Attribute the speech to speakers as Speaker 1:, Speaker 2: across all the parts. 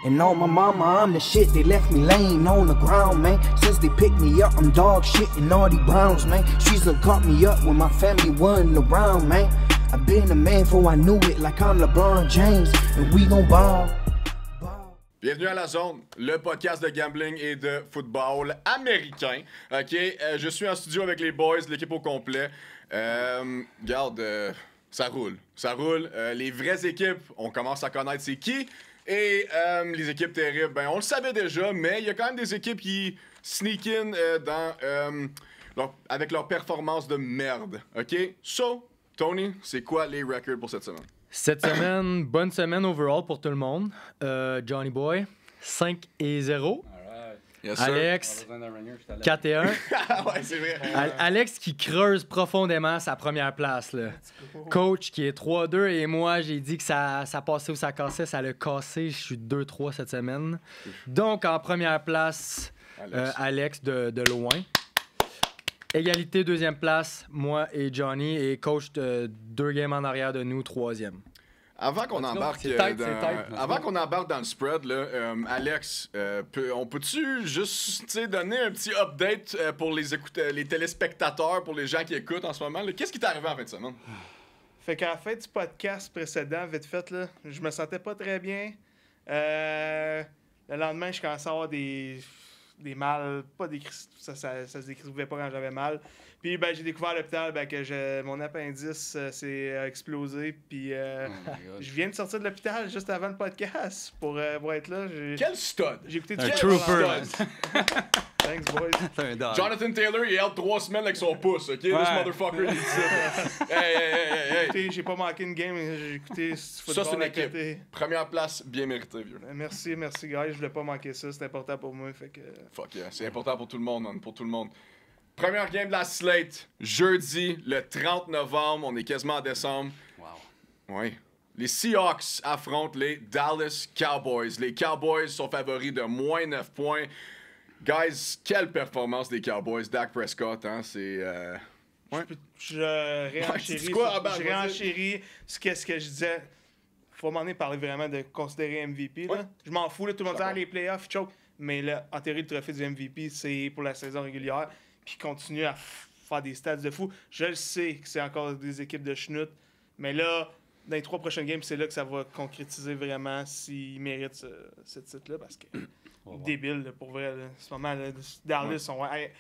Speaker 1: And on my mama, I'm the shit. They left me laying on the ground, man. Since they picked me up, I'm dog shit and all these Browns, man. She's done caught me up when my family wasn't around, man. I've been a man before I knew it, like I'm LeBron James, and we gon' ball.
Speaker 2: Bienvenue à La Zone, le podcast de gambling et de football américain. OK, je suis en studio avec les boys, l'équipe au complet. Regarde, ça roule. Ça roule. Les vraies équipes, on commence à connaître c'est qui. Et les équipes terribles, ben on le savait déjà, mais il y a quand même des équipes qui sneak in avec leur performance de merde. OK? So, Tony, c'est quoi les records pour cette semaine?
Speaker 3: Cette semaine, bonne semaine overall pour tout le monde. Johnny Boy, 5-0.
Speaker 2: Yes,
Speaker 3: Alex, 4-1.
Speaker 2: Ouais, c'est vrai.
Speaker 3: Alex qui creuse profondément sa première place. Là. Coach qui est 3-2 et moi, j'ai dit que ça passait ou ça cassait. Ça l'a cassé. Je suis 2-3 cette semaine. Donc, en première place, Alex de loin. Égalité, deuxième place, moi et Johnny. Et coach, 2 games en arrière de nous, troisième.
Speaker 2: Avant qu'on embarque dans le spread, là, Alex, on peut-tu juste donner un petit update pour les téléspectateurs, pour les gens qui écoutent en ce moment? Là? Qu'est-ce qui t'est arrivé en fin de semaine?
Speaker 4: Fait qu'à la fin du podcast précédent, vite fait, là, je me sentais pas très bien. Le lendemain, je commençais à avoir des mal, pas des ça se décrivait pas quand j'avais mal. Puis ben, j'ai découvert à l'hôpital que mon appendice s'est explosé. Puis je viens de sortir de l'hôpital juste avant le podcast pour être là.
Speaker 2: Quel stud!
Speaker 4: J'ai écouté
Speaker 3: Un trooper!
Speaker 4: Thanks, boys.
Speaker 2: Jonathan Taylor, il est out 3 semaines avec son pouce, OK? This motherfucker, il dit ça. Hey.
Speaker 4: Écoutez, j'ai pas manqué une game, j'ai écouté football.
Speaker 2: Ça, c'est une équipe. Première place, bien méritée, vieux.
Speaker 4: Merci, guys. Je voulais pas manquer ça, c'est important pour moi. Fait que...
Speaker 2: Fuck yeah, c'est important pour tout le monde, man, pour tout le monde. Première game de la slate, jeudi, le 30 novembre. On est quasiment en décembre. Wow. Oui. Les Seahawks affrontent les Dallas Cowboys. Les Cowboys sont favoris de moins 9 points. Guys, quelle performance des Cowboys. Dak Prescott, hein, c'est... Ouais.
Speaker 4: Je réenchéris ce que je disais. Faut m'en parler vraiment de considérer MVP. Là. Je m'en fous, là, tout le monde dit les playoffs, choke. Mais là, en théorie, le trophée du MVP, c'est pour la saison régulière. Puis continue à faire des stats de fou. Je le sais que c'est encore des équipes de schnout. Mais là, dans les 3 prochaines games, c'est là que ça va concrétiser vraiment s'ils méritent ce titre-là. Parce que débile, là, pour vrai. Là, en ce moment, là, Dallas sont... Hey,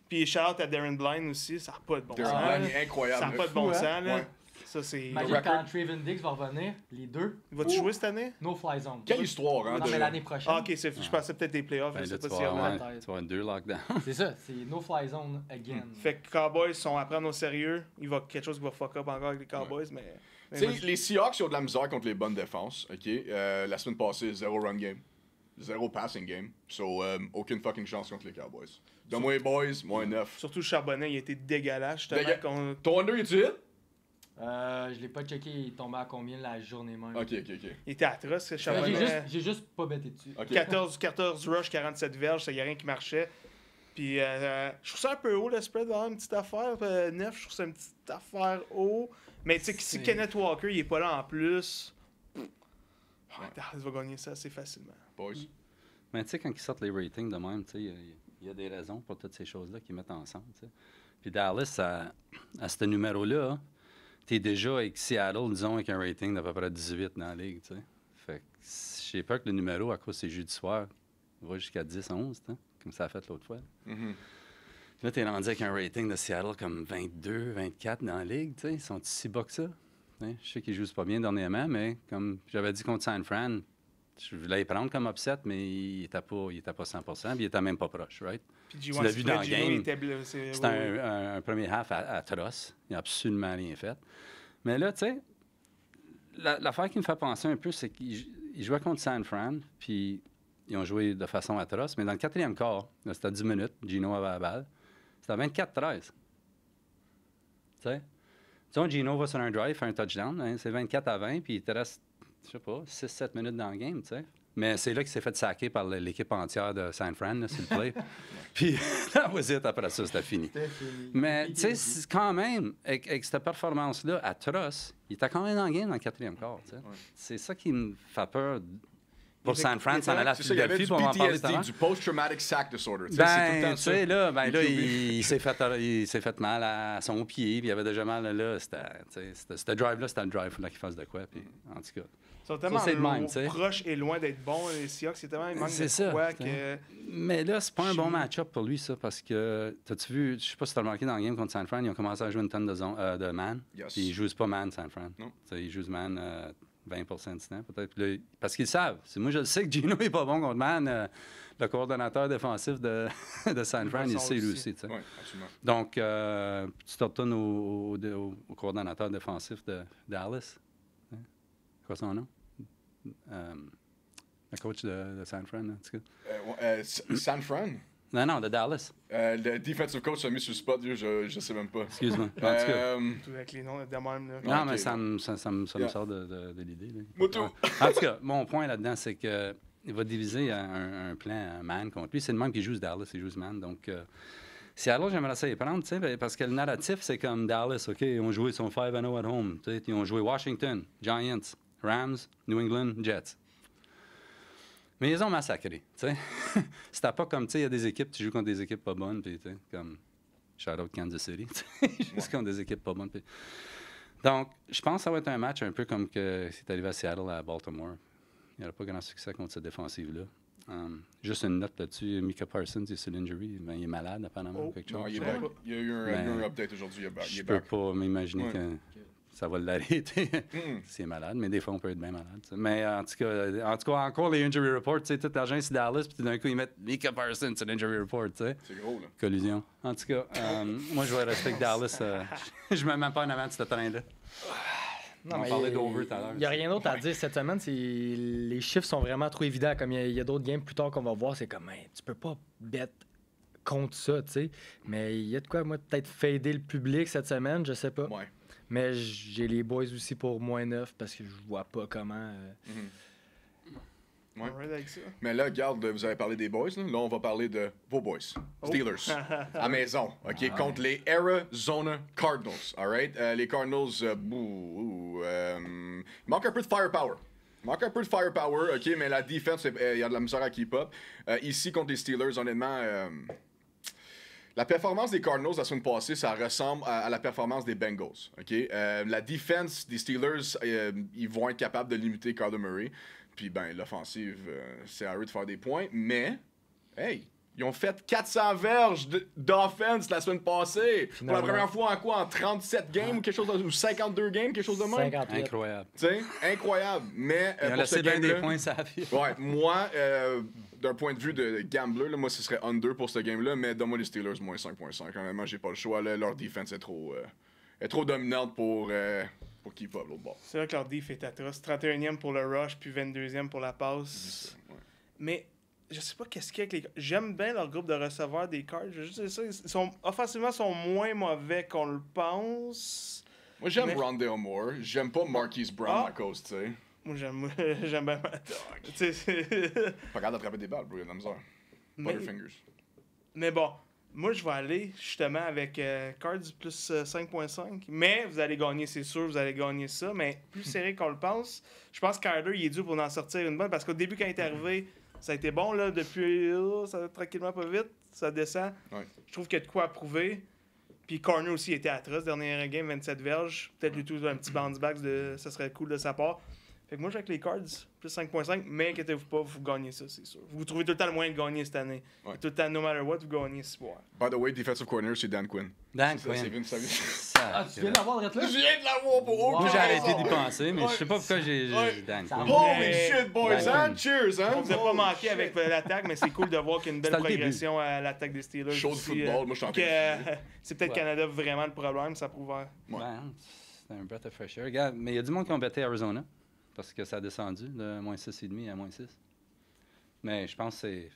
Speaker 4: puis shout-out à Darren Blind aussi. Ça n'a pas de bon sens.
Speaker 2: Darren Blind est incroyable.
Speaker 4: Ça n'a pas de bon sens. Là.
Speaker 2: Ouais.
Speaker 4: Ça, c'est...
Speaker 3: Imagine quand Trayvon Diggs va revenir, les deux.
Speaker 4: Vas-tu jouer cette année?
Speaker 3: No-fly zone.
Speaker 2: Quelle histoire, hein?
Speaker 3: Non, mais l'année prochaine.
Speaker 4: Ah, OK. Je pensais peut-être des playoffs.
Speaker 5: Ben,
Speaker 4: je sais
Speaker 5: là,
Speaker 4: pas
Speaker 5: tu
Speaker 4: si
Speaker 5: vas avoir 2 lockdowns.
Speaker 3: C'est ça, c'est no-fly zone again.
Speaker 4: Fait que Cowboys sont à prendre au sérieux. Il va quelque chose qui va fuck up encore avec les Cowboys, mais
Speaker 2: tu sais, les Seahawks ils ont de la misère contre les bonnes défenses, OK? La semaine passée, 0 run game. 0 passing game. So, aucune fucking chance contre les Cowboys. Donne-moi les boys, moins 9.
Speaker 4: Surtout Charbonnet, il a été dégueulasse.
Speaker 2: Ton under, est-tu hit?
Speaker 3: Je l'ai pas checké, il tombait à combien la journée même.
Speaker 2: OK.
Speaker 4: Il était atroce, Charbonnet.
Speaker 3: J'ai juste pas bêté dessus.
Speaker 2: Okay.
Speaker 4: 14 rush, 47 verges, il n'y a rien qui marchait. Puis je trouve ça un peu haut le spread, une petite affaire. 9, je trouve ça une petite affaire haut. Mais tu sais, si Kenneth Walker il est pas là en plus, Dallas va gagner ça assez facilement.
Speaker 2: Boys.
Speaker 5: Mais tu sais, quand ils sortent les ratings de même, tu sais, il y a des raisons pour toutes ces choses-là qu'ils mettent ensemble. T'sais. Puis Dallas, à ce numéro-là, t'es déjà avec Seattle, disons, avec un rating d'à peu près 18 dans la ligue. T'sais. Fait que j'ai peur que le numéro, à cause c'est jeudi soir, va jusqu'à 10-11, comme ça a fait l'autre fois.
Speaker 2: Mm-hmm.
Speaker 5: Là, t'es rendu avec un rating de Seattle comme 22, 24 dans la ligue. T'sais. Ils sont si bas que ça. T'sais. Je sais qu'ils jouent pas bien dernièrement, mais comme j'avais dit contre San Fran, je voulais les prendre comme upset, mais il était pas 100%, puis il était même pas proche, right?
Speaker 4: Puis
Speaker 5: tu l'as vu dans le game.
Speaker 4: C'était
Speaker 5: un premier half atroce. Il n'a absolument rien fait. Mais là, tu sais, l'affaire qui me fait penser un peu, c'est qu'ils jouaient contre San Fran, puis ils ont joué de façon atroce, mais dans le 4e quart, c'était 10 minutes, Gino avait la balle, c'était 24-13. Tu sais? Disons, Gino va sur un drive, fait un touchdown, hein, c'est 24-20, puis il te reste, je sais pas, 6-7 minutes dans le game, tu sais. Mais c'est là qu'il s'est fait saquer par l'équipe entière de San Fran, là, sur le play. Puis, la visite, après ça, c'était fini. Mais, tu sais, quand même, avec cette performance-là, atroce, il était quand même dans le game dans le 4e quart, tu sais. Ouais. C'est ça qui me fait peur pour San Fran, s'en allait à
Speaker 2: C'est ça, il y avait
Speaker 5: Philadelphie,
Speaker 2: du
Speaker 5: pour en parler tout à
Speaker 2: PTSD,
Speaker 5: l'heure.
Speaker 2: du Post-Traumatic Sack Disorder. Tu sais, c'est tout le
Speaker 5: Ben,
Speaker 2: temps
Speaker 5: tu
Speaker 2: ça.
Speaker 5: sais, là,
Speaker 2: Les QB.
Speaker 5: il s'est fait mal à son pied, puis il avait déjà mal là. C'était drive-là, c'était le drive, il fallait qu'il fasse de quoi. Puis, en tout cas.
Speaker 4: Ils sont tellement
Speaker 5: c'est le même, tu sais.
Speaker 4: proches et loin d'être bons, les Seahawks. C'est tellement il manque
Speaker 5: C'est
Speaker 4: de
Speaker 5: ça.
Speaker 4: quoi que...
Speaker 5: Mais là, c'est pas un bon match-up pour lui, ça, parce que, t'as-tu vu, je sais pas si t'as remarqué dans le game contre San Fran, ils ont commencé à jouer une tonne de man.
Speaker 2: Yes.
Speaker 5: Puis ils jouent pas man, San Fran.
Speaker 2: Non.
Speaker 5: T'sais, ils jouent man 20% du temps, peut-être. Puis là, parce qu'ils savent. Moi, je le sais que Gino est pas bon contre man. Le coordonnateur défensif de San Fran, il le sait lui aussi. Tu sais.
Speaker 2: Oui, absolument.
Speaker 5: Donc, tu te retournes au coordonnateur défensif de Dallas. Hein? Quoi son nom? Le coach de San Fran, en tout cas.
Speaker 2: San Fran?
Speaker 5: Non, de Dallas.
Speaker 2: Le defensive coach s'est mis sur le spot, je sais même pas.
Speaker 5: Excuse-moi. En tout cas.
Speaker 4: Tout avec les noms de même. Là.
Speaker 5: Non,
Speaker 2: ok,
Speaker 5: mais ça
Speaker 2: bon.
Speaker 5: me
Speaker 2: Yeah.
Speaker 5: sort de l'idée. Là.
Speaker 2: Moi tout.
Speaker 5: En tout cas, mon point là-dedans, c'est qu'il va diviser un plan man contre lui. C'est le même qui joue Dallas, il joue man. Donc, Seattle, j'aimerais ça les prendre, tu sais, parce que le narratif, c'est comme Dallas, OK, ils ont joué son 5-0 at home. Tu sais, ils ont joué Washington, Giants, Rams, New England, Jets. Mais ils ont massacré, tu sais. C'était pas comme, tu sais, il y a des équipes, tu joues contre des équipes pas bonnes, puis tu sais, comme shout-out Kansas City, tu sais, juste contre des équipes pas bonnes. Puis... Donc, je pense que ça va être un match un peu comme que c'est arrivé à Seattle, à Baltimore. Il n'y aura pas grand succès contre cette défensive-là. Juste une note là-dessus, Micah Parsons, il est sur l'injury, ben, il est malade apparemment. Quelque chose.
Speaker 2: Non, il est back. Il y a eu un update aujourd'hui. Il est
Speaker 5: Je peux
Speaker 2: back.
Speaker 5: pas m'imaginer
Speaker 2: Ouais.
Speaker 5: que ça va l'arrêter s'il est malade, mais des fois, on peut être bien malade. Ça. Mais en tout cas, encore les injury reports, tu sais, tout l'argent, c'est Dallas, puis tout d'un coup, ils mettent Micah Parsons sur l'injury report, tu sais.
Speaker 2: C'est gros, là.
Speaker 5: Collusion. En tout cas, moi, je vais rester avec Dallas. Je ne mets même pas en avant de ce train-là.
Speaker 3: Non,
Speaker 5: On
Speaker 3: mais
Speaker 5: parlait d'over tout à l'heure.
Speaker 3: Il n'y a rien d'autre à dire cette semaine. Les chiffres sont vraiment trop évidents. Comme il y a d'autres games plus tard qu'on va voir, c'est comme, tu peux pas bet contre ça, tu sais. Mais il y a de quoi, moi, peut-être fader le public cette semaine, je sais pas.
Speaker 2: Ouais.
Speaker 3: Mais j'ai les boys aussi pour -9 parce que je vois pas comment.
Speaker 2: Ouais.
Speaker 4: Alright avec ça.
Speaker 2: Mais là, regarde, vous avez parlé des boys. Là, on va parler de vos boys. Steelers. À maison. OK? Contre les Arizona Cardinals. All right? Les Cardinals, il manque un peu de firepower. OK? Mais la défense, il y a de la misère à keep up. Ici, contre les Steelers, honnêtement... la performance des Cardinals la semaine passée, ça ressemble à la performance des Bengals. OK? La défense des Steelers, ils vont être capables de limiter Kyler Murray. Puis, ben, l'offensive, c'est à eux de faire des points. Mais, hey, ils ont fait 400 verges d'offense la semaine passée.
Speaker 3: Finalement.
Speaker 2: Pour la première fois en quoi? En 37 games ou quelque chose de, ou 52 games, quelque chose de même?
Speaker 3: 58.
Speaker 5: Incroyable.
Speaker 2: Tu sais, incroyable. Mais,
Speaker 5: Ils ont
Speaker 2: pour
Speaker 5: laissé
Speaker 2: ce
Speaker 5: bien des
Speaker 2: game-là...
Speaker 5: points, ça a fait.
Speaker 2: Ouais, moi, d'un point de vue de gambler, là, moi, ce serait under pour ce game-là, mais donne-moi les Steelers, moins 5.5. Honnêtement, j'ai pas le choix. Là, leur defense est trop dominante pour keep up l'autre bord.
Speaker 4: C'est vrai que leur diff est atroce. 31e pour le rush, puis 22e pour la passe.
Speaker 2: Ouais.
Speaker 4: Mais je sais pas qu'est-ce qu'il y a avec les... J'aime bien leur groupe de receveurs des Cards. Je veux juste dire ça. Offensivement, ils sont moins mauvais qu'on le pense.
Speaker 2: Moi, j'aime
Speaker 4: Mais-
Speaker 2: Rondale Moore. J'aime pas Marquise Brown à cause, tu sais.
Speaker 4: Moi, j'aime bien ma dog. Tu sais,
Speaker 2: Pas capable d'attraper des balles, bro, il y a de la misère.
Speaker 4: mais,
Speaker 2: Butterfingers.
Speaker 4: mais bon, moi, je vais aller justement avec Cards plus 5.5. Mais vous allez gagner, c'est sûr, vous allez gagner ça. Mais plus serré qu'on le pense. Je pense que Kyler, il est dû pour en sortir une bonne. Parce qu'au début, quand il est arrivé, ça a été bon. Là, depuis, ça va tranquillement pas vite. Ça descend.
Speaker 2: Ouais.
Speaker 4: Je trouve qu'il y a de quoi à prouver. Puis Corner aussi était atroce. Dernier game, 27 verges. Peut-être lui tout un petit bounce back, ça serait cool de sa part. Fait que moi, je vais avec les Cards, plus 5.5, mais inquiétez-vous pas, vous gagnez ça, c'est sûr. Vous trouvez tout le temps le moyen de gagner cette année.
Speaker 2: Ouais.
Speaker 4: Tout le temps, no matter what, vous gagnez ce soir.
Speaker 2: By the way, defensive coordinator, c'est Dan Quinn.
Speaker 5: Dan
Speaker 2: Ça, c'est
Speaker 5: Quinn.
Speaker 2: Vince Savage.
Speaker 3: Ah, tu viens d'avoir le
Speaker 2: Je viens de l'avoir pour aucune
Speaker 5: Moi, j'ai arrêté
Speaker 2: raison.
Speaker 5: d'y penser, mais je sais pas pourquoi j'ai
Speaker 2: Ouais.
Speaker 5: Dan
Speaker 3: Ça
Speaker 5: Quinn.
Speaker 2: Holy
Speaker 4: Mais-
Speaker 2: shit, boys,
Speaker 5: Dan
Speaker 2: hein?
Speaker 5: Quinn.
Speaker 2: Cheers, hein?
Speaker 4: On vous a pas
Speaker 2: Oh,
Speaker 4: manqué
Speaker 2: shit.
Speaker 4: avec l'attaque, mais c'est cool de voir qu'il y a une belle
Speaker 5: C'était le début.
Speaker 4: progression à l'attaque des Steelers.
Speaker 2: Show de
Speaker 4: aussi,
Speaker 2: football, moi, je suis en train
Speaker 4: que,
Speaker 2: de
Speaker 4: c'est peut-être
Speaker 5: Ouais.
Speaker 4: Canada vraiment le problème, ça prouve.
Speaker 2: Ouais.
Speaker 5: Ben, c'est un breath of fresh air. Regarde, mais il y a du monde qui ont battu Arizona parce que ça a descendu de moins 6,5 à moins 6. Mais je pense que c'est. Tu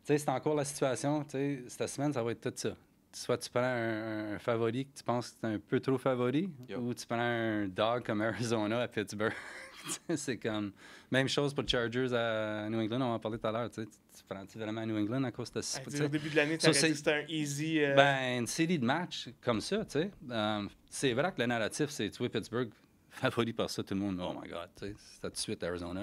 Speaker 5: sais, c'est encore la situation. Tu sais, cette semaine, ça va être tout ça. Soit tu prends un favori que tu penses que c'est un peu trop favori,
Speaker 2: Yep.
Speaker 5: ou tu prends un dog comme Arizona à Pittsburgh. Tu sais, c'est comme. Même chose pour les Chargers à New England, on en parlait tout à l'heure. Tu sais, tu prends-tu vraiment à New England à cause de ça?
Speaker 4: Au début de l'année, tu
Speaker 5: Ça,
Speaker 4: dit
Speaker 5: c'est-
Speaker 4: que c'était un easy.
Speaker 5: Ben, une série de matchs comme ça, tu sais. C'est vrai que le narratif, c'est tuer Pittsburgh, favori par ça. Tout le monde, oh my God, tu sais, c'est tout de suite Arizona.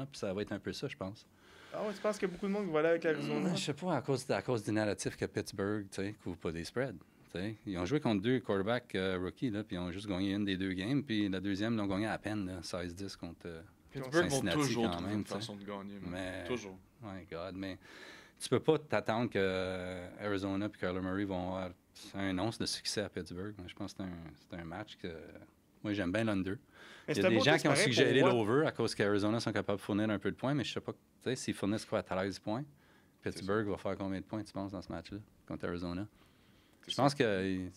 Speaker 5: Puis ça va être un peu ça, je pense.
Speaker 4: Ah ouais, tu penses qu'il y a beaucoup de monde qui va aller avec l'Arizona?
Speaker 5: Je sais pas, à cause du narratif que Pittsburgh, tu sais, couvre pas des spreads. T'sais. Ils ont joué contre 2 quarterbacks rookies, là, puis ils ont juste gagné une des 2 games, puis la deuxième, ils l'ont gagné à peine, 16-10 contre
Speaker 2: Pittsburgh vont toujours
Speaker 5: quand même,
Speaker 2: une façon de gagner.
Speaker 5: Mais,
Speaker 2: toujours.
Speaker 5: My God, mais tu peux pas t'attendre que Arizona et Kyler Murray vont avoir un once de succès à Pittsburgh. Je pense que c'est un match que... Moi, j'aime bien l'under. Il y a des gens qui ont suggéré l'over à cause qu'Arizona sont capables de fournir un peu de points, mais je sais pas, tu sais, s'ils fournissent quoi à 13 points, Pittsburgh va faire combien de points, tu penses, dans ce match-là, contre Arizona? Je pense qu'il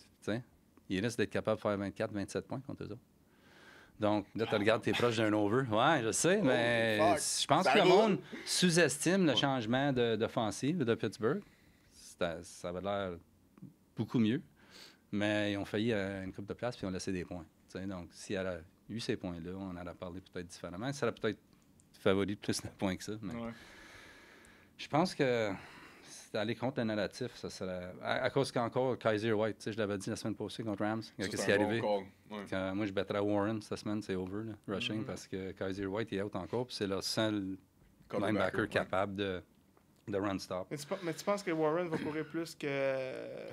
Speaker 5: risque d'être capable de faire 24-27 points contre eux autres. Donc, là, tu regardes, tu es proche d'un over. Ouais, je sais, mais je pense que le monde sous-estime le changement d'offensive de Pittsburgh. Ça avait l'air beaucoup mieux, mais ils ont failli à une coupe de place puis ils ont laissé des points. T'sais. Donc, s'il y avait eu ces points-là, on en aurait parlé peut-être différemment. Ça aurait peut-être favori plus de points que ça. Mais je pense que aller contre le narratif, ça serait... À cause qu'encore, Kaiser White, tu sais, je l'avais dit la semaine passée contre Rams, qu'est-ce qui est arrivé? Moi, je battrais Warren cette semaine, c'est over, là, rushing, parce que Kaiser White est out encore, puis c'est le seul linebacker capable de run stop.
Speaker 4: Mais tu penses que Warren va courir plus que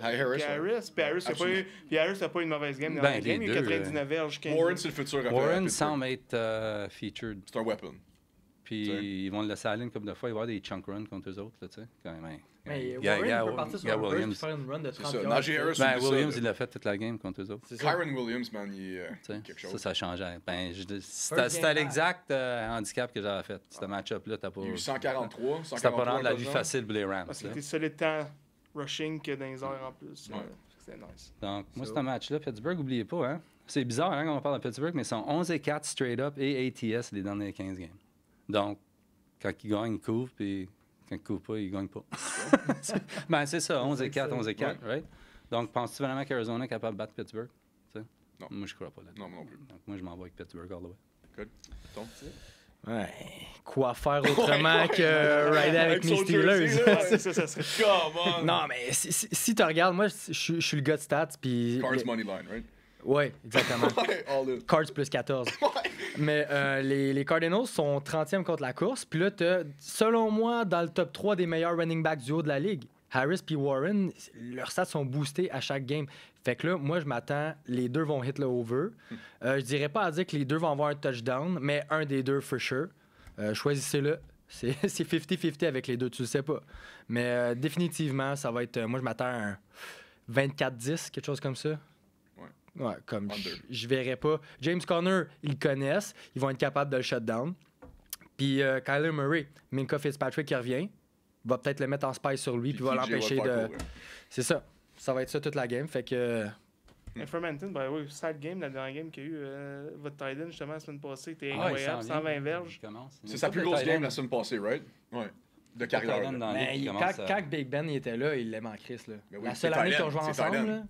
Speaker 2: Harris?
Speaker 4: Puis Harris n'a pas une mauvaise game dans la game, il a 99 verges.
Speaker 2: Warren, c'est le futur.
Speaker 5: Warren semble être featured.
Speaker 2: C'est un weapon.
Speaker 5: Puis ils vont le laisser aller une couple de fois. Il va y avoir des chunk runs contre eux autres, là, tu sais. Quand même.
Speaker 3: Mais Warren peut partir sur un burst et faire une run de 30 yards.
Speaker 5: Williams, il l'a fait toute la game contre eux autres.
Speaker 2: Kyron Williams, man, il est quelque chose.
Speaker 5: Ça changeait. C'était l'exact handicap que j'avais fait. Ce match-up-là, t'as pas...
Speaker 2: 143,
Speaker 5: C'était pas rendre la vie facile pour les Rams.
Speaker 4: Parce que t'es solide tant rushing que dans les airs en plus. C'est nice.
Speaker 5: Donc, moi, ce match-là, Pittsburgh, n'oubliez pas, hein. C'est bizarre, hein, quand on parle de Pittsburgh, mais ils sont 11-4 straight up et ATS les derniers 15 games. Donc, quand ils gagnent, ils couvrent, puis quand ils ne couvrent pas, ils ne gagnent pas. Ben, c'est ça, 11-4, 11-4, right? Donc, penses-tu vraiment qu'Arizona est capable de battre Pittsburgh? T'sais? Non. Moi, je ne crois pas là.
Speaker 2: Non plus.
Speaker 5: Donc, moi, je m'en vais avec Pittsburgh all the way.
Speaker 2: Good. Ton?
Speaker 3: Ouais. Quoi faire autrement que rider avec mes Steelers?
Speaker 4: Ça serait come on!
Speaker 3: Non, mais si tu regardes, moi, je suis le gars de stats, puis...
Speaker 2: Cards money line, right?
Speaker 3: Oui, exactement. Cards plus 14. Mais les Cardinals sont 30e contre la course. Puis là, tu as, selon moi, dans le top 3 des meilleurs running backs du haut de la ligue. Harris puis Warren, leurs stats sont boostés à chaque game. Fait que là, moi, je m'attends, les deux vont hit le over. Je dirais pas à dire que les deux vont avoir un touchdown, mais un des deux, for sure. Choisissez-le. C'est 50-50 avec les deux, tu le sais pas. Mais définitivement, ça va être... moi, je m'attends à un 24-10, quelque chose comme ça. Ouais, comme je verrais pas. James Conner, ils le connaissent. Ils vont être capables de le shutdown. Puis Kyler Murray, Minkah Fitzpatrick qui revient, va peut-être le mettre en spy sur lui puis va l'empêcher de... C'est ça. Ça va être ça toute la game. Fait que...
Speaker 4: Fermenton, ben oui, sad game, la dernière game qu'il y a eu. Votre tight end, justement, la semaine passée, était incroyable, 120 verges.
Speaker 2: C'est sa plus grosse game la semaine passée, right? Ouais. De carrière.
Speaker 3: Mais quand Big Ben il était là, il l'aimait en Chris. Là. La seule année qu'ils ont joué ensemble, là,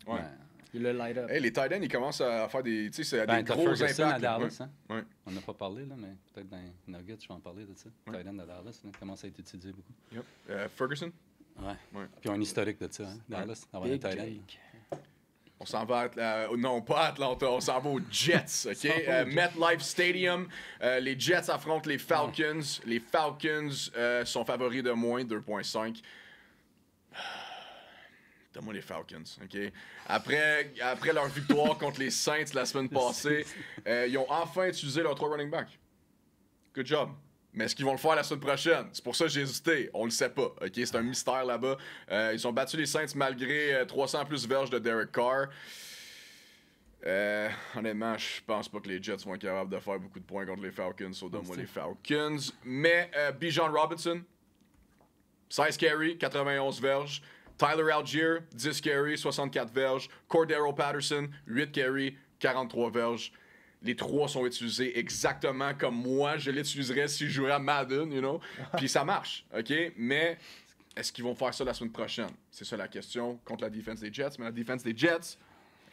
Speaker 3: il le light up.
Speaker 2: Hey, les tight ends, ils commencent à faire des, tu sais, des gros impacts.
Speaker 5: À Dallas, hein?
Speaker 2: Ouais.
Speaker 5: On n'a pas parlé, là, mais peut-être dans les Nuggets, je vais en parler de ça. Tight end à Dallas, là, commence à être utilisé beaucoup.
Speaker 2: Yep. Ferguson?
Speaker 5: Ouais. Puis on a un historique de ça, hein? Dallas, avoir un tight end.
Speaker 2: On s'en va non, pas à Atlanta, on s'en va aux Jets, OK? MetLife Stadium, les Jets affrontent les Falcons. Les Falcons sont favoris de moins 2.5. Donne-moi les Falcons, OK? Après leur victoire contre les Saints la semaine passée, ils ont enfin utilisé leurs 3 running backs. Good job. Mais est-ce qu'ils vont le faire la semaine prochaine? C'est pour ça que j'ai hésité. On le sait pas, OK? C'est un mystère là-bas. Ils ont battu les Saints malgré 300 plus verges de Derek Carr. Honnêtement, je pense pas que les Jets vont être capables de faire beaucoup de points contre les Falcons. So donne-moi les Falcons. Mais Bijan Robinson, 16 carries, 91 verges. Tyler Algier, 10 carries, 64 verges. Cordero Patterson, 8 carries, 43 verges. Les 3 sont utilisés exactement comme moi je l'utiliserais si je jouais à Madden, you know? Puis ça marche, OK? Mais est-ce qu'ils vont faire ça la semaine prochaine? C'est ça la question contre la défense des Jets. Mais la défense des Jets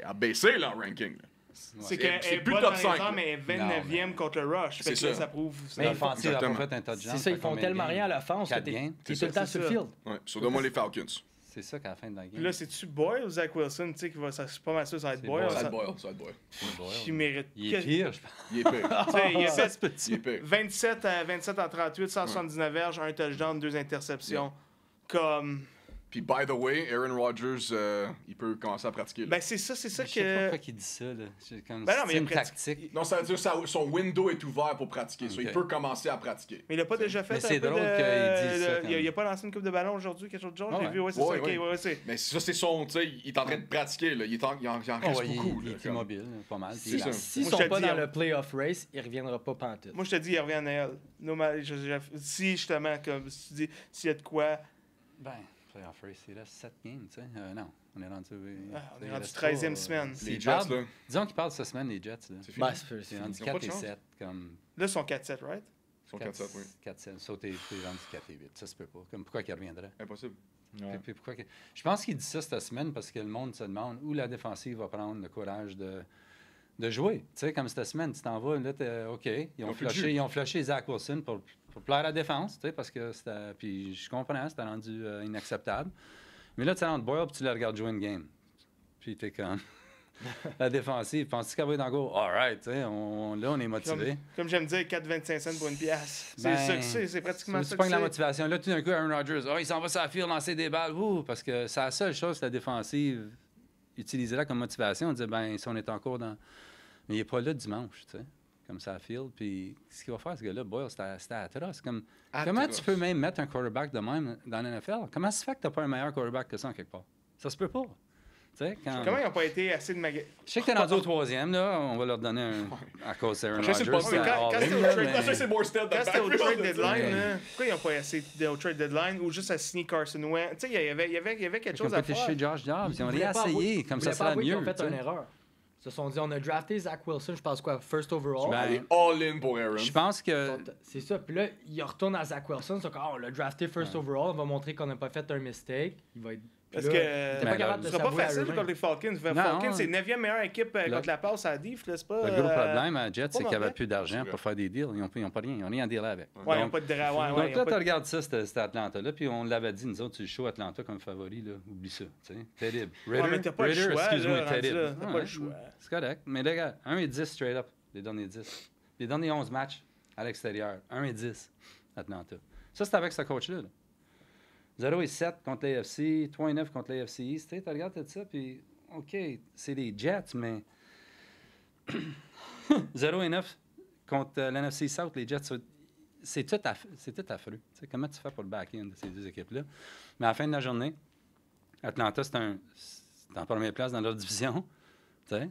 Speaker 2: a baissé leur ranking. Là.
Speaker 4: C'est qu'elle est plus top 5, mais elle est 29e contre le rush.
Speaker 2: C'est ça.
Speaker 4: Ça prouve.
Speaker 3: Mais c'est ça, ils font tellement rien à l'offense que t'es tout le temps sur le field.
Speaker 2: Ouais, so donne-moi les Falcons.
Speaker 5: C'est ça qu'à la fin de la game.
Speaker 4: Puis là, c'est-tu Boyle ou Zach Wilson, tu sais, qui va, ça, c'est pas mal sûr, ça va être
Speaker 5: C'est
Speaker 4: Boyle.
Speaker 5: Boyle.
Speaker 2: Ça va être Boyle.
Speaker 4: Qui mérite.
Speaker 5: Il est pire, je pense.
Speaker 2: Il est pire.
Speaker 4: Tu sais, il a fait
Speaker 2: Il est pire.
Speaker 4: 27 en 38, 179 verges, un touchdown, 2 interceptions. Comme.
Speaker 2: Puis, by the way, Aaron Rodgers, il peut commencer à pratiquer. Là.
Speaker 4: Ben, c'est ça
Speaker 5: Je sais pas
Speaker 4: que.
Speaker 5: pourquoi il dit ça, là. C'est comme
Speaker 4: Ben non, mais
Speaker 5: c'est
Speaker 4: il
Speaker 5: une
Speaker 4: a pratique-
Speaker 5: tactique.
Speaker 2: Non, ça veut dire que son window est ouvert pour pratiquer. So, il
Speaker 5: Ok.
Speaker 2: peut commencer à pratiquer.
Speaker 4: Mais il a pas déjà fait
Speaker 5: Mais
Speaker 4: un
Speaker 5: c'est
Speaker 4: peu
Speaker 5: drôle
Speaker 4: de...
Speaker 5: qu'il dise ça,
Speaker 4: Il a pas lancé une coupe de ballon aujourd'hui, quelque chose de genre?
Speaker 5: Ah
Speaker 4: J'ai
Speaker 5: ouais.
Speaker 4: vu, ouais, c'est
Speaker 2: Ouais,
Speaker 4: ça.
Speaker 2: ouais.
Speaker 4: Ok, ouais, c'est.
Speaker 2: Mais ça, c'est son. Tu sais, il est en train de pratiquer. Là. Il en reste
Speaker 5: Oh, ouais,
Speaker 2: beaucoup.
Speaker 5: il
Speaker 2: là,
Speaker 5: est
Speaker 2: comme-
Speaker 5: immobile, pas mal.
Speaker 2: C'est
Speaker 5: Puis
Speaker 2: ça.
Speaker 3: S'ils
Speaker 4: Moi,
Speaker 3: sont
Speaker 4: je te
Speaker 3: pas
Speaker 4: dis,
Speaker 3: dans le playoff race, il reviendra pas pantoute.
Speaker 4: Moi, je te dis, il revient à Noël. Si, justement, comme si tu dis, s'il y a de quoi.
Speaker 5: Ben, playoff race, il reste 7 games, tu sais. Non, on est rendu...
Speaker 4: On est
Speaker 5: il
Speaker 4: rendu
Speaker 5: reste
Speaker 4: 13e
Speaker 5: pas,
Speaker 4: semaine.
Speaker 2: Les
Speaker 5: s'ils
Speaker 2: Jets,
Speaker 5: parlent-
Speaker 2: là.
Speaker 5: Disons qu'ils parlent cette semaine, les Jets, là.
Speaker 2: C'est fini.
Speaker 3: Ben, c'est
Speaker 5: C'est rendu
Speaker 2: Ils ont pas
Speaker 5: 4
Speaker 2: de
Speaker 5: et
Speaker 2: chance.
Speaker 5: 7, comme...
Speaker 4: Là, ils sont 4-7, right?
Speaker 2: Ils sont 4-7, oui.
Speaker 5: 4-7. So, t'es rendu 4 et 8. Ça se peut pas. Comme pourquoi qu'il reviendrait?
Speaker 2: Impossible.
Speaker 5: Puis pourquoi que... Je pense qu'il dit ça cette semaine parce que le monde se demande où la défensive va prendre le courage de jouer. Tu sais, comme cette semaine, tu t'en vas, là, OK. Ils ont flushé Zach Wilson pour plaire à la défense, tu sais, parce que c'était... Puis je comprends, c'était rendu inacceptable. Mais là, tu rentres Boyle puis tu le regardes jouer une game. Puis t'es comme... la défensive, penses-tu qu'elle va être en go? All right, tu sais, là, on est motivé.
Speaker 4: Comme j'aime dire, 4,25 cents pour une pièce. C'est
Speaker 5: Ben,
Speaker 4: ça que c'est pratiquement
Speaker 5: Tu
Speaker 4: ça que
Speaker 5: pognes la
Speaker 4: c'est.
Speaker 5: motivation. Là, tout d'un coup, Aaron Rodgers, il s'en va sur la field lancer des balles. Parce que c'est la seule chose que la défensive utiliserait comme motivation. On disait, ben, si on est encore dans... Mais il n'est pas là dimanche, tu sais, comme ça à field. Puis ce qu'il va faire, ce gars-là, Boyle, c'était atroce. Comment tu peux même mettre un quarterback de même dans la NFL? Comment ça se fait que tu n'as pas un meilleur quarterback que ça, en quelque part? Ça se peut pas. Tu sais,
Speaker 4: Comment ils n'ont pas été assez de magasins?
Speaker 5: Je sais que tu es rendu au 3e, là. On va leur donner un... à cause d'Aaron
Speaker 2: Je sais, c'est
Speaker 5: Rodgers.
Speaker 2: pas- mais
Speaker 4: quand
Speaker 5: all-in,
Speaker 4: c'est au
Speaker 5: là,
Speaker 4: trade-
Speaker 5: mais-
Speaker 2: Quand ça, c'est Morstead dans
Speaker 4: Quand
Speaker 2: le
Speaker 4: c'était au
Speaker 2: backfield,
Speaker 4: trade
Speaker 2: là,
Speaker 4: deadline,
Speaker 5: Ouais.
Speaker 4: là, pourquoi ils n'ont pas assez au trade deadline ou juste à signer Carson Wentz? Tu sais, il y avait quelque
Speaker 5: Ils ont
Speaker 4: chose
Speaker 5: pas
Speaker 4: à
Speaker 5: été
Speaker 4: faire.
Speaker 5: chez Josh Dobbs. Ils ont
Speaker 3: voulaient pas
Speaker 5: réessayé,
Speaker 3: avouer-
Speaker 5: comme
Speaker 3: ils
Speaker 5: ça
Speaker 3: voulaient pas
Speaker 5: serait
Speaker 3: avouer qu'ils
Speaker 5: mieux.
Speaker 3: ont fait
Speaker 5: tu sais.
Speaker 3: une erreur. Ils se sont dit, on a drafté Zach Wilson, je pense quoi, first overall.
Speaker 5: Ben,
Speaker 2: Allez, all-in pour Aaron.
Speaker 5: Je pense que...
Speaker 3: C'est ça. Puis là, il retourne à Zach Wilson. C'est comme, on l'a drafté first overall. On va montrer qu'on n'a pas fait un mistake. Il va être. Puis
Speaker 4: Parce
Speaker 3: là,
Speaker 4: que
Speaker 3: il était
Speaker 5: Ben,
Speaker 3: pas capable
Speaker 4: ce
Speaker 3: de
Speaker 4: sera pas
Speaker 3: s'avouer à
Speaker 4: facile
Speaker 3: eux-mêmes.
Speaker 4: contre les Falcons.
Speaker 5: Non,
Speaker 4: Falcons, c'est 9e meilleure équipe
Speaker 5: Le-
Speaker 4: contre la passe à la diff, là, c'est pas.
Speaker 5: Le gros problème à Jets, c'est
Speaker 4: pas
Speaker 5: qu'il n'y avait
Speaker 4: mauvais.
Speaker 5: plus d'argent pour faire des deals. Ils n'ont pas rien. Ils n'ont rien à dealer avec.
Speaker 4: Ouais, ils n'ont
Speaker 5: Donc,
Speaker 4: pas de draft. Ouais,
Speaker 5: donc
Speaker 4: ouais, ils ont
Speaker 5: là,
Speaker 4: pas
Speaker 5: tu
Speaker 4: de-
Speaker 5: regardes ça, c'était Atlanta. Là, puis on l'avait dit, nous autres, tu joues Atlanta comme favori. Là. Oublie ça. Tu sais. Terrible.
Speaker 4: Ouais, mais t'as pas le choix,
Speaker 5: excuse-moi,
Speaker 4: là, rendu
Speaker 5: terrible.
Speaker 4: là. T'as pas
Speaker 5: Ouais,
Speaker 4: le choix.
Speaker 5: C'est correct. Mais les gars, 1 et 10 straight up, les derniers 10. Les derniers 11 matchs à l'extérieur, 1 et 10, Atlanta. Ça, c'est avec ce coach-là. Là. 0 et 7 contre l'AFC, 3 et 9 contre l'AFC East. Tu regardes tout ça, puis OK, c'est les Jets, mais 0 et 9 contre l'NFC South, les Jets, c'est tout affreux. Tu sais, comment tu fais pour le back-end de ces deux équipes-là? Mais à la fin de la journée, Atlanta, c'est en première place dans leur division. Tu sais.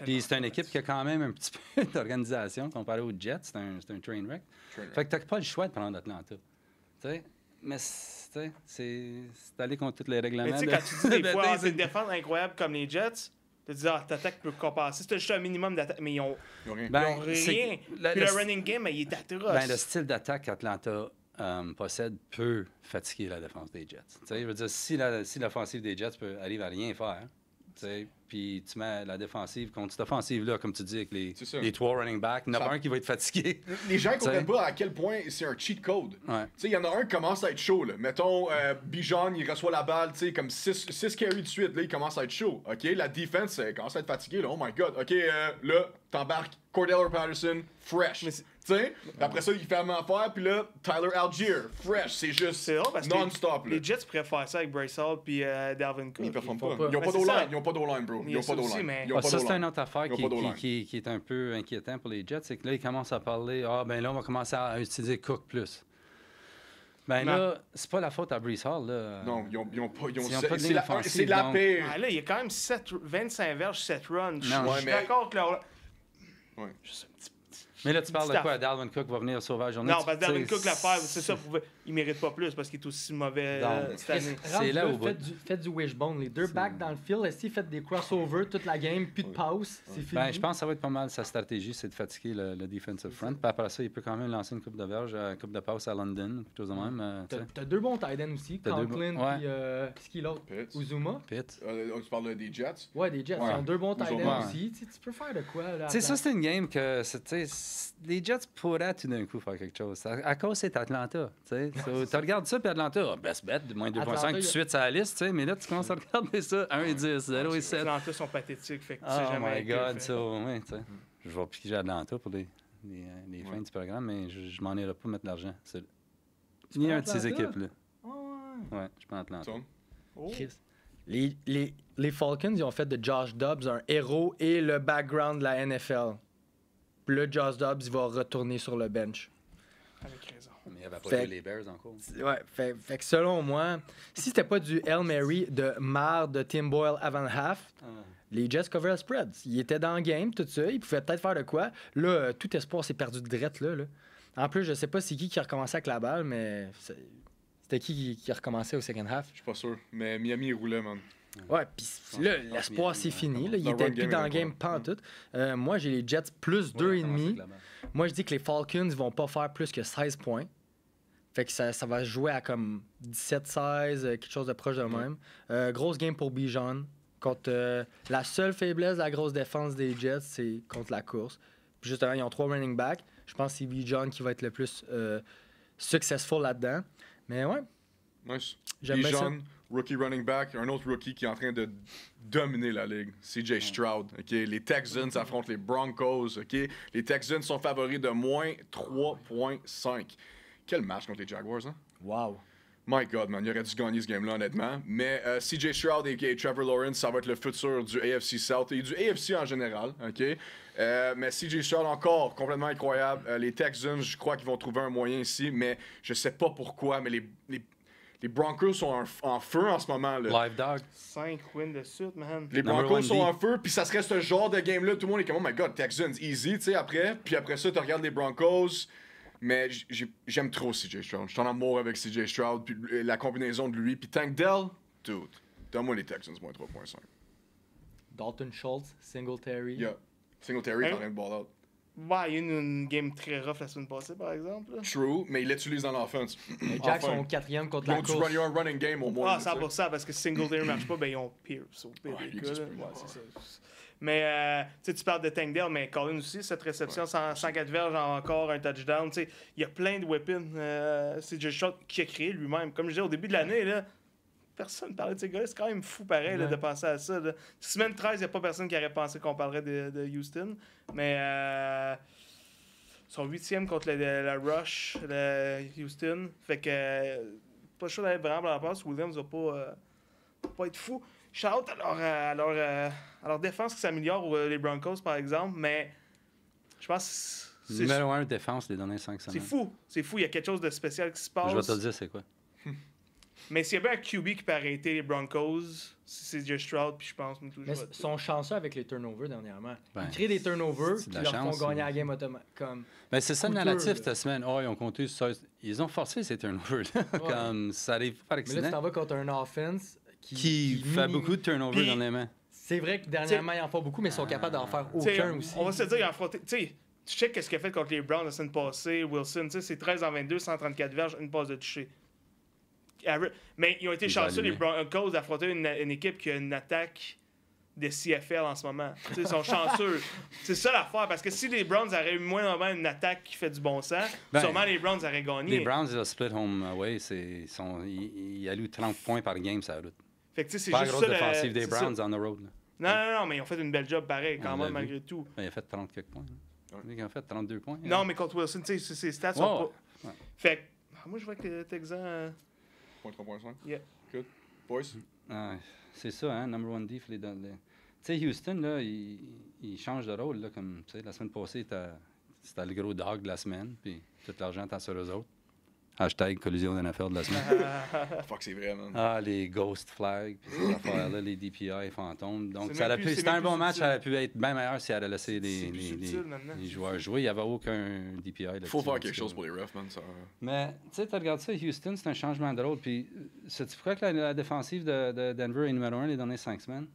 Speaker 5: Puis c'est une équipe qui a quand même un petit peu d'organisation comparé aux Jets. C'est un train wreck. Fait que tu n'as pas le choix de prendre Atlanta. Tu sais. Mais c'est aller contre tous les règlements.
Speaker 4: Mais tu sais,
Speaker 5: de-
Speaker 4: quand tu dis des
Speaker 5: de-
Speaker 4: fois,
Speaker 5: de-
Speaker 4: c'est une défense incroyable comme les Jets, tu te dis, ta attaque peut compenser. C'était juste un minimum d'attaque, mais ils ont
Speaker 2: Ils ont rien.
Speaker 5: Ben,
Speaker 4: rien.
Speaker 5: c'est-
Speaker 4: Puis le running game, il est atroce.
Speaker 5: Ben, le style d'attaque qu'Atlanta possède peut fatiguer la défense des Jets. Tu sais, je veux dire, si l'offensive des Jets arrive à rien faire, tu sais, puis tu mets la défensive contre cette offensive-là, comme tu dis, avec
Speaker 2: C'est ça.
Speaker 5: les 3 running backs, il y en a
Speaker 2: Ça-
Speaker 5: un qui va être fatigué.
Speaker 2: Les gens ne comprennent
Speaker 5: T'sais.
Speaker 2: pas à quel point c'est un cheat code.
Speaker 5: Ouais.
Speaker 2: Tu sais, il y en a un qui commence à être chaud, là. Mettons, Bijan, il reçoit la balle, tu sais, comme 6 carries de suite, là, il commence à être chaud. OK, la defense, elle commence à être fatiguée, là. Oh my God. OK, là, t'embarques Cordell Patterson, fresh.
Speaker 4: Mais
Speaker 2: Tu sais, après ça, il fait la même affaire, puis là, Tyler Algier, fresh. C'est juste
Speaker 4: C'est drôle parce que
Speaker 2: non-stop, là.
Speaker 4: les Jets pourraient faire ça avec Bryce Hall puis Dalvin Cook.
Speaker 2: Ils performent
Speaker 3: font
Speaker 2: pas.
Speaker 3: pas.
Speaker 2: Ils ont
Speaker 4: Mais
Speaker 2: pas
Speaker 4: c'est ça.
Speaker 2: d'O-line. Ils ont pas d'O-line, bro.
Speaker 4: Il y
Speaker 2: Ils
Speaker 4: a
Speaker 2: ont
Speaker 4: ça
Speaker 2: pas
Speaker 4: aussi,
Speaker 2: d'O-line.
Speaker 4: mais-
Speaker 2: Ils ont pas
Speaker 5: Ça, c'est
Speaker 2: d'O-line.
Speaker 5: une autre affaire
Speaker 2: Ils ont pas d'O-line.
Speaker 5: qui est un peu inquiétant pour les Jets, c'est que là, ils commencent à parler, ben là, on va commencer à utiliser Cook plus. Ben
Speaker 4: Non.
Speaker 5: là, c'est pas la faute à Breece Hall, là.
Speaker 2: Non, ils ont pas.
Speaker 5: Ils ont pas de
Speaker 2: C'est
Speaker 5: ligne
Speaker 2: la,
Speaker 5: offensive,
Speaker 2: c'est la
Speaker 5: donc-
Speaker 2: paix.
Speaker 4: Ah, là, il y a quand même 25 verges, 7 runs. Je
Speaker 5: Non,
Speaker 4: suis
Speaker 2: mais-
Speaker 4: d'accord que là.
Speaker 2: Ouais.
Speaker 4: Juste un petit-
Speaker 5: Mais là, tu parles de
Speaker 4: Staff.
Speaker 5: quoi? Dalvin Cook va venir sauver la journée?
Speaker 4: Non, parce que Dalvin
Speaker 5: Tu sais,
Speaker 4: Cook l'a fait, c'est ça, il mérite pas plus parce qu'il est aussi mauvais
Speaker 5: Non.
Speaker 4: cette année.
Speaker 5: C'est là où va-
Speaker 3: Faites du wishbone. Les deux backs dans le field, est-ce qu'ils faites des crossovers toute la game, plus de passe, c'est fini.
Speaker 5: Ben, je pense que ça va être pas mal sa stratégie, c'est de fatiguer le defensive front. Puis après ça, il peut quand même lancer une coupe de verge, une coupe de passe à London, quelque chose de même. tu sais.
Speaker 3: T'as deux bons tight ends aussi,
Speaker 5: T'as deux
Speaker 3: Conklin
Speaker 5: bons- ouais.
Speaker 3: puis c'est qui l'autre?
Speaker 2: Pitts.
Speaker 3: Uzuma.
Speaker 5: Pitt.
Speaker 2: Tu parles des Jets?
Speaker 3: Ouais, des Jets.
Speaker 2: Ouais.
Speaker 3: Ils ont deux bons tight
Speaker 2: Uzuma.
Speaker 3: ends aussi. Tu sais, tu peux faire de quoi là?
Speaker 5: Tu sais, ça, c'est une game que les Jets pourraient tout d'un coup faire quelque chose. À cause, c'est Atlanta. Tu sais. Tu regardes ça, puis Atlanta, best bet, moins 2,5 tout de suite sur la liste, tu sais, mais là, tu commences à regarder ça, 1 et 10, 0 et 7.
Speaker 4: Atlanta sont pathétiques, fait que tu
Speaker 5: Oh
Speaker 4: sais jamais.
Speaker 5: my God, ça, oui, tu sais. Je vais piquer Atlanta pour les fins du programme, mais je m'en irai pas mettre de l'argent. Ni un de ces équipes-là. Ouais, je prends Atlanta.
Speaker 3: Chris. Les Falcons, ils ont fait de Josh Dobbs un héros et le background de la NFL. Puis là, Josh Dobbs, il va retourner sur le bench.
Speaker 4: Avec raison.
Speaker 5: Mais il n'y avait pas
Speaker 3: Fait-
Speaker 5: joué les Bears encore.
Speaker 3: Ouais, fait que selon moi, si c'était pas du Hail Mary de marre de Tim Boyle avant le half, les Jets cover le spread. Ils étaient dans le game, tout ça. Ils pouvaient peut-être faire de quoi. Là, tout espoir s'est perdu de drette, là. En plus, je sais pas c'est qui a recommencé avec la balle, mais c'était qui a recommencé au second half.
Speaker 2: Je suis pas sûr, mais Miami il roulait, man.
Speaker 3: Ouais, puis là, l'espoir, c'est fini. Là. Il
Speaker 2: Dans le
Speaker 3: était
Speaker 2: run
Speaker 3: plus
Speaker 2: game,
Speaker 3: dans le
Speaker 2: il
Speaker 3: game,
Speaker 2: était
Speaker 3: pas en tout. Moi, j'ai les Jets plus 2,5. Moi, je dis que les Falcons vont pas faire plus que 16 points. Fait que ça va jouer à comme 17-16, quelque chose de proche de même. Grosse game pour Bijan. Contre la seule faiblesse de la grosse défense des Jets, c'est contre la course. Puis justement, ils ont 3 running backs. Je pense que c'est Bijan qui va être le plus successful là-dedans. Mais ouais,
Speaker 2: Nice.
Speaker 3: j'aime bien ça.
Speaker 2: Bijan, rookie running back, un autre rookie qui est en train de dominer la ligue, CJ Stroud. Ok, les Texans affrontent les Broncos. Ok, les Texans sont favoris de moins 3,5. Quel match contre les Jaguars, hein?
Speaker 3: Wow.
Speaker 2: My God, man, il aurait dû gagner ce game-là, honnêtement. Mais CJ Stroud et Trevor Lawrence, ça va être le futur du AFC South et du AFC en général, OK? Mais CJ Stroud, encore complètement incroyable. Les Texans, je crois qu'ils vont trouver un moyen ici, mais je sais pas pourquoi, mais les Broncos sont en feu en ce moment, là.
Speaker 5: Live Dog.
Speaker 4: 5 wins de suite, man.
Speaker 2: Les
Speaker 5: Number
Speaker 2: Broncos
Speaker 5: one
Speaker 2: sont
Speaker 5: D.
Speaker 2: en feu, puis ça serait ce genre de game-là, tout le monde est comme, oh my God, Texans, easy, tu sais, après. Puis après ça, tu regardes les Broncos. Mais j'aime trop CJ Stroud. Je suis en amour avec CJ Stroud, puis la combinaison de lui. Puis Tank Dell, dude, donne-moi les Texans, moins 3,5.
Speaker 3: Dalton Schultz, Singletary.
Speaker 2: Yeah. Singletary est en train de ball out.
Speaker 4: Ouais, il y a eu une game très rough la semaine passée, par exemple. là.
Speaker 2: True, mais il l'utilise dans l'offense.
Speaker 3: Les Jacks
Speaker 2: Enfin.
Speaker 3: sont 4e contre
Speaker 2: Ils
Speaker 3: la
Speaker 2: ont du
Speaker 3: course.
Speaker 2: running game au moins.
Speaker 4: Ah, 100%, parce que si Singletary marche pas, ben ils ont Pierce au pire
Speaker 2: Ouais,
Speaker 4: des
Speaker 2: il
Speaker 4: cas,
Speaker 2: existe
Speaker 4: là.
Speaker 2: plus.
Speaker 4: Ouais, c'est ça. Mais tu sais, tu parles de Tank Dell, mais Colin aussi, cette réception, 104 verges, encore un touchdown. Tu sais, il y a plein de weapons. C'est Josh Stroud qui a créé lui-même. Comme je disais au début de l'année, là, personne ne parlait de ces gars-là. C'est quand même fou pareil là, de penser à ça. Là. Semaine 13, il n'y a pas personne qui aurait pensé qu'on parlerait de Houston. Mais ils sont 8e contre la Rush, le Houston. Fait que pas chaud d'aller vraiment dans la passe. Williams va pas être fou. Shout à leur défense qui s'améliore, les Broncos par exemple, mais je pense que c'est
Speaker 5: Numéro 1 défense les dernières 5 semaines.
Speaker 4: c'est fou, il y a quelque chose de spécial qui se passe.
Speaker 5: Je vais te le dire, c'est quoi?
Speaker 4: Mais s'il y avait un QB qui peut arrêter les Broncos, c'est Josh Stroud, puis je pense...
Speaker 3: Mais ils sont chanceux avec les turnovers dernièrement.
Speaker 5: Ben,
Speaker 3: Ils créent des turnovers
Speaker 5: c'est
Speaker 3: qui
Speaker 5: de la
Speaker 3: leur
Speaker 5: chance,
Speaker 3: font gagner
Speaker 5: hein.
Speaker 3: la game automatique. Comme...
Speaker 5: Ben, c'est ça le
Speaker 3: Coûteux,
Speaker 5: narratif
Speaker 3: là.
Speaker 5: cette semaine. Oh, ils ont compté 16. Ils ont forcé ces turnovers-là. Comme ça arrive par
Speaker 3: Mais là, tu
Speaker 5: accident.
Speaker 3: t'en vas contre un offense
Speaker 5: Qui fait beaucoup de turnovers
Speaker 4: Puis-
Speaker 5: dernièrement.
Speaker 3: C'est vrai que dernièrement, ils en font beaucoup, mais ils sont capables d'en faire
Speaker 4: T'sais,
Speaker 3: aucun aussi.
Speaker 4: On va se dire, il a affronté... Tu sais, tu check qu'est-ce qu'il a fait contre les Browns la semaine passée, Wilson, tu sais, c'est 13 en 22, 134 verges, une passe de toucher. Mais ils ont été
Speaker 5: Ils
Speaker 4: chanceux,
Speaker 5: ont
Speaker 4: les
Speaker 5: allumé.
Speaker 4: Broncos, d'affronter une équipe qui a une attaque de CFL en ce moment. Tu sais, ils sont chanceux. C'est ça l'affaire, parce que si les Browns auraient eu moins normalement une attaque qui fait du bon sens,
Speaker 5: Ben,
Speaker 4: sûrement les Browns auraient gagné.
Speaker 5: Les Browns, le split home away, ils allouent 30 points par game, ça route.
Speaker 4: Fait que tu sais, c'est
Speaker 5: Pas la
Speaker 4: juste
Speaker 5: grosse
Speaker 4: ça.
Speaker 5: défensive des
Speaker 4: c'est ça.
Speaker 5: Browns on the road. Là.
Speaker 4: Non, mais ils ont fait une belle job pareil, quand
Speaker 5: On
Speaker 4: même,
Speaker 5: l'a
Speaker 4: malgré
Speaker 5: vu.
Speaker 4: tout.
Speaker 5: Ben, il a fait 30 quelques points. Ils ont fait 32 points.
Speaker 4: Non, mais contre Wilson, tu sais, ses stats sont
Speaker 5: Ouais,
Speaker 4: pas.
Speaker 5: ouais.
Speaker 4: Fait que, moi, je vois que les Texans.
Speaker 2: Point 3,5.
Speaker 4: Yeah.
Speaker 2: Good. Boys?
Speaker 5: Ah, c'est ça, hein, number one D. Tu sais, Houston, là, il change de rôle. Là, comme, tu sais, la semaine passée, c'était le gros dog de la semaine, puis tout l'argent est sur eux autres. Hashtag collision d'affaires de la semaine.
Speaker 2: Fuck, c'est vrai, man.
Speaker 5: Ah, les ghost flags, puis ces affaires-là, les DPI fantômes. Donc,
Speaker 4: C'est
Speaker 5: ça
Speaker 4: même
Speaker 5: aurait
Speaker 4: plus-
Speaker 5: pu,
Speaker 4: c'est
Speaker 5: c'était un
Speaker 4: même
Speaker 5: bon
Speaker 4: plus
Speaker 5: match,
Speaker 4: subtil.
Speaker 5: ça aurait pu être bien meilleur s'il avait laissé
Speaker 4: C'est
Speaker 5: les
Speaker 4: plus subtil maintenant.
Speaker 5: joueurs jouer. Il n'y avait aucun DPI.
Speaker 2: Il faut faire quelque chose pour les refs, man. Ça...
Speaker 5: Mais, tu sais, tu regardes ça, Houston, c'est un changement de rôle. Puis, sais-tu pourquoi que la défensive de Denver est numéro 1 les dernières 5 semaines?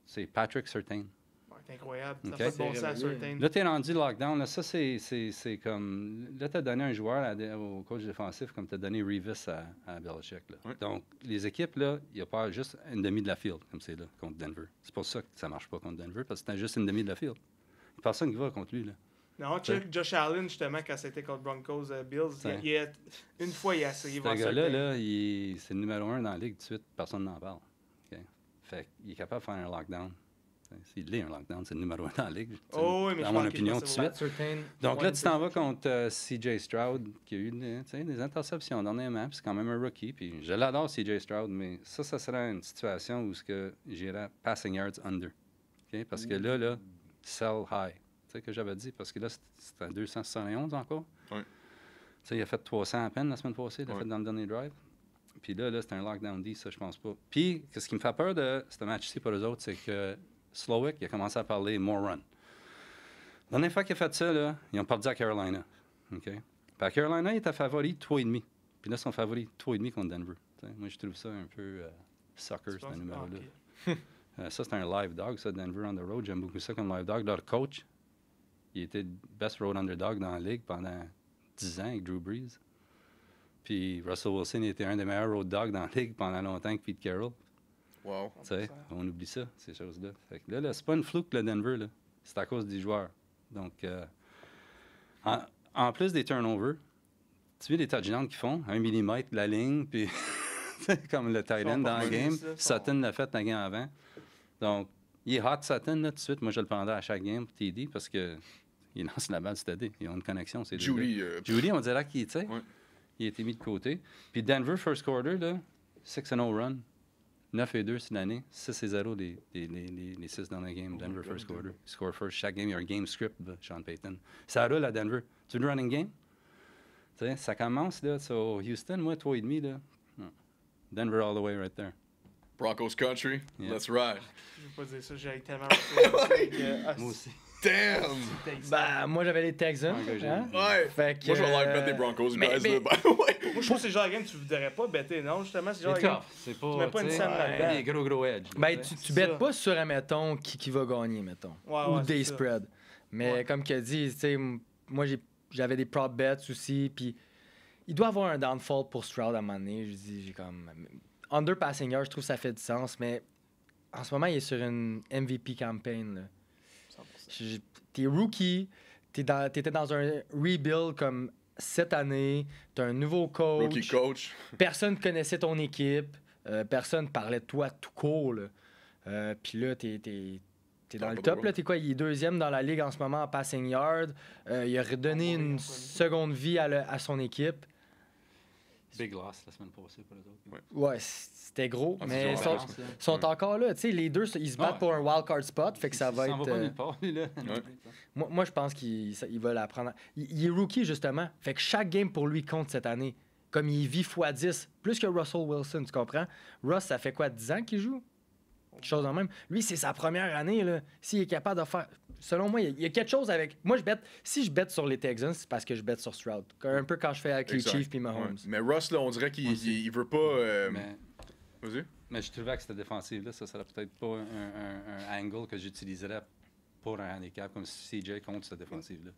Speaker 5: C'est Patrick Surtain.
Speaker 4: Ouais, c'est incroyable. Ça
Speaker 5: Ok.
Speaker 4: fait de bon
Speaker 3: C'est
Speaker 4: sens,
Speaker 3: réveillé.
Speaker 4: certain.
Speaker 5: Là, tu es rendu lockdown. Là, ça, c'est comme. Là, tu as donné un joueur au coach défensif comme tu as donné Revis à Belichick. Là.
Speaker 2: Ouais.
Speaker 5: Donc, les équipes, là, il n'y a pas juste une demi de la field, comme c'est là, contre Denver. C'est pour ça que ça ne marche pas contre Denver, parce que c'est juste une demi de la field. Personne qui va contre lui. Là.
Speaker 4: Non, check Josh Allen, justement, quand c'était contre Broncos Bills, une fois, il a essayé.
Speaker 5: Ce gars-là, là, c'est le numéro 1 dans la ligue tout de suite. Personne n'en parle. Okay? Fait qu'il est capable de faire un lockdown. S'il est un lockdown, c'est le numéro 1 dans la ligue.
Speaker 4: Oh, oui, mais
Speaker 5: dans mon opinion, tout de suite. Donc là, tu t'en vas contre CJ Stroud, qui a eu des interceptions dernièrement, puis c'est quand même un rookie. Puis je l'adore, CJ Stroud, mais ça serait une situation où j'irais passing yards under. Okay? Parce que là, sell high. Tu sais que j'avais dit, parce que là, c'était à 271 encore.
Speaker 2: Oui.
Speaker 5: Il a fait 300 à peine la semaine passée, il l'a fait dans le dernier drive. Puis là, c'est un lockdown D, ça, je pense pas. Puis, ce qui me fait peur de ce match-ci pour eux autres, c'est que Slowick, il a commencé à parler more run. La dernière fois qu'il a fait ça, là, ils ont perdu à Carolina. OK? Puis à Carolina, il était favori 3,5. Puis là, son favori 3,5 contre Denver. T'sais, moi, je trouve ça un peu sucker, ce numéro-là. Okay. Ça, c'est un live dog, ça, Denver on the road. J'aime beaucoup ça comme live dog. Leur coach, il était best road underdog dans la ligue pendant 10 ans avec Drew Brees. Puis Russell Wilson il était un des meilleurs road dogs dans la ligue pendant longtemps avec Pete Carroll.
Speaker 2: Wow.
Speaker 5: On oublie ça, ces choses-là. Fait que là, c'est pas une fluke, le Denver. Là. C'est à cause des joueurs. Donc, en plus des turnovers, tu vois les touchdowns qu'ils font, 1 millimètre de la ligne, puis comme le tight end dans la game. Sutton l'a fait la game avant. Donc, il est hot, Sutton, là, tout de suite. Moi, je le prendrais à chaque game pour TD parce que il lance la balle steady. Ils ont une connexion, c'est Judy, on dirait qu'il, tu sais, il a été mis de côté. Puis Denver, first quarter, là, 6-0 run. 9-2 cette année. 6-0 les 6 dans la game. Denver, first quarter. Score first. Chaque game, il y a un game script de Sean Payton. Ça roule à Denver. Tu veux le running game? Tu sais, ça commence, là. So, Houston, moi, 3,5, là. Denver all the way right there.
Speaker 2: Broncos country. Yeah. Let's ride.
Speaker 4: Je veux pas dire ça, j'ai tellement...
Speaker 5: Moi aussi.
Speaker 2: Damn!
Speaker 3: Ben, moi, j'avais les Texans.
Speaker 2: Hein? Ouais. Fait que, moi, je vais like bet des Broncos, guys. Là.
Speaker 4: Moi, je pense que c'est le genre de game que tu voudrais pas better, non? Justement, c'est le genre de game...
Speaker 5: C'est pas...
Speaker 4: Tu mets pas une scène là-dedans.
Speaker 5: Des gros edge.
Speaker 3: Ben, tu bettes pas sur, admettons, qui va gagner, mettons. Ou des spreads. Mais comme tu as dit, tu sais, moi, j'avais des prop bets aussi, puis il doit avoir un downfall pour Stroud à un moment donné. Je dis, j'ai comme... Under passing yard, je trouve que ça fait du sens, mais en ce moment, il est sur une MVP campaign, là. T'es rookie, t'étais dans un rebuild comme cette année, t'as un nouveau coach.
Speaker 2: Rookie coach.
Speaker 3: Personne connaissait ton équipe, personne parlait de toi tout court. Puis là, t'es dans le top. Là, t'es quoi? Il est 2e dans la ligue en ce moment en passing yard. Il a redonné une seconde vie à son équipe.
Speaker 5: Big loss la semaine passée pour les autres.
Speaker 3: Ouais, c'était gros, mais ils sont encore là. Tu sais, les deux, ils se battent pour un wildcard spot, fait que ça va être...
Speaker 5: va pas nulle part, lui, là.
Speaker 3: Moi, je pense qu'il va l'apprendre. Il est rookie, justement. Fait que chaque game pour lui compte cette année. Comme il vit x10, plus que Russell Wilson, tu comprends? Russ, ça fait quoi, 10 ans qu'il joue? Quelque chose en même. Lui, c'est sa première année, là. S'il est capable de faire... Selon moi, il y a quelque chose avec... Moi, si je bette sur les Texans, c'est parce que je bette sur Stroud. Un peu quand je fais avec les Chiefs puis Mahomes. Ouais.
Speaker 2: Mais Russ, là, on dirait qu'il veut pas...
Speaker 5: Vas-y. Mais je trouvais que cette défensive-là, ça serait peut-être pas un angle que j'utiliserais pour un handicap comme CJ contre cette défensive-là.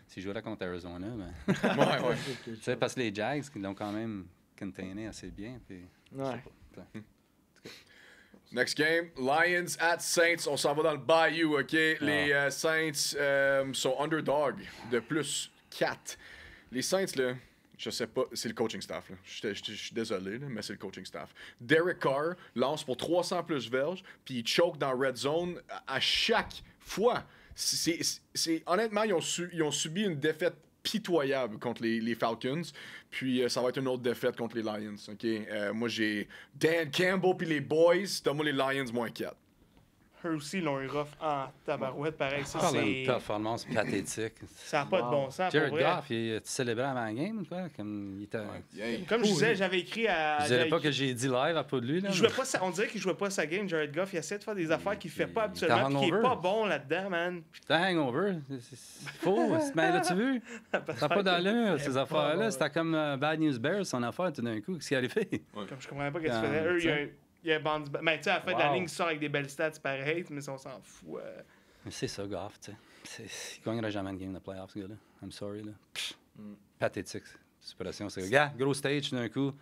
Speaker 5: S'il jouerait contre Arizona, ben... Tu sais, parce que les Jags, ils l'ont quand même containé assez bien. Puis,
Speaker 2: Next game, Lions at Saints. On s'en va dans le Bayou, OK? Les Saints sont underdog de plus 4. Les Saints, là, je sais pas, c'est le coaching staff. Je suis désolé, là, mais c'est le coaching staff. Derek Carr lance pour 300 plus verges, puis il choke dans Red Zone à chaque fois. Honnêtement, ils ont subi une défaite pitoyable contre les Falcons. Puis ça va être une autre défaite contre les Lions. Okay? Moi, j'ai Dan Campbell puis les Boys. Donne-moi les Lions moins 4.
Speaker 4: Eux aussi, ils l'ont eu rough en tabarouette, pareil. Ça,
Speaker 5: c'est une performance pathétique.
Speaker 4: Ça n'a pas de bon sens.
Speaker 5: Jared Goff, il célébrait avant la game, quoi? Comme, il était...
Speaker 4: Comme je disais, j'avais écrit à...
Speaker 5: Je dirais pas que j'ai dit live à pas de lui, là.
Speaker 4: On dirait qu'il jouait pas sa game, Jared Goff. Il essaie de faire des affaires qu'il fait pas habituellement, puis qu'il est pas bon là-dedans, man.
Speaker 5: T'es hangover. Faux. Mais là, tu vu? Ça n'a pas d'allure, ces affaires-là. C'était comme Bad News Bears, son affaire, tout d'un coup. Qu'est-ce qu'il allait faire?
Speaker 4: Comme je comprenais pas qu'est-ce qu'il faisait. Eux, il y a un bandit... Mais tu sais, à la fin de la ligne, il sort avec des belles stats pareil, mais on s'en fout.
Speaker 5: Mais c'est ça, Goff, tu sais. Il gagnera jamais une game de playoffs, ce gars-là. I'm sorry, là. Pathétique. Supération, c'est... Regarde, gros stage, d'un coup.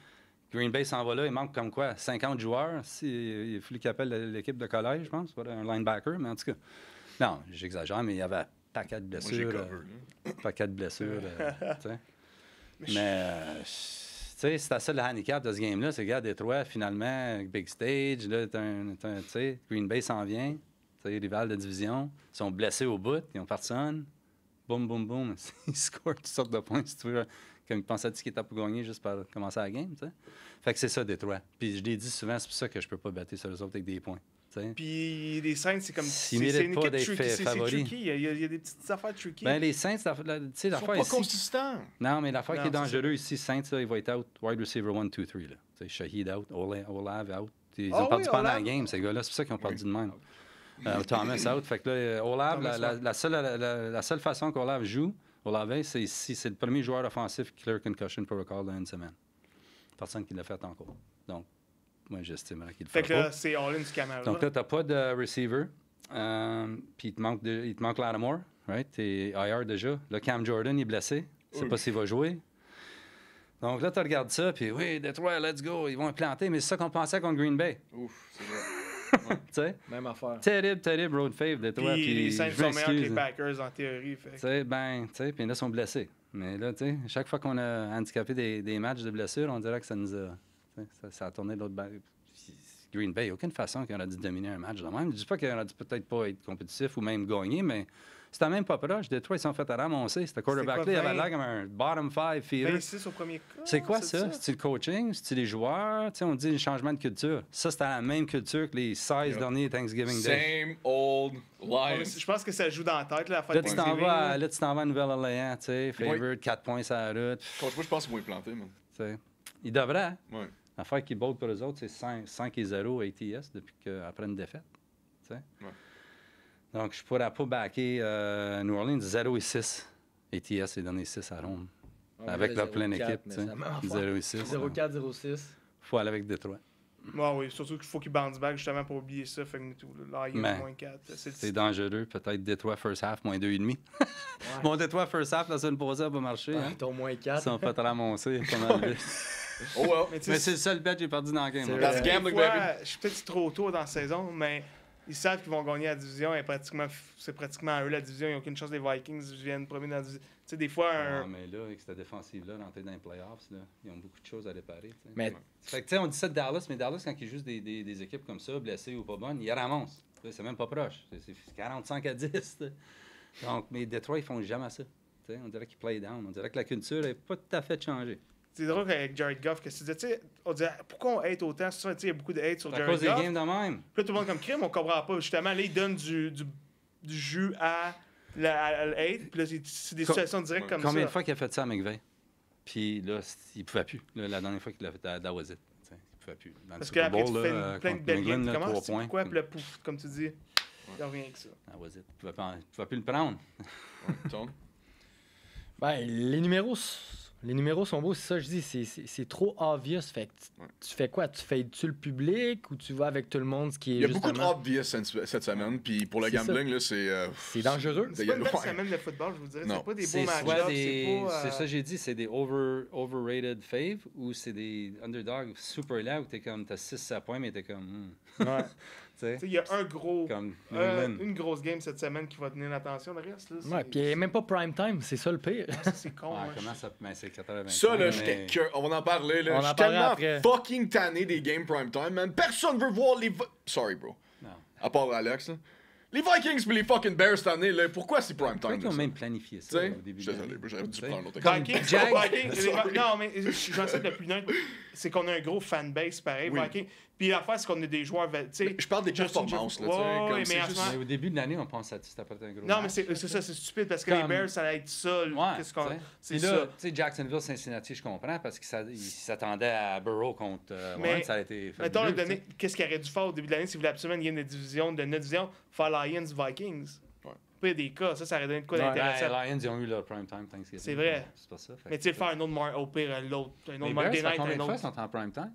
Speaker 5: Green Bay s'en va là, il manque comme quoi? 50 joueurs. Il a fallu qu'il appelle l'équipe de collège, je pense. Un linebacker, mais en tout cas... Non, j'exagère, mais il y avait paquet de
Speaker 2: Moi, j'ai
Speaker 5: blessures.
Speaker 2: cover, là.
Speaker 5: Paquet de blessures. Tu sais. Mais, tu sais, c'est ça le handicap de ce game-là. C'est, regarde, Détroit, finalement, big stage, là, tu sais, Green Bay s'en vient. Tu sais, rival de division. Ils sont blessés au bout, ils ont personne. Boum, boum, boum. Ils scorent toutes sortes de points, si tu veux. Comme ils pensaient qu'ils étaient pour gagner juste par commencer la game, tu sais. Fait que c'est ça, Détroit. Puis je l'ai dit souvent, c'est pour ça que je peux pas battre sur les autres avec des points. T'sais.
Speaker 4: Puis les Saints, c'est comme.
Speaker 5: S'ils
Speaker 4: C'est
Speaker 5: méritent
Speaker 4: une
Speaker 5: pas
Speaker 4: équipe
Speaker 5: d'être
Speaker 4: tricky. C'est
Speaker 5: favoris.
Speaker 4: tricky. Il y a des petites affaires tricky.
Speaker 5: Ben, les Saints, tu sais,
Speaker 2: Ils sont
Speaker 5: l'affaire
Speaker 2: pas
Speaker 5: ici.
Speaker 2: consistants.
Speaker 5: Non, mais l'affaire
Speaker 4: Non,
Speaker 5: qui est
Speaker 4: c'est
Speaker 5: dangereuse ici, Saints, là, il va être out, wide receiver 1, 2, 3. Là. T'sais, Shahid out, Olav out. Ils
Speaker 4: Ah
Speaker 5: ont perdu
Speaker 4: oui,
Speaker 5: pendant la
Speaker 4: Olav.
Speaker 5: game, ces gars-là. C'est pour ça qu'ils ont perdu de même. Thomas out. Fait que là, Olav, la seule façon qu'Olav joue, Olave, c'est ici. C'est le premier joueur offensif clear concussion protocol dans une semaine. Personne qui l'a fait encore. Donc, moi, j'estimerais qu'il le fait
Speaker 4: Fait que
Speaker 5: pas.
Speaker 4: là, c'est all-in du Camara.
Speaker 5: Donc là, tu n'as pas de receiver. Puis il te manque Lattimore. Right? Tu es IR déjà. Là, Cam Jordan il est blessé. Je ne sais pas s'il va jouer. Donc là, tu regardes ça. Puis oui, Detroit, let's go. Ils vont implanter. Mais c'est ça qu'on pensait contre Green Bay.
Speaker 2: Ouf, c'est vrai.
Speaker 5: Tu sais?
Speaker 3: Même affaire.
Speaker 5: Terrible road fave, Detroit.
Speaker 4: Puis les Saints
Speaker 5: je
Speaker 4: sont meilleurs que les
Speaker 5: m'excuse.
Speaker 4: Packers en théorie. Fait.
Speaker 5: Tu sais, ben, tu sais, puis là, ils sont blessés. Mais là, tu sais, chaque fois qu'on a handicapé des matchs de blessures, on dirait que ça nous a. Ça a tourné de l'autre bord. Green Bay, aucune façon qu'on a dû dominer un match de même. Je dis pas qu'on a dû peut-être pas être compétitif ou même gagner, mais c'était même pas proche. Détroit, ils sont fait ramasser. C'était quarterback-là, il avait l'air comme un bottom five feeder.
Speaker 4: 26 au premier cas.
Speaker 5: C'est quoi ça? C'est-tu le coaching? C'est-tu les joueurs? Tu sais, on dit un changement de culture. Ça, c'était la même culture que les 16 derniers Thanksgiving Day.
Speaker 2: Same old Lions.
Speaker 4: Je pense que ça joue dans la tête, là, la
Speaker 5: Là, tu t'en vas à Nouvelle-Orléans, tu sais, favorite, 4 points sur la route.
Speaker 2: Coach, moi, je pense qu'ils vont y planter, man.
Speaker 5: Tu sais. Il devrait.
Speaker 2: Ouais.
Speaker 5: L'affaire qui botte pour eux autres, c'est 5-0 ATS après une défaite. Tu sais.
Speaker 2: Ouais.
Speaker 5: Donc, je ne pourrais pas backer New Orleans 0-6. ATS, les derniers 6 à Rome. Avec leur pleine équipe. 0-6.
Speaker 3: 0-4-0-6.
Speaker 5: Il faut aller avec Détroit.
Speaker 4: Oui, surtout qu'il faut qu'ils bounce back justement pour oublier ça. Fait que tout, là, il y a moins 4.
Speaker 5: C'est dangereux. Peut-être Détroit first half, moins 2,5. Mon Détroit first half, la semaine passée, n'a pas marché.
Speaker 3: Ouais,
Speaker 5: Hein?
Speaker 3: ton moins 4.
Speaker 5: Ils sont fait ramasser. Comment dire.
Speaker 2: Oh well.
Speaker 4: Mais
Speaker 5: Mais c'est le seul bet que j'ai perdu dans le game.
Speaker 3: C'est
Speaker 2: That's
Speaker 3: vrai.
Speaker 2: gambling,
Speaker 4: Des fois,
Speaker 2: baby.
Speaker 4: je suis peut-être trop tôt dans la saison, mais ils savent qu'ils vont gagner la division. Et c'est pratiquement à eux la division. Ils n'ont aucune chance que les Vikings viennent premier dans la division. Tu sais, des fois,
Speaker 5: Ah, mais là, avec cette défensive-là, dans les playoffs, là, ils ont beaucoup de choses à réparer. T'sais.
Speaker 3: Mais
Speaker 5: Fait que, tu sais, on dit ça de Dallas, mais Dallas, quand ils jouent des équipes comme ça, blessées ou pas bonnes, ils ramassent. T'sais, c'est même pas proche. C'est 45-10. T'sais. Donc, mais Detroit, ils font jamais ça. T'sais, on dirait qu'ils play down. On dirait que la culture n'est pas tout à fait changée.
Speaker 4: c'est drôle avec Jared Goff, que tu sais, on dirait pourquoi on hate autant. Tu sais, il y a beaucoup de hate sur
Speaker 5: C'est à
Speaker 4: Jared
Speaker 5: cause des
Speaker 4: Goff.
Speaker 5: games de même.
Speaker 4: Puis là, tout le monde comme crime, on comprend pas. Justement, là, il donne du jus à la hate. Puis là, c'est des situations directes comme
Speaker 5: Combien
Speaker 4: ça.
Speaker 5: de fois qu'il a fait ça à McVay? Puis là, il pouvait plus. Là, la dernière fois qu'il l'a fait à Dawazit. Il pouvait plus. Dans le
Speaker 4: Parce
Speaker 5: Super
Speaker 4: qu'après,
Speaker 5: Bowl,
Speaker 4: tu fais
Speaker 5: là,
Speaker 4: plein de
Speaker 5: contre
Speaker 4: belles
Speaker 5: New
Speaker 4: games.
Speaker 5: England,
Speaker 4: Tu
Speaker 5: là,
Speaker 4: commences,
Speaker 5: 3
Speaker 4: tu sais
Speaker 5: points.
Speaker 4: pourquoi, puis là, pouf, comme tu dis, il revient avec ça.
Speaker 5: Dawazit. Il ne pouvait plus le prendre.
Speaker 2: Tone.
Speaker 3: Ben, les numéros sont beaux, c'est ça, je dis, c'est trop obvious. Fait que tu fais quoi? Tu fais-tu le public ou tu vas avec tout le monde, ce qui est
Speaker 2: Il y a beaucoup de
Speaker 3: justement...
Speaker 2: obvious cette semaine, puis pour le
Speaker 3: C'est
Speaker 2: gambling, là, c'est.
Speaker 3: C'est dangereux.
Speaker 4: C'est
Speaker 2: Il y a
Speaker 4: pas une belle
Speaker 2: loin.
Speaker 4: semaine de football, je vous dirais.
Speaker 2: Non.
Speaker 4: C'est pas des beaux
Speaker 5: C'est soit
Speaker 4: match-ups.
Speaker 5: des.
Speaker 4: C'est
Speaker 5: C'est
Speaker 4: pas.
Speaker 5: ça que j'ai dit, c'est des overrated fave ou c'est des underdogs super là où t'es comme, t'as 6-7 points, mais t'es comme.
Speaker 3: Ouais.
Speaker 5: Tu sais,
Speaker 4: Il y a un gros.
Speaker 5: comme New England.
Speaker 4: Une grosse game cette semaine qui va tenir l'attention. Le reste, là.
Speaker 3: Ouais, puis même pas prime time, c'est ça le pire.
Speaker 4: C'est con.
Speaker 5: Ah,
Speaker 4: moi,
Speaker 5: comment ça. Mais c'est 80.
Speaker 2: Ça, là, j'étais cœur. On va en parler, là.
Speaker 3: On en
Speaker 2: Je suis
Speaker 3: parlera
Speaker 2: tellement
Speaker 3: après.
Speaker 2: fucking tanné des games prime time, man. Personne veut voir les. Sorry, bro.
Speaker 5: Non.
Speaker 2: À part Alex, là. Les Vikings pis les fucking Bears cette année, là, pourquoi c'est prime
Speaker 5: Pourquoi
Speaker 2: time?
Speaker 5: ils ont
Speaker 2: là,
Speaker 5: même planifié
Speaker 2: ça?
Speaker 5: ça
Speaker 2: Tu sais,
Speaker 5: au début
Speaker 2: je suis
Speaker 5: de
Speaker 2: désolé,
Speaker 5: l'année?
Speaker 2: j'aurais dû
Speaker 5: Tu sais.
Speaker 2: prendre l'autre
Speaker 5: Comme
Speaker 4: Vikings,
Speaker 5: Jack-
Speaker 4: non, mais je vais essayer de le plus neutre. C'est qu'on a un gros fanbase pareil,
Speaker 2: Oui.
Speaker 4: Vikings. Puis l'affaire, c'est qu'on a des joueurs. Tu sais,
Speaker 2: Je parle des
Speaker 4: Justin
Speaker 2: performances, là, tu
Speaker 4: Jefferson.
Speaker 2: sais.
Speaker 4: Ouais,
Speaker 2: Comme
Speaker 4: mais
Speaker 2: c'est
Speaker 4: en ce
Speaker 2: juste.
Speaker 4: moment-
Speaker 5: Mais au début de l'année, on pense à ça peut être un gros.
Speaker 4: non, mais
Speaker 5: match.
Speaker 4: c'est ça, c'est stupide parce que
Speaker 5: Comme-
Speaker 4: les Bears, ça allait être ça.
Speaker 5: Ouais,
Speaker 4: Qu'est-ce qu'on.
Speaker 5: tu sais.
Speaker 4: C'est
Speaker 5: Puis là,
Speaker 4: ça.
Speaker 5: tu sais, Jacksonville, Cincinnati, je comprends, parce qu'ils s'attendaient à Burrow contre
Speaker 4: Mais,
Speaker 5: Wentz, ça a été fait.
Speaker 4: Mettons, qu'est-ce qu'il aurait dû faire au début de l'année s'il voulait absolument gagner une division, de notre division, faire Lions Vikings.
Speaker 2: Ouais.
Speaker 4: Pire des cas, ça aurait donné de quoi
Speaker 3: Ouais.
Speaker 4: d'intéressant.
Speaker 5: Les Lions, ils ont eu leur prime time Thanksgiving.
Speaker 4: C'est vrai.
Speaker 5: C'est pas ça. Fait
Speaker 4: Mais tu sais, faire un autre au pire, l'autre. Un autre
Speaker 5: les Bears,
Speaker 4: Monday
Speaker 5: ça fait
Speaker 4: Night,
Speaker 5: combien
Speaker 4: un
Speaker 5: de fois
Speaker 4: autre.
Speaker 5: sont en prime time?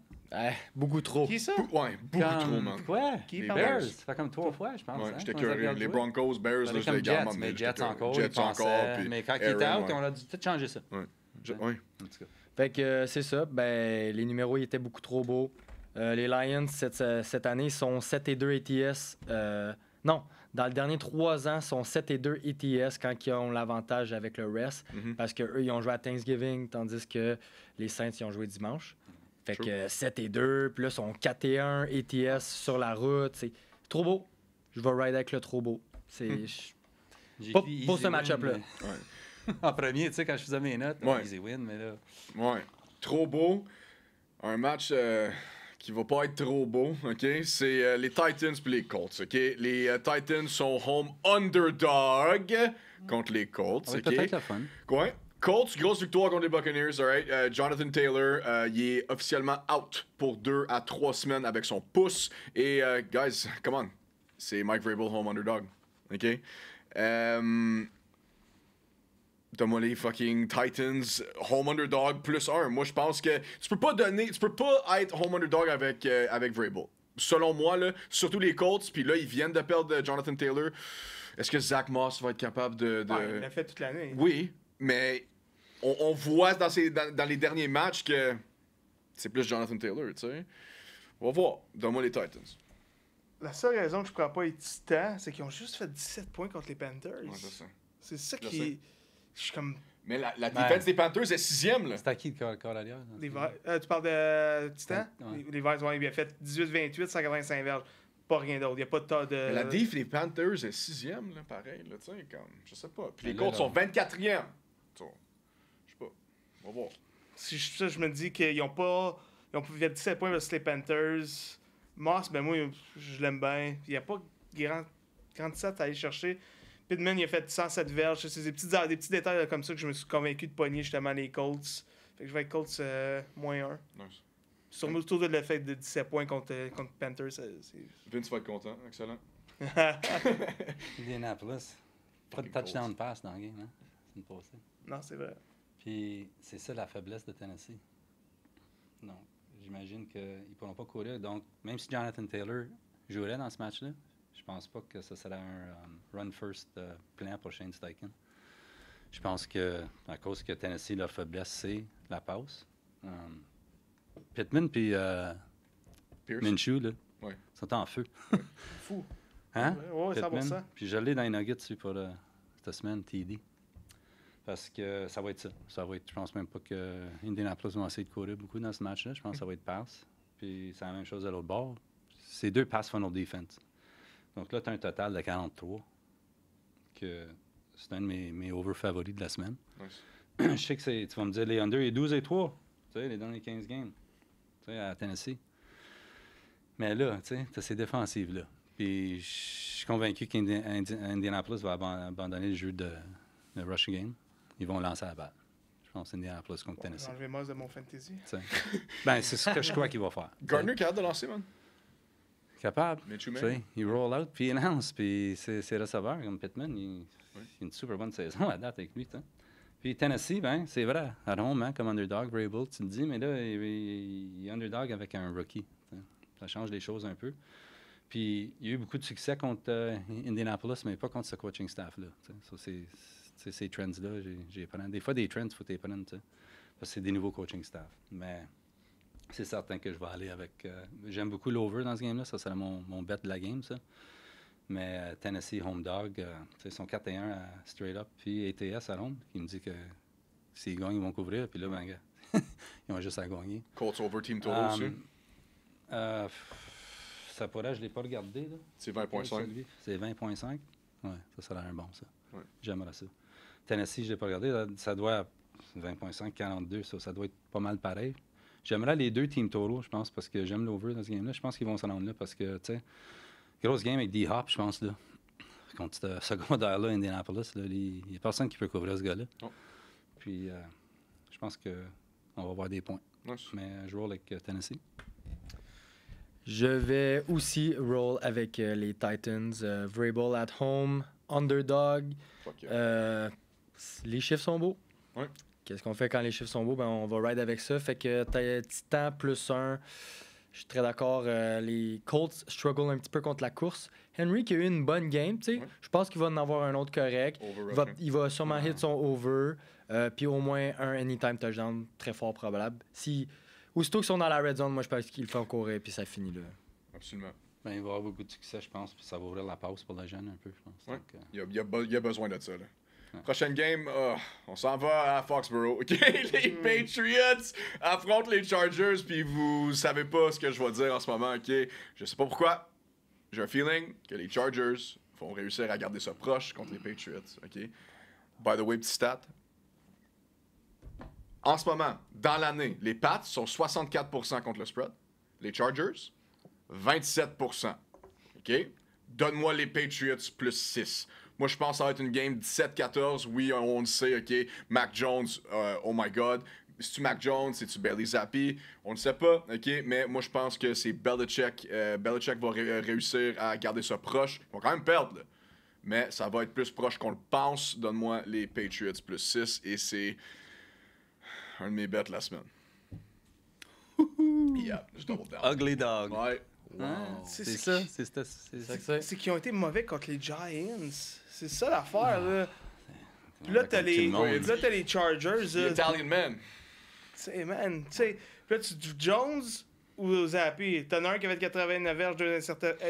Speaker 3: Beaucoup trop.
Speaker 4: Qui est ça?
Speaker 2: Ouais, beaucoup trop, man.
Speaker 5: Quoi?
Speaker 4: Qui
Speaker 2: Les
Speaker 4: parle?
Speaker 2: Bears.
Speaker 5: Ça fait comme 3 fois, je pense.
Speaker 2: Ouais,
Speaker 5: hein,
Speaker 2: j'étais
Speaker 5: quand ils
Speaker 2: curieux.
Speaker 5: regardent
Speaker 2: Les
Speaker 5: jouer.
Speaker 2: Broncos, Bears, là,
Speaker 5: Fallait
Speaker 2: je
Speaker 5: comme
Speaker 2: les
Speaker 5: Jets,
Speaker 2: garde.
Speaker 5: mais Jets encore,
Speaker 2: Jets
Speaker 5: ils pensaient,
Speaker 2: encore. puis
Speaker 5: mais quand il
Speaker 2: Aaron,
Speaker 5: était out,
Speaker 2: ouais.
Speaker 5: on a dû tout changer ça.
Speaker 2: Ouais.
Speaker 5: En tout cas.
Speaker 3: Fait que c'est ça, ben les numéros ils étaient beaucoup trop beaux. Les Lions cette année sont 7-2 ATS. Non, Dans les derniers 3 ans, sont 7-2 ETS quand ils ont l'avantage avec le rest. Parce qu'eux, ils ont joué à Thanksgiving, tandis que les Saints, ils ont joué dimanche. Fait que 7-2, puis là, ils sont 4-1 ETS sur la route. C'est trop beau. Je vais ride avec le trop beau. C'est... Pour ce match-up-là.
Speaker 5: En premier, tu sais, quand je faisais mes notes, easy win, mais là...
Speaker 2: Ouais. Trop beau. Un match qui va pas être trop beau, OK? C'est les Titans puis les Colts, OK? Les Titans sont home underdog contre les Colts, OK?
Speaker 5: Peut-être la fun.
Speaker 2: Quoi? Colts, grosse victoire contre les Buccaneers, alright? Jonathan Taylor, il est officiellement out pour 2 à 3 semaines avec son pouce. Et, guys, come on. C'est Mike Vrabel, home underdog, OK? Donne-moi les fucking Titans, home underdog plus 1. Moi, je pense que tu peux pas être home underdog avec Vrabel. Selon moi, là, surtout les Colts, puis là, ils viennent de perdre Jonathan Taylor. Est-ce que Zach Moss va être capable de...
Speaker 4: Ouais, il l'a fait toute l'année.
Speaker 2: Oui, mais on voit dans les derniers matchs que c'est plus Jonathan Taylor, tu sais. On va voir. Donne-moi les Titans.
Speaker 4: La seule raison que je ne pourrais pas être titan, c'est qu'ils ont juste fait 17 points contre les Panthers.
Speaker 2: Ouais, c'est ça.
Speaker 4: C'est ça qui... Je suis comme...
Speaker 2: Mais la défense des Panthers est 6e, là.
Speaker 5: C'est à qui le corps arrière?
Speaker 4: Tu parles de Titan?
Speaker 5: Ouais.
Speaker 4: Les Verts, ouais, il a fait 18-28, 185 verges. Pas rien d'autre. Il n'y a pas de tas de...
Speaker 2: Mais la déf des Panthers est 6e, là, pareil, là, tu sais, comme... Je sais pas. Puis les
Speaker 5: Mais
Speaker 2: Colts
Speaker 5: là,
Speaker 2: sont 24e. Je sais pas. On va voir.
Speaker 4: Si je me dis qu'ils ont pas... Ils ont fait 17 points versus les Panthers. Moss, ben moi, je l'aime bien. Il n'y a pas grand set à aller chercher. Pittman, il a fait 107 verges. C'est des petits détails là, comme ça que je me suis convaincu de pogner justement les Colts. Fait que je vais avec Colts -1.
Speaker 2: Nice.
Speaker 4: Surtout de le fait de 17 points contre Panthers.
Speaker 2: Vince va être content. Excellent.
Speaker 5: Indianapolis. Pas de touchdown pass dans le game, hein? C'est une passée.
Speaker 4: Non, c'est vrai.
Speaker 5: Puis c'est ça la faiblesse de Tennessee. Donc, j'imagine qu'ils ne pourront pas courir. Donc, même si Jonathan Taylor jouerait dans ce match-là, je pense pas que ce serait un run first plein pour Shane Steichen. Je pense que, à cause que Tennessee, leur faiblesse, c'est la passe. Pittman puis Minshew, là,
Speaker 2: Ouais.
Speaker 5: sont en feu.
Speaker 4: Fou.
Speaker 5: Hein?
Speaker 4: Ouais, 100%.
Speaker 5: Puis je l'ai dans les nuggets dessus pour cette semaine, TD. Parce que ça va être ça. Ça va être, je pense même pas que Indianapolis vont essayer de courir beaucoup dans ce match-là. Je pense que ça va être pass. Puis c'est la même chose de l'autre bord. C'est 2 pass funnel defense. Donc là, tu as un total de 43. Que c'est un de mes over favoris de la semaine.
Speaker 2: Nice.
Speaker 5: Je sais que tu vas me dire les under et 12-3. Tu sais, les derniers 15 games. Tu sais, à Tennessee. Mais là, tu sais, tu as ces défensives-là. Puis je suis convaincu qu'Indianapolis va abandonner le jeu de rush game. Ils vont lancer la balle. Je pense Indianapolis contre Tennessee.
Speaker 4: J'ai enlevé Moss de mon fantasy.
Speaker 5: Ben, c'est ce que je crois qu'il va faire.
Speaker 2: Gardner capable de lancer, man.
Speaker 5: Capable.
Speaker 2: Minshew,
Speaker 5: Tu sais, il roll out, puis il lance. Puis c'est receveur comme Pittman. Il a une super bonne saison à date avec lui. T'sais. Puis Tennessee, ben, c'est vrai. À home, hein, comme underdog, Vrabel, tu le dis, mais là, il est underdog avec un rookie. T'sais. Ça change les choses un peu. Puis il y a eu beaucoup de succès contre Indianapolis, mais pas contre ce coaching staff-là. So, ces trends-là, j'ai pas. Des fois, des trends, il faut les prendre, parce que c'est des nouveaux coaching staff. Mais c'est certain que je vais aller avec... j'aime beaucoup l'over dans ce game-là. Ça serait mon bet de la game, ça. Mais Tennessee, home dog, ils sont 4-1 à straight up. Puis ATS à home, il me dit que s'ils gagnent, ils vont couvrir. Puis là, ben, gars, ils ont juste à gagner.
Speaker 2: Colts over team total aussi.
Speaker 5: Ça pourrait, je ne l'ai pas regardé. Là.
Speaker 2: C'est 20.5.
Speaker 5: C'est 20.5. Ouais, ça serait un bon, ça.
Speaker 2: Ouais.
Speaker 5: J'aimerais ça. Tennessee, je ne l'ai pas regardé. Ça doit 20.5, 42. Ça doit être pas mal pareil. J'aimerais les 2 team totals, je pense, parce que j'aime l'over dans ce game-là. Je pense qu'ils vont se rendre là parce que, tu sais, grosse game avec D-Hop, je pense, là. Contre ce secondaire-là, Indianapolis, il n'y a personne qui peut couvrir ce gars-là.
Speaker 2: Oh.
Speaker 5: Puis, je pense qu'on va avoir des points.
Speaker 2: Nice.
Speaker 5: Mais je roll avec Tennessee.
Speaker 3: Je vais aussi roll avec les Titans. Vrabel at home, underdog.
Speaker 2: Fuck yeah.
Speaker 3: Les chiffres sont beaux.
Speaker 2: Ouais.
Speaker 3: Qu'est-ce qu'on fait quand les chiffres sont beaux? Ben, on va ride avec ça. Fait que Titan plus 1. Je suis très d'accord. Les Colts struggle un petit peu contre la course. Henry qui a eu une bonne game, tu sais.
Speaker 2: Ouais.
Speaker 3: Je pense qu'il va en avoir un autre correct. Il va sûrement hit son over. Puis au moins un anytime touchdown très fort probable. Aussitôt qu'ils sont dans la red zone, moi je pense qu'ils le font courir puis ça finit là.
Speaker 2: Absolument.
Speaker 5: Ben, il va avoir beaucoup de succès, je pense, puis ça va ouvrir la passe pour la jeune un peu, je pense.
Speaker 2: Ouais.
Speaker 5: Donc,
Speaker 2: Il y a besoin de ça. Là.
Speaker 5: Ouais.
Speaker 2: Prochaine game, on s'en va à Foxborough. OK? Les Patriots affrontent les Chargers, puis vous savez pas ce que je vais dire en ce moment. OK? Je sais pas pourquoi. J'ai un feeling que les Chargers vont réussir à garder ça proche contre les Patriots. OK? By the way, petit stat. En ce moment, dans l'année, les Pats sont 64% contre le spread. Les Chargers, 27%. OK? Donne-moi les Patriots plus 6. Moi, je pense que ça va être une game 17-14. Oui, on le sait, OK? Mac Jones, oh my God. C'est-tu Mac Jones? C'est-tu Bailey Zappi? On ne sait pas, OK? Mais moi, je pense que c'est Belichick. Belichick va réussir à garder ça proche. Ils vont quand même perdre, là. Mais ça va être plus proche qu'on le pense. Donne-moi les Patriots plus 6. Et c'est un de mes bêtes la semaine. Yeah, je double down.
Speaker 5: Ugly Dog.
Speaker 2: Ouais.
Speaker 5: C'est ça.
Speaker 4: C'est qu'ils ont été mauvais contre les Giants. C'est ça l'affaire, là. Puis là, t'as les Chargers.
Speaker 2: The Italian man.
Speaker 4: Tu sais, man, tu sais. Puis là, tu Jones ou Zappi. T'en as un qui avait 89 verges,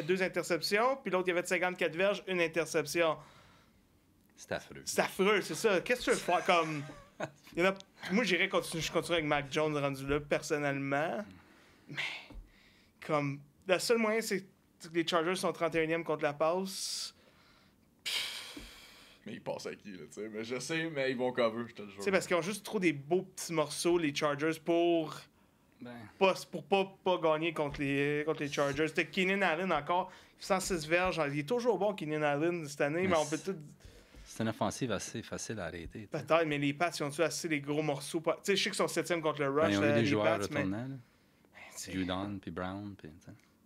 Speaker 4: 2 interceptions. Puis l'autre, il avait 54 verges, 1 interception.
Speaker 5: C'est affreux.
Speaker 4: C'est affreux, c'est ça. Qu'est-ce que tu veux faire comme. Moi, je continuerai avec Mac Jones rendu là, personnellement. Mais, comme. Le seul moyen, c'est que les Chargers sont 31e contre la passe.
Speaker 2: Mais ils passent à qui, là, tu sais. Mais je sais, mais ils vont cover, je te le jure.
Speaker 4: Tu sais, parce qu'ils ont juste trop des beaux petits morceaux, les Chargers, pour pas gagner contre les Chargers. C'était Keenan Allen encore, 106 verges. Il est toujours bon, Keenan Allen, cette année, mais on peut tout.
Speaker 5: C'est une offensive assez facile à arrêter.
Speaker 4: Peut-être, mais les Pats, ils ont-tu assez les gros morceaux? Tu sais, je sais qu'ils sont 7e contre le Rush.
Speaker 5: Ils ont eu des joueurs
Speaker 4: Pats,
Speaker 5: retournants, Judon puis Brown. Puis,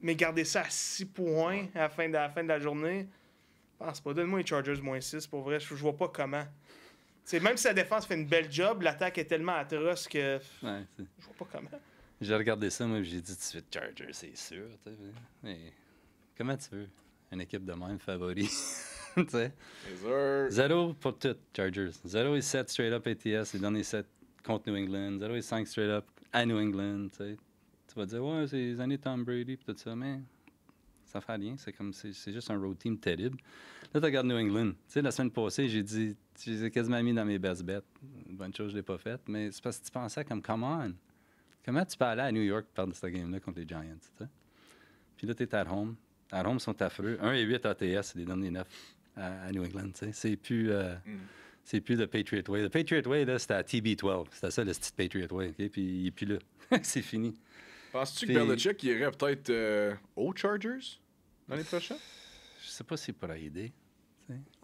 Speaker 4: mais garder ça à 6 points à la fin de la journée, je pense pas. Donne-moi les Chargers moins 6, pour vrai, je vois pas comment. T'sais, même si la défense fait une belle job, l'attaque est tellement atroce que je vois pas comment.
Speaker 5: J'ai regardé ça, moi, j'ai dit tout de suite Chargers, c'est sûr. Mais comment tu veux une équipe de même favori? 0 pour tout, Chargers. 0 et 7 straight up ATS, les derniers 7 contre New England. 0 et 5 straight up à New England. T'sais. Tu vas dire, ouais, c'est les années Tom Brady et tout ça, mais ça fait rien. C'est juste un road team terrible. Là, tu regardes New England. Tu sais, la semaine passée, j'ai les ai quasiment mis dans mes best bets. Une bonne chose, je ne l'ai pas faite, mais c'est parce que tu pensais comme, come on, comment tu peux aller à New York perdre cette game-là contre les Giants, tu sais? Puis là, tu es at home. At home, ils sont affreux. 1 et 8 ATS, c'est les derniers 9 à New England, tu sais. C'est plus le Patriot Way. Le Patriot Way, là, c'était à TB12. C'était ça, le petit Patriot Way, OK? Puis il n'est plus là. C'est fini.
Speaker 2: Penses-tu que Belichick irait peut-être aux Chargers l'année prochaine?
Speaker 5: Je sais pas s'il pourrait aider.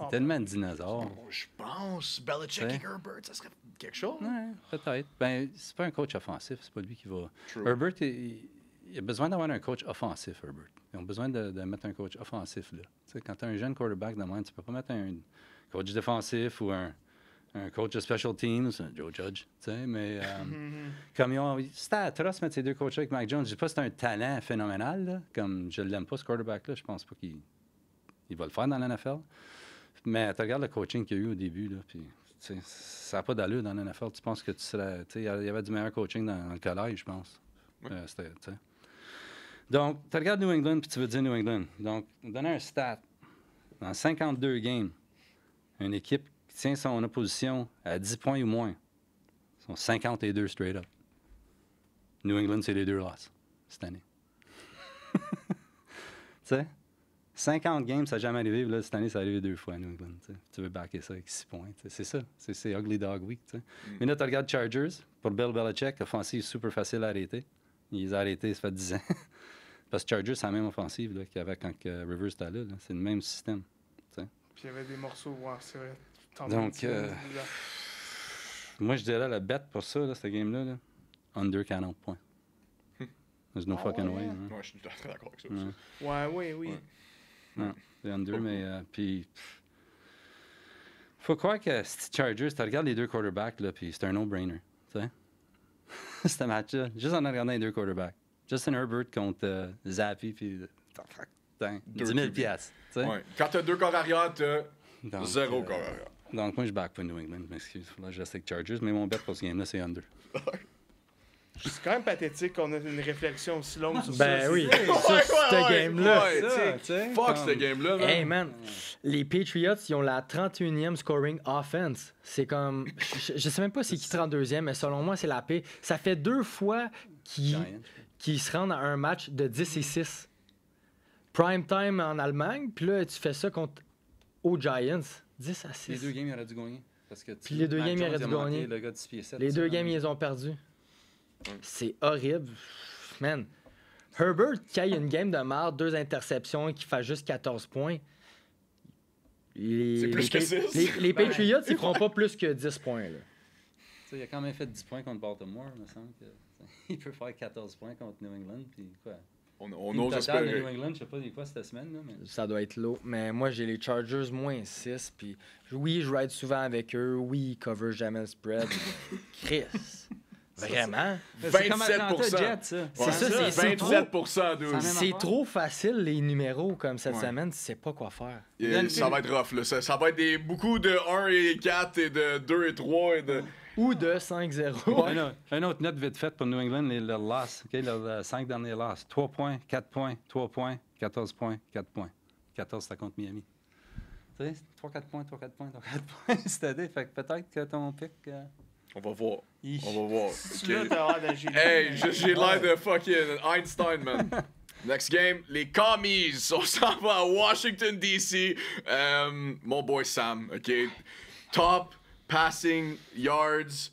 Speaker 5: Tellement de dinosaures.
Speaker 2: Je pense Belichick et Herbert, ça serait quelque chose.
Speaker 5: Ouais, peut-être. Ben, c'est pas un coach offensif, c'est pas lui qui va.
Speaker 2: True.
Speaker 5: Herbert, il a besoin d'avoir un coach offensif, Herbert. Ils ont besoin de mettre un coach offensif là. Tu sais, quand tu as un jeune quarterback de même, tu peux pas mettre un coach défensif ou un coach de special teams, Joe Judge, tu sais, mais comme ils ont... C'était atroce mettre ces deux coachs avec Mac Jones. Je dis pas que c'est un talent phénoménal, là, comme je l'aime pas, ce quarterback-là. Je pense pas qu'il va le faire dans l'NFL. Mais tu regardes le coaching qu'il y a eu au début, là, puis ça n'a pas d'allure dans l'NFL. Tu penses que tu serais... Tu sais, il y avait du meilleur coaching dans le collège, je pense.
Speaker 2: Ouais.
Speaker 5: Donc, tu regardes New England, puis tu veux dire New England. Donc, donner un stat. Dans 52 games, une équipe qui tient son opposition à 10 points ou moins, sont 52 straight up. New England, c'est les 2 losses cette année. Tu sais, 50 games, ça n'a jamais arrivé. Là, cette année, ça arrivé 2 fois à New England. T'sais. Tu veux backer ça avec 6 points. C'est ça. C'est Ugly Dog Week. Mais là, tu regardes Chargers. Pour Bill Belichick, offensive super facile à arrêter. Il les a arrêtés, ça fait 10 ans. Parce que Chargers, c'est la même offensive qu'il y avait quand Rivers était là. C'est le même système. T'sais.
Speaker 4: Puis il y avait des morceaux, ouais, c'est vrai.
Speaker 5: Donc, moi, je dirais la bête pour ça, là, cette game-là, là, under 40 points. There's no fucking way. Hein.
Speaker 2: Ouais, je suis très d'accord avec ça aussi.
Speaker 4: Ouais, oui.
Speaker 5: Non, c'est under, mais puis... Faut croire que Chargers, tu regardes les 2 quarterbacks, là, puis c'est un no-brainer, tu sais. Ce match-là, juste en regardant les 2 quarterbacks. Justin Herbert contre Zappi, puis 10 000 piastres, tu sais.
Speaker 2: Ouais. Quand t'as 2 corps arrière, t'as 0 corps arrière.
Speaker 5: Donc, moi, je back pas New England, je m'excuse. Là, je reste avec Chargers, mais mon bet pour ce game-là, c'est under.
Speaker 4: C'est quand même pathétique qu'on ait une réflexion aussi longue sur ça.
Speaker 3: Ben oui,
Speaker 4: C'est-
Speaker 3: sur cette game-là.
Speaker 2: Ouais,
Speaker 5: Ça, tu sais,
Speaker 2: Fuck
Speaker 5: comme-
Speaker 2: cette game-là, man.
Speaker 3: Hey man, les Patriots, ils ont la 31e scoring offense. C'est comme. Je sais même pas c'est qui 32e, mais selon moi, c'est la paix. Ça fait 2 fois
Speaker 5: Giants.
Speaker 3: qu'ils se rendent à un match de 10 et 6. Prime time en Allemagne, puis là, tu fais ça contre aux Giants. 10 à 6.
Speaker 5: Les 2 games, il aurait dû gagner. Parce que
Speaker 3: Puis les 2
Speaker 5: Mac
Speaker 3: games, il
Speaker 5: Jones,
Speaker 3: aurait dû
Speaker 5: a manqué
Speaker 3: gagner.
Speaker 5: Le gars de 6 pieds 7,
Speaker 3: Les 2
Speaker 5: ça,
Speaker 3: games, ils les ont perdus. C'est horrible. Man. Herbert, qui a une game de marre, 2 interceptions, qui fait juste 14 points.
Speaker 2: C'est plus que 6.
Speaker 3: Les Patriots, ils feront pas plus que 10 points. Là.
Speaker 5: Tu sais, il a quand même fait 10 points contre Baltimore, il me semble. Il peut faire 14 points contre New England. Puis quoi?
Speaker 2: On
Speaker 5: Le
Speaker 2: ose
Speaker 5: total de
Speaker 2: espérer.
Speaker 5: New England, je sais pas des quoi cette semaine. Là, mais...
Speaker 3: Ça doit être low. Mais moi, j'ai les Chargers moins 6. Puis oui, je ride souvent avec eux. Oui, ils cover jamais le spread. mais Chris. Vraiment?
Speaker 5: C'est comme
Speaker 2: 27%.
Speaker 5: Atlanta Jets, ça.
Speaker 3: C'est ça, c'est
Speaker 2: 27%, dude.
Speaker 5: même
Speaker 3: C'est
Speaker 5: affaire.
Speaker 3: trop facile, les numéros, comme cette
Speaker 2: Ouais.
Speaker 3: semaine. Tu sais pas quoi faire.
Speaker 2: Ça va être rough, là. Ça va être beaucoup de 1 et 4 et de 2 et 3 et de...
Speaker 3: Ou de 5-0.
Speaker 5: Un autre note vite fait pour New England, leurs losses, leurs 5 derniers losses. 3 points, 4 points, 3 points, 14 points, 4 points. 14, c'était contre Miami. Tu sais, 3-4 points, 3-4 points, 3-4 points cette année. Fait que peut-être que ton pic...
Speaker 2: On va voir.
Speaker 5: Hi.
Speaker 2: On va voir.
Speaker 4: Tu là, t'as l'air d'un génie.
Speaker 2: Hey, j'ai l'air de fucking Einstein, man. Next game, les Commies. On s'en va à Washington, D.C. Mon boy Sam, OK? Top passing yards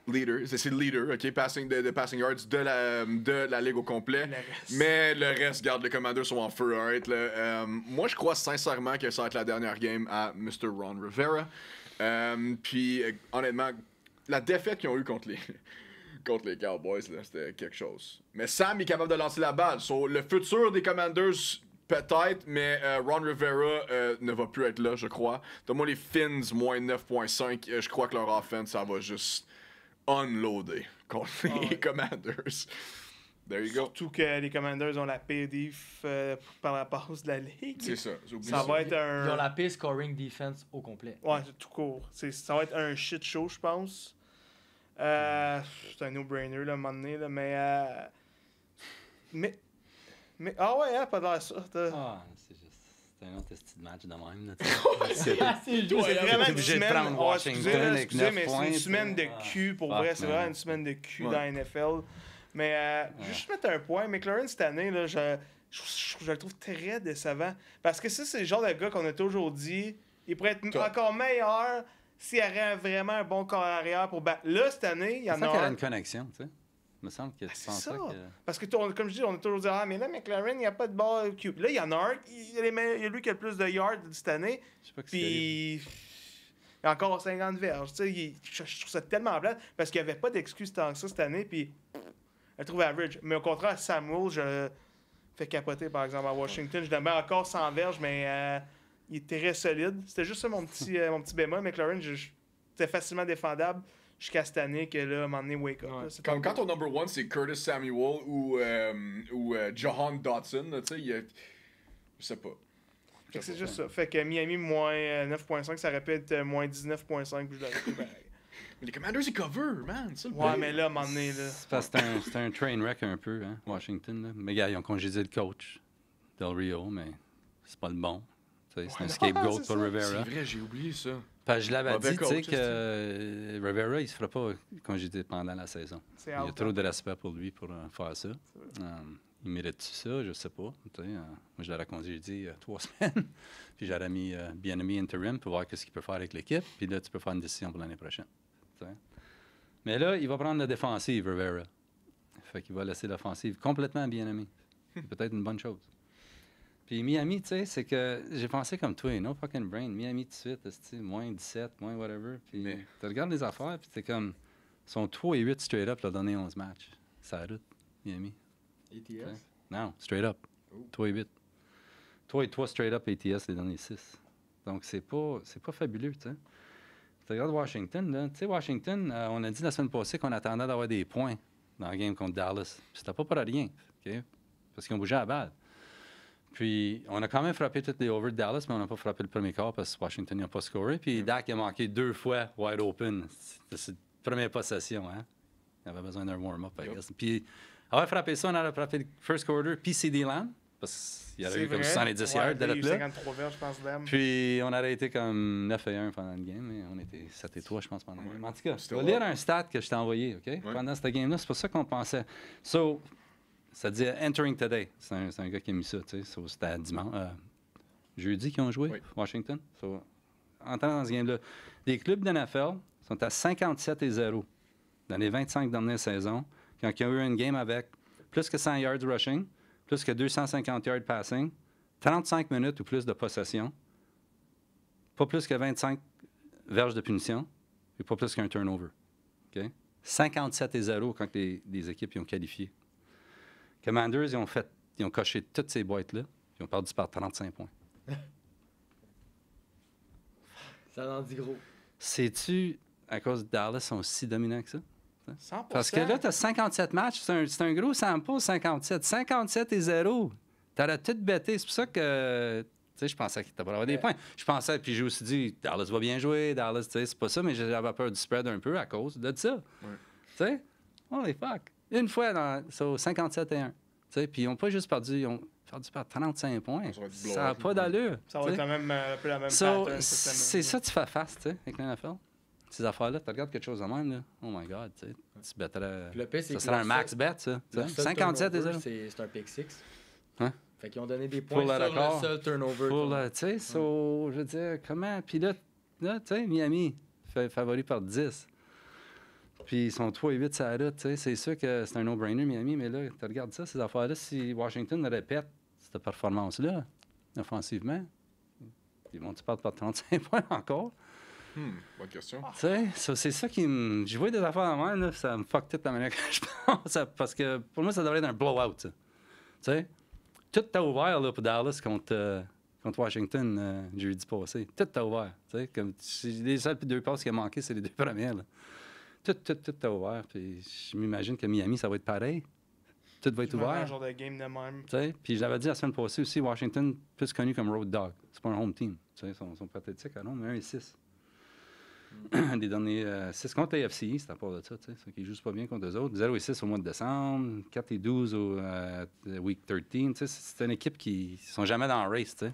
Speaker 2: leader. C'est le leader, OK? Passing de passing yards de la ligue au complet. Mais le reste, garde, les Commanders sont en feu, alright? Moi, je crois sincèrement que ça va être la dernière game à Mr. Ron Rivera. Puis, honnêtement, la défaite qu'ils ont eue contre les Cowboys, là, c'était quelque chose. Mais Sam est capable de lancer la balle. So, le futur des Commanders, peut-être, mais Ron Rivera ne va plus être là, je crois. Donne-moi les Fins, moins 9.5. Je crois que leur offense, ça va juste unloader contre les Commanders. There you go.
Speaker 4: Surtout que les Commanders ont la pire diff par la passe de la ligue.
Speaker 2: C'est ça. j'ai oublié
Speaker 4: Ça va être
Speaker 3: Ils ont
Speaker 4: un...
Speaker 3: la pire scoring defense au complet.
Speaker 4: Ouais, c'est tout court. Ça va être un shit show, je pense. C'est un no-brainer, là, à un moment donné, là, mais... Ah ouais, hein, pas dans ça.
Speaker 5: Ah, c'est juste... C'est un autre petit match de même. Là, c'est
Speaker 4: Vraiment une
Speaker 5: obligé de
Speaker 4: semaine...
Speaker 5: prendre
Speaker 4: Oh,
Speaker 5: Washington
Speaker 4: excusez, là,
Speaker 5: avec
Speaker 4: excusez,
Speaker 5: 9
Speaker 4: mais c'est
Speaker 5: points,
Speaker 4: une semaine de
Speaker 5: tu sais.
Speaker 4: cul, pour
Speaker 5: Ah,
Speaker 4: vrai. C'est
Speaker 5: man.
Speaker 4: vraiment une semaine de cul
Speaker 2: Ouais.
Speaker 4: dans la NFL. Mais juste mettre un point, McLaurin, cette année, là, je le trouve très décevant. Parce que ça, c'est le genre de gars qu'on a toujours dit, il pourrait être encore meilleur s'il y avait vraiment un bon corps arrière pour battre. Là, cette année, il y en
Speaker 5: C'est
Speaker 4: a
Speaker 5: qu'il y a
Speaker 4: un.
Speaker 5: une connexion, tu sais. Il me semble que tu
Speaker 4: C'est
Speaker 5: penses
Speaker 4: ça.
Speaker 5: pas que...
Speaker 4: Parce que, comme je dis, on a toujours dit, ah, mais là, McLaren, il n'y a pas de ball cube. Là, il y en a un, il y a lui qui a le plus de yards cette année.
Speaker 5: Je sais pas que c'est arrivé.
Speaker 4: Puis, il y a encore 50 verges. Tu sais, je trouve ça tellement plate parce qu'il n'y avait pas d'excuse tant que ça cette année. Puis, elle trouve average. Mais au contraire, Samuel, je fais capoter, par exemple, à Washington. Je donne encore 100 verges, mais il est très solide. C'était juste ça mon petit bémol. McLaren, c'était facilement défendable jusqu'à cette année que là, à un moment donné, wake up.
Speaker 3: Ouais.
Speaker 4: là. C'est
Speaker 2: Quand
Speaker 4: comme-
Speaker 2: ton number one, c'est Curtis Samuel ou Jahan Dotson, là, tu sais, je sais pas.
Speaker 4: Fait que c'est juste ça. Fait que Miami, moins 9.5, ça aurait pu être moins 19.5, puis je l'aurais pris pareil.
Speaker 2: Mais les Commanders, ils cover, man. C'est ça le
Speaker 4: Ouais,
Speaker 2: pire.
Speaker 4: mais là, à un moment donné, là.
Speaker 5: C'est parce que c'est un train wreck un peu, hein, Washington. Là. Mais gars, ils ont congédié le coach, Del Rio, mais c'est pas le bon. Tu sais, c'est un scapegoat
Speaker 4: c'est
Speaker 5: pour
Speaker 4: ça.
Speaker 5: Rivera.
Speaker 2: C'est vrai, j'ai oublié ça.
Speaker 5: Parce que je l'avais
Speaker 2: Mauvais
Speaker 5: dit, tu sais,
Speaker 2: coach,
Speaker 5: que Rivera, il se fera pas congédier pendant la saison.
Speaker 4: C'est
Speaker 5: Il y a
Speaker 4: out,
Speaker 5: trop
Speaker 4: hein.
Speaker 5: de respect pour lui pour faire ça. Il mérite-tu ça? Je sais pas. Tu sais, moi, je l'aurais congédié 3 semaines. Puis j'aurais mis bien-aimé interim pour voir ce qu'il peut faire avec l'équipe. Puis là, tu peux faire une décision pour l'année prochaine. Tu sais. Mais là, il va prendre la défensive, Rivera. Fait qu'il va laisser l'offensive complètement bien-aimé. C'est peut-être une bonne chose. Puis Miami, tu sais, c'est que j'ai pensé comme toi, no fucking brain. Miami tout de suite, esti, moins 17, moins whatever. Puis
Speaker 2: Mais-
Speaker 5: tu regardes les affaires, puis t'es comme... Ils sont 3 et 8 straight up, leur donné 11 matchs. Ça route, Miami.
Speaker 3: ATS?
Speaker 5: Non, straight up. 3 et 8. 3 et 3 straight up ATS les derniers 6. Donc, c'est pas fabuleux, tu sais. Tu regardes Washington, là. Tu sais, Washington, on a dit la semaine passée qu'on attendait d'avoir des points dans le game contre Dallas. Puis c'était pas pour rien, OK? Parce qu'ils ont bougé à la balle. Puis, on a quand même frappé toutes les over de Dallas, mais on n'a pas frappé le premier quart parce que Washington n'a pas scoré. Puis, Dak a manqué 2 fois wide open. C'est la première possession, hein? Il avait besoin d'un warm-up, I guess. Puis, avoir frappé ça, on a frappé le first quarter, puis CD Lamb, parce qu'il y avait eu comme 70 yards de
Speaker 4: là.
Speaker 5: là.
Speaker 4: 53 verges, je pense, Lamb.
Speaker 5: Puis, on aurait été comme 9-1 pendant le game, et on était 7-3, je pense, pendant le game. En tout cas, je vais
Speaker 2: C'était
Speaker 5: lire un stat que je t'ai envoyé, OK? Pendant cette game-là, c'est pour ça qu'on pensait. So, ça dit Entering Today. C'est un gars qui a mis ça, tu sais. So, c'était dimanche. Jeudi qu'ils ont joué, Washington. So, entrant dans ce game-là, les clubs de NFL sont à 57-0 dans les 25 dernières saisons, quand ils ont eu une game avec plus que 100 yards rushing, plus que 250 yards passing, 35 minutes ou plus de possession, pas plus que 25 verges de punition, et pas plus qu'un turnover. Okay? 57-0 quand les équipes y ont qualifié. Commanders, ils ont coché toutes ces boîtes-là, ils ont perdu par 35 points.
Speaker 3: Ça en dit gros.
Speaker 5: Sais-tu à cause de Dallas sont si dominants que ça?
Speaker 4: 100%.
Speaker 5: Parce que là, tu as 57 matchs, c'est un gros sample, 57. 57-0. Tu aurais tout bêté. C'est pour ça que, tu sais, je pensais qu'il t'allait avoir des points. Je pensais, puis j'ai aussi dit, Dallas va bien jouer, Dallas, tu sais, c'est pas ça, mais j'avais peur du spread un peu à cause de ça. Tu sais, holy fuck. Une fois, sur 57-1. Tu sais, puis ils n'ont pas juste perdu, ils ont perdu par 35 points. Ça n'a pas d'allure.
Speaker 4: Ça va être un peu la même
Speaker 5: So,
Speaker 4: pattern.
Speaker 5: c'est ça que tu fais face, tu sais, avec l'NFL. Ces affaires-là, tu regardes quelque chose de même, là. Oh my God, tu sais. Tu bêterais. Ça serait un max bet, ça. 57 et 0.
Speaker 3: C'est un pick 6.
Speaker 5: Hein?
Speaker 3: Fait qu'ils ont donné des points
Speaker 5: Pour le
Speaker 3: sur
Speaker 5: record.
Speaker 3: le seul turnover.
Speaker 5: Tu sais, je veux dire, comment? Puis là tu sais, Miami, favori par 10. Puis ils sont 3-8 sur la route, tu sais. C'est sûr que c'est un no-brainer, Miami, mais là, tu regardes ça, ces affaires-là, si Washington répète cette performance-là, offensivement, ils vont-tu perdre par 35 points encore?
Speaker 2: Bonne question.
Speaker 5: Tu sais, c'est ça qui me. J'ai vu des affaires en main, là, ça me fuck toute la manière que je pense. Parce que pour moi, ça devrait être un blowout, ça. Tu sais, tout est ouvert là, pour Dallas contre Washington jeudi passé. Tout est ouvert. Tu sais, comme les seules deux passes qui ont manqué, c'est les deux premières. Là. Tout est ouvert. Puis je m'imagine que Miami, ça va être pareil. Tout va être ouvert.
Speaker 4: Un genre de game de même.
Speaker 5: Tu sais, puis je l'avais dit la semaine passée aussi, Washington, plus connu comme Road Dog. C'est pas un home team. Tu sais, ils sont pathétiques, non, mais 1-6. Les derniers 6 contre les FCI, c'est à part de ça, tu sais. Ils jouent pas bien contre eux autres. 0-6 au mois de décembre, 4-12 au Week 13. Tu sais, c'est une équipe qui sont jamais dans le race, tu sais.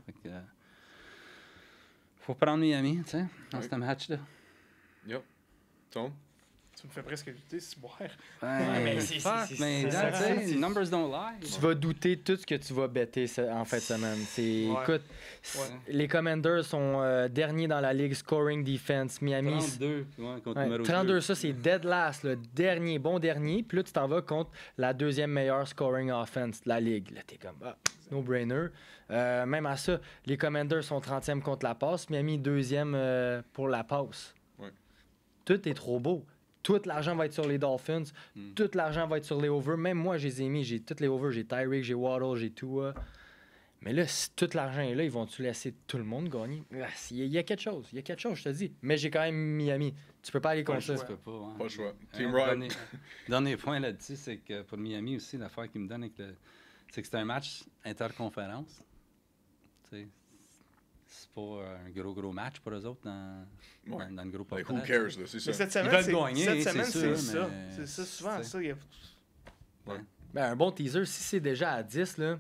Speaker 5: Faut prendre Miami, tu sais, dans ce match-là.
Speaker 2: Yep. Tom?
Speaker 4: Tu me fais presque lutter, c'est boire.
Speaker 5: Mais numbers don't lie.
Speaker 3: Tu vas douter tout ce que tu vas bêter en fin de semaine. Écoute, les Commanders sont derniers dans la ligue scoring defense. Miami
Speaker 5: 32 contre numéro
Speaker 3: 32, ça c'est dead last, le dernier, bon dernier. Puis là, tu t'en vas contre la deuxième meilleure scoring offense de la ligue. Là, t'es comme, no-brainer. Même à ça, les Commanders sont 30e contre la passe. Miami 2e pour la passe.
Speaker 2: Ouais.
Speaker 3: Tout est trop beau. Tout l'argent va être sur les Dolphins. Tout l'argent va être sur les overs. Même moi, je les ai mis. J'ai tous les overs. J'ai Tyreek, j'ai Waddle, j'ai Tua. Mais là, si tout l'argent est là, ils vont-tu laisser tout le monde gagner? Il y a quelque chose. Il y a quelque chose, je te dis. Mais j'ai quand même Miami. Tu peux pas aller contre ça.
Speaker 5: Tu peux pas, hein.
Speaker 2: Pas le choix. Team Ride.
Speaker 5: Dernier point là-dessus, c'est que pour Miami aussi, l'affaire qu'il me donne, c'est que c'est un match interconférence. Tu sais, c'est pas un gros match pour eux autres dans le groupe.
Speaker 2: Like, who cares, là, c'est ça.
Speaker 4: Mais cette semaine, c'est ça. C'est ça, souvent, ça.
Speaker 3: Ben, un bon teaser, si c'est déjà à 10, là,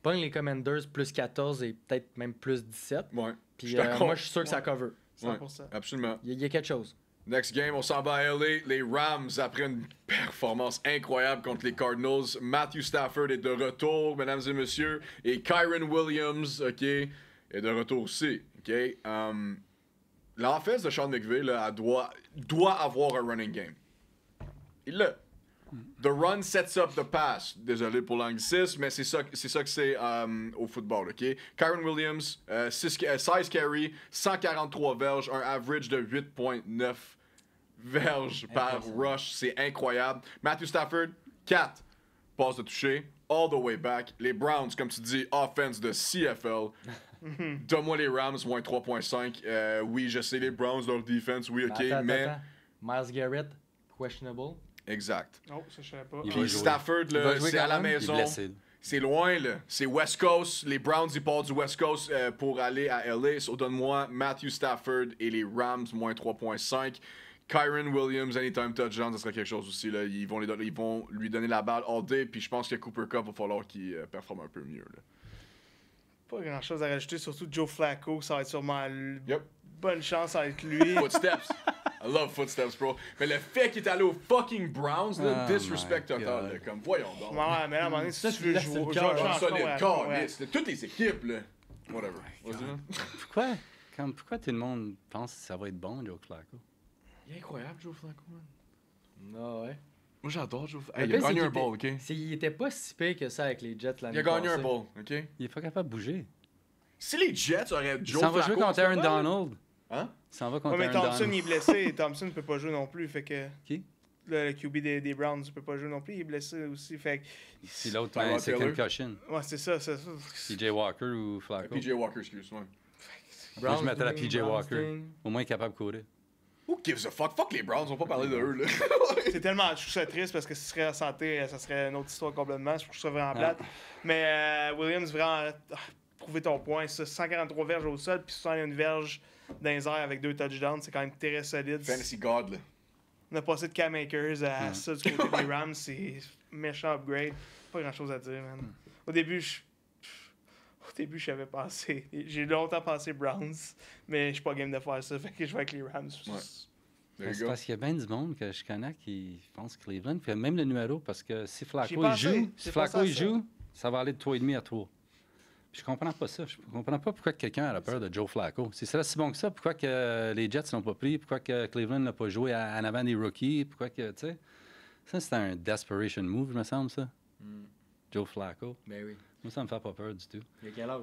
Speaker 3: pogne les Commanders plus 14 et peut-être même plus 17.
Speaker 2: Ouais.
Speaker 3: Puis moi, je suis sûr que ça cover.
Speaker 4: 100%.
Speaker 2: Absolument.
Speaker 3: Il y a quelque chose.
Speaker 2: Next game, on s'en va à LA. Les Rams, après une performance incroyable contre les Cardinals. Matthew Stafford est de retour, mesdames et messieurs. Et Kyren Williams, OK, est de retour aussi. OK. L'offense de Sean McVay, là, elle doit avoir un running game. Il l'a. The run sets up the pass. Désolé pour l'anglicisme, mais c'est ça que c'est au football, OK? Kyren Williams, 16 carries, 143 verges, un average de 8.9 verges par rush. C'est incroyable. Matthew Stafford, 4 passes de toucher, all the way back. Les Browns, comme tu dis, offense de CFL. Donne-moi les Rams, moins 3.5. Oui, je sais, les Browns, leur defense, oui, OK, mais...
Speaker 3: Attends. Miles Garrett, questionable.
Speaker 2: Exact.
Speaker 4: Oh, ça, je savais pas.
Speaker 5: Il va
Speaker 2: Puis
Speaker 5: jouer.
Speaker 2: Stafford, là, c'est à la
Speaker 5: Il est
Speaker 2: maison.
Speaker 5: blessé.
Speaker 2: C'est loin, là. C'est West Coast. Les Browns, ils partent du West Coast pour aller à LA. So, donne-moi Matthew Stafford et les Rams, moins 3.5. Kyron Williams, anytime touchdown, ça serait quelque chose aussi. Là. Ils vont lui donner la balle all day, puis je pense que Cooper Kupp va falloir qu'il performe un peu mieux. Là.
Speaker 4: Pas grand chose à rajouter, surtout Joe Flacco, ça va être sûrement
Speaker 2: Yep.
Speaker 4: bonne chance avec lui.
Speaker 2: Footsteps. I love footsteps, bro. Mais le fait qu'il est allé aux fucking Browns, là,
Speaker 5: Oh
Speaker 2: disrespect
Speaker 5: my
Speaker 2: total.
Speaker 5: God.
Speaker 2: Là, comme, voyons donc.
Speaker 4: Ouais, mais là, à un moment donné, si
Speaker 3: Ça,
Speaker 4: tu veux
Speaker 3: c'est
Speaker 4: jouer
Speaker 3: le
Speaker 4: au
Speaker 3: cœur,
Speaker 4: jeu,
Speaker 3: hein.
Speaker 2: Solide
Speaker 4: ouais.
Speaker 2: call, de toutes les équipes, là. Whatever. Vas-y, là.
Speaker 5: Pourquoi tout le monde pense que ça va être bon, Joe Flacco?
Speaker 2: Il est incroyable, Joe Flacco, man.
Speaker 3: Ah ouais.
Speaker 2: Moi, j'adore Joe Flacco.
Speaker 3: Le
Speaker 2: Il a
Speaker 3: pire, c'est
Speaker 2: gagné un
Speaker 3: qu'il
Speaker 2: ball, OK?
Speaker 3: Il était pas si pire que ça avec les Jets l'année
Speaker 2: Il a gagné un
Speaker 3: passée.
Speaker 2: ball, OK?
Speaker 5: Il est pas capable de bouger.
Speaker 2: Si les Jets auraient
Speaker 5: Il
Speaker 2: Joe
Speaker 5: s'en va
Speaker 2: Flacco...
Speaker 5: jouer contre
Speaker 2: c'est
Speaker 5: Aaron
Speaker 2: pas mal.
Speaker 5: Donald.
Speaker 2: Hein?
Speaker 5: Il s'en va
Speaker 4: Ouais,
Speaker 5: contre
Speaker 4: mais
Speaker 5: Aaron
Speaker 4: Thompson,
Speaker 5: Donald.
Speaker 4: il est blessé et Thompson ne peut pas jouer non plus. Fait que
Speaker 5: Qui?
Speaker 4: le QB des Browns ne peut pas jouer non plus. Il est blessé aussi. Fait que,
Speaker 5: Puis l'autre,
Speaker 2: Tyrod
Speaker 5: c'est
Speaker 2: Taylor.
Speaker 5: concussion.
Speaker 4: ouais, c'est ça.
Speaker 5: PJ Walker ou Flacco.
Speaker 2: PJ Walker, excuse-moi.
Speaker 5: Moi, je mettrais la
Speaker 3: Browns
Speaker 5: PJ
Speaker 3: Browns
Speaker 5: Walker.
Speaker 3: thing.
Speaker 5: Au moins, il est capable de courir.
Speaker 2: Who gives a fuck? Fuck les Browns, on va pas parler de eux, là.
Speaker 4: C'est tellement. Je trouve ça triste parce que si ce serait en santé, ça serait une autre histoire complètement. Je trouve ça vraiment plate.
Speaker 5: Ah.
Speaker 4: Mais Williams, vraiment, prouver ton point. Ça, 143 verges au sol, puis 61 verges dans les airs avec 2 touchdowns. C'est quand même très solide.
Speaker 2: Fantasy God, là.
Speaker 4: On a passé de Cam Akers à ça du côté des Rams. C'est méchant upgrade. Pas grand chose à dire, man. Au début, j'avais pensé. J'ai longtemps pensé Browns, mais je suis pas game de faire ça. Fait que je vais avec les Rams.
Speaker 2: Ouais. There you
Speaker 5: C'est
Speaker 2: go.
Speaker 5: parce qu'il y a bien du monde que je connais qui pense Cleveland. Puis même le numéro, parce que si Flacco
Speaker 4: J'y
Speaker 5: il
Speaker 4: pensais.
Speaker 5: joue,
Speaker 4: J'ai pensé à ça.
Speaker 5: ça va aller de 3,5 à 3. Puis je comprends pas ça. Je comprends pas pourquoi quelqu'un a peur de Joe Flacco. Si c'est si bon que ça, pourquoi que les Jets l'ont pas pris, pourquoi que Cleveland n'a pas joué en avant des rookies, pourquoi que, tu sais. Ça, c'est un desperation move, me semble, ça. Joe Flacco.
Speaker 3: Ben oui.
Speaker 5: Moi, ça me fait pas peur du tout.
Speaker 3: Il a quel âge?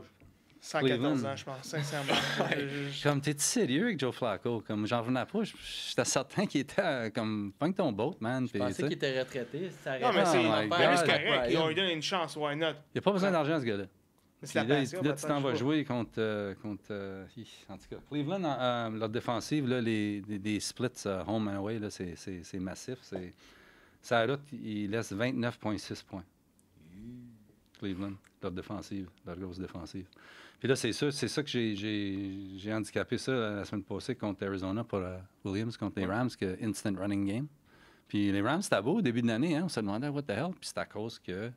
Speaker 4: 114
Speaker 5: Cleveland.
Speaker 4: ans, je pense, sincèrement.
Speaker 5: Comme, t'es-tu sérieux avec Joe Flacco? Comme, j'en revenais pas. J'étais certain qu'il était comme, pogne ton boat, man.
Speaker 3: Je pensais qu'il était retraité. Ça
Speaker 4: Non, mais
Speaker 5: Oh
Speaker 4: c'est
Speaker 5: my God.
Speaker 4: c'est correct. Ils ont lui donné une chance, why not?
Speaker 5: Il a pas besoin d'argent, ce gars-là.
Speaker 4: Mais c'est
Speaker 5: Puis
Speaker 4: la
Speaker 5: là,
Speaker 4: passion.
Speaker 5: là, tu t'en vas jouer contre en tout cas, Cleveland, leur défensive, là, les splits home and away, là, c'est massif. Sa route, il laisse 29,6 points. Cleveland, leur défensive, leur grosse défensive. Puis là, c'est ça que j'ai handicapé ça la semaine passée contre Arizona pour Williams, contre les Rams, que instant running game. Puis les Rams, c'était beau au début de l'année, hein, on se demandait what the hell. Puis c'est à cause que